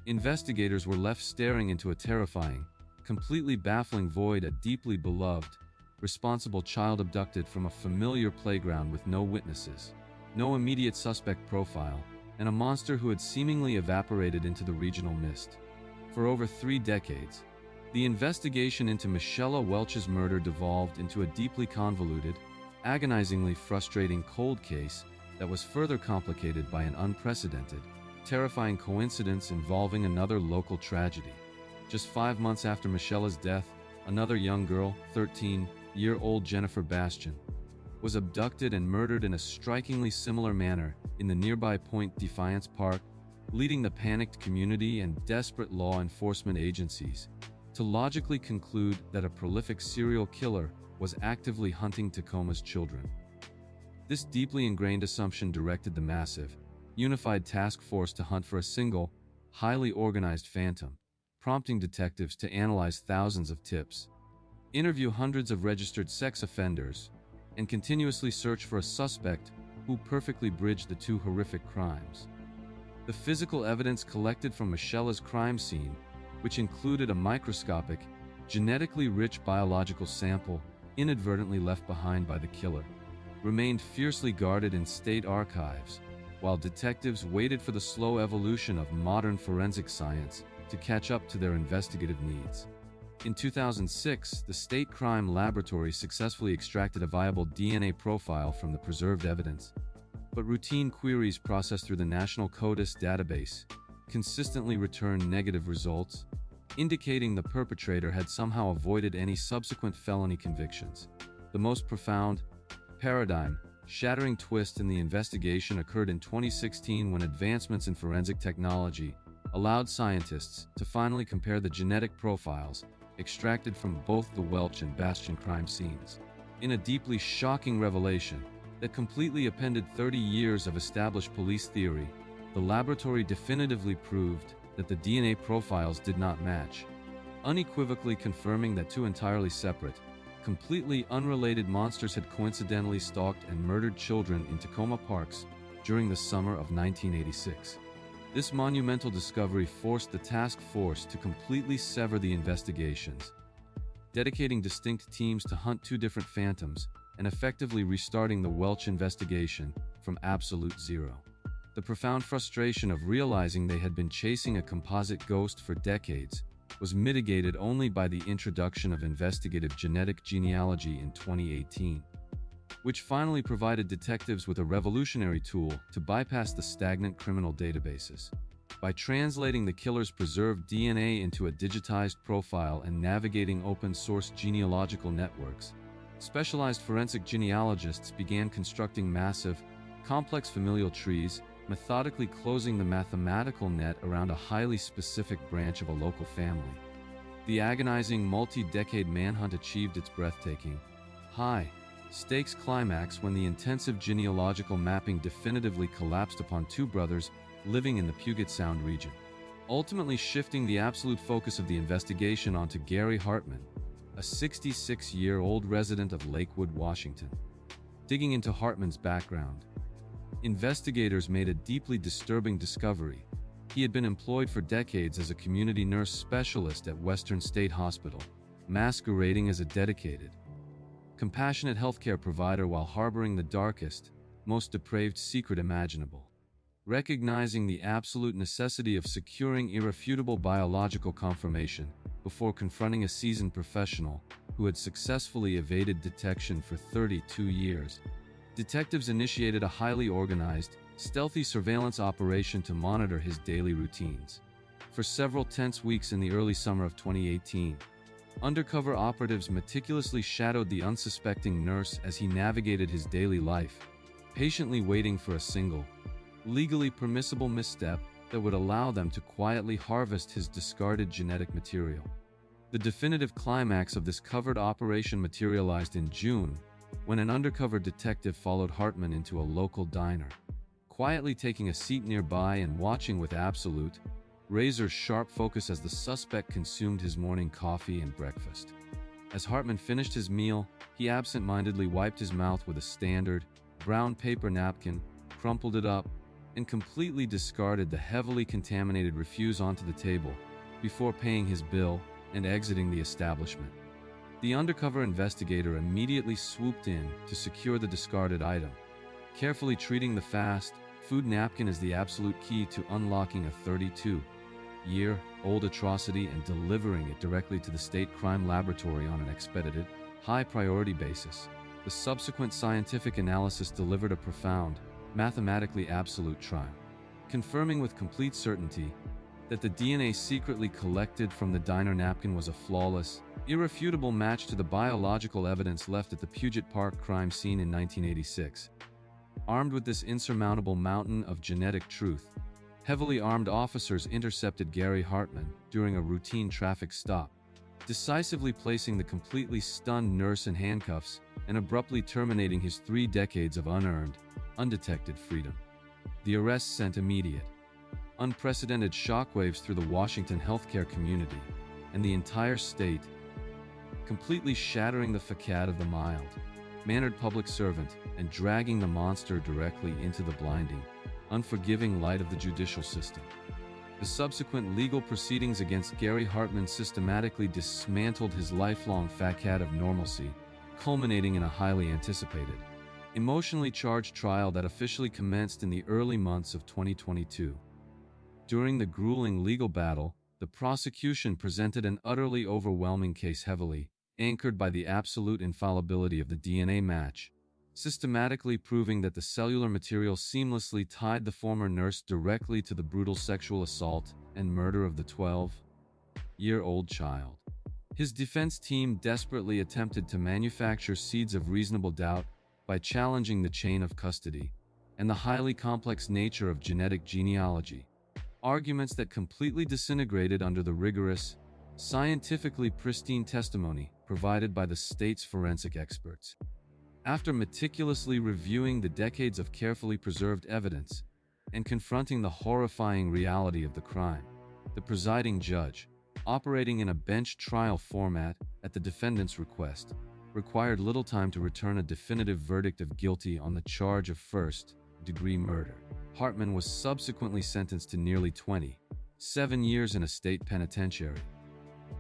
Investigators were left staring into a terrifying, completely baffling void, a deeply beloved, responsible child abducted from a familiar playground with no witnesses, no immediate suspect profile, and a monster who had seemingly evaporated into the regional mist. For over 3 decades, the investigation into Michelle Welch's murder devolved into a deeply convoluted, agonizingly frustrating cold case that was further complicated by an unprecedented, terrifying coincidence involving another local tragedy. Just 5 months after Michelle's death, another young girl, 13-year-old Jennifer Bastian, was abducted and murdered in a strikingly similar manner in the nearby Point Defiance Park, leading the panicked community and desperate law enforcement agencies to logically conclude that a prolific serial killer was actively hunting Tacoma's children. This deeply ingrained assumption directed the massive, unified task force to hunt for a single, highly organized phantom, prompting detectives to analyze thousands of tips, interview hundreds of registered sex offenders, and continuously search for a suspect who perfectly bridged the two horrific crimes. The physical evidence collected from Michelle's crime scene, which included a microscopic, genetically rich biological sample inadvertently left behind by the killer, remained fiercely guarded in state archives, while detectives waited for the slow evolution of modern forensic science to catch up to their investigative needs. In 2006, the State Crime Laboratory successfully extracted a viable DNA profile from the preserved evidence, but routine queries processed through the National CODIS database consistently returned negative results, indicating the perpetrator had somehow avoided any subsequent felony convictions. The most profound, paradigm-shattering twist in the investigation occurred in 2016 when advancements in forensic technology allowed scientists to finally compare the genetic profiles extracted from both the Welch and Bastian crime scenes. In a deeply shocking revelation that completely upended 30 years of established police theory, the laboratory definitively proved that the DNA profiles did not match, unequivocally confirming that two entirely separate, completely unrelated monsters had coincidentally stalked and murdered children in Tacoma parks during the summer of 1986. This monumental discovery forced the task force to completely sever the investigations, dedicating distinct teams to hunt two different phantoms and effectively restarting the Welch investigation from absolute zero. The profound frustration of realizing they had been chasing a composite ghost for decades was mitigated only by the introduction of investigative genetic genealogy in 2018, which finally provided detectives with a revolutionary tool to bypass the stagnant criminal databases. By translating the killer's preserved DNA into a digitized profile and navigating open-source genealogical networks, specialized forensic genealogists began constructing massive, complex familial trees, methodically closing the mathematical net around a highly specific branch of a local family. The agonizing multi-decade manhunt achieved its breathtaking, high-stakes climax when the intensive genealogical mapping definitively collapsed upon two brothers living in the Puget Sound region, ultimately shifting the absolute focus of the investigation onto Gary Hartman, a 66-year-old resident of Lakewood, Washington. Digging into Hartman's background, investigators made a deeply disturbing discovery. He had been employed for decades as a community nurse specialist at Western State Hospital, masquerading as a dedicated, compassionate healthcare provider while harboring the darkest, most depraved secret imaginable. Recognizing the absolute necessity of securing irrefutable biological confirmation before confronting a seasoned professional who had successfully evaded detection for 32 years, detectives initiated a highly organized, stealthy surveillance operation to monitor his daily routines. For several tense weeks in the early summer of 2018, undercover operatives meticulously shadowed the unsuspecting nurse as he navigated his daily life, patiently waiting for a single, legally permissible misstep that would allow them to quietly harvest his discarded genetic material. The definitive climax of this covert operation materialized in June, when an undercover detective followed Hartman into a local diner, quietly taking a seat nearby and watching with absolute, razor-sharp focus as the suspect consumed his morning coffee and breakfast. As Hartman finished his meal, he absent-mindedly wiped his mouth with a standard, brown paper napkin, crumpled it up, and completely discarded the heavily contaminated refuse onto the table before paying his bill and exiting the establishment. The undercover investigator immediately swooped in to secure the discarded item, carefully treating the fast food napkin as the absolute key to unlocking a 32-year-old atrocity and delivering it directly to the state crime laboratory on an expedited, high-priority basis. The subsequent scientific analysis delivered a profound, mathematically absolute trial, confirming with complete certainty that the DNA secretly collected from the diner napkin was a flawless, irrefutable match to the biological evidence left at the Puget Park crime scene in 1986. Armed with this insurmountable mountain of genetic truth, heavily armed officers intercepted Gary Hartman during a routine traffic stop, decisively placing the completely stunned nurse in handcuffs and abruptly terminating his 3 decades of unearned, undetected freedom. The arrest sent immediate, unprecedented shockwaves through the Washington healthcare community and the entire state, completely shattering the facade of the mild-mannered public servant and dragging the monster directly into the blinding, unforgiving light of the judicial system. The subsequent legal proceedings against Gary Hartman systematically dismantled his lifelong facade of normalcy, culminating in a highly anticipated, emotionally charged trial that officially commenced in the early months of 2022. During the grueling legal battle, the prosecution presented an utterly overwhelming case heavily anchored by the absolute infallibility of the DNA match, systematically proving that the cellular material seamlessly tied the former nurse directly to the brutal sexual assault and murder of the 12-year-old child. His defense team desperately attempted to manufacture seeds of reasonable doubt by challenging the chain of custody and the highly complex nature of genetic genealogy, arguments that completely disintegrated under the rigorous, scientifically pristine testimony provided by the state's forensic experts. After meticulously reviewing the decades of carefully preserved evidence and confronting the horrifying reality of the crime, the presiding judge, operating in a bench trial format at the defendant's request, required little time to return a definitive verdict of guilty on the charge of first-degree murder. Hartman was subsequently sentenced to nearly 27 years in a state penitentiary,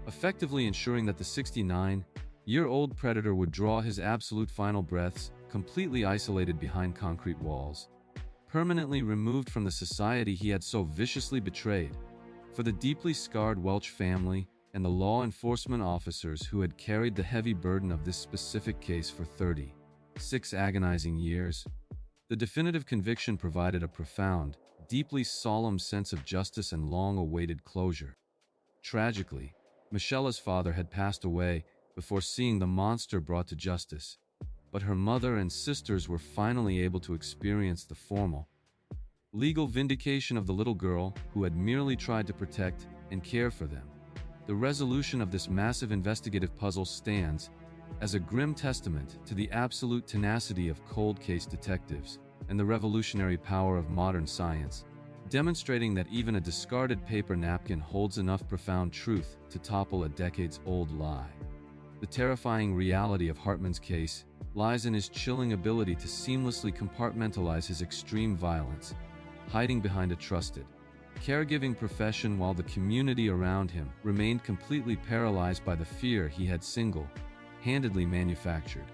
effectively ensuring that the 69-year-old predator would draw his absolute final breaths, completely isolated behind concrete walls, permanently removed from the society he had so viciously betrayed. For the deeply scarred Welch family, and the law enforcement officers who had carried the heavy burden of this specific case for 36 agonizing years. The definitive conviction provided a profound, deeply solemn sense of justice and long-awaited closure. Tragically, Michela's father had passed away before seeing the monster brought to justice, but her mother and sisters were finally able to experience the formal, legal vindication of the little girl who had merely tried to protect and care for them. The resolution of this massive investigative puzzle stands as a grim testament to the absolute tenacity of cold case detectives and the revolutionary power of modern science, demonstrating that even a discarded paper napkin holds enough profound truth to topple a decades-old lie. The terrifying reality of Hartman's case lies in his chilling ability to seamlessly compartmentalize his extreme violence, hiding behind a trusted, caregiving profession while the community around him remained completely paralyzed by the fear he had single-handedly manufactured.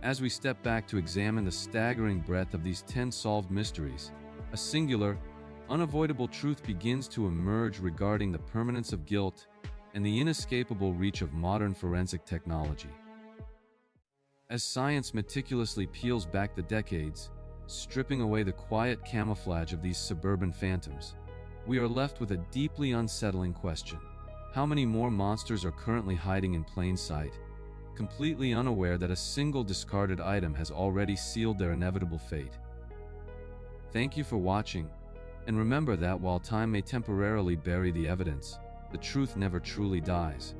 As we step back to examine the staggering breadth of these 10 solved mysteries, a singular, unavoidable truth begins to emerge regarding the permanence of guilt and the inescapable reach of modern forensic technology. As science meticulously peels back the decades, stripping away the quiet camouflage of these suburban phantoms, we are left with a deeply unsettling question. How many more monsters are currently hiding in plain sight, completely unaware that a single discarded item has already sealed their inevitable fate? Thank you for watching, and remember that while time may temporarily bury the evidence, the truth never truly dies.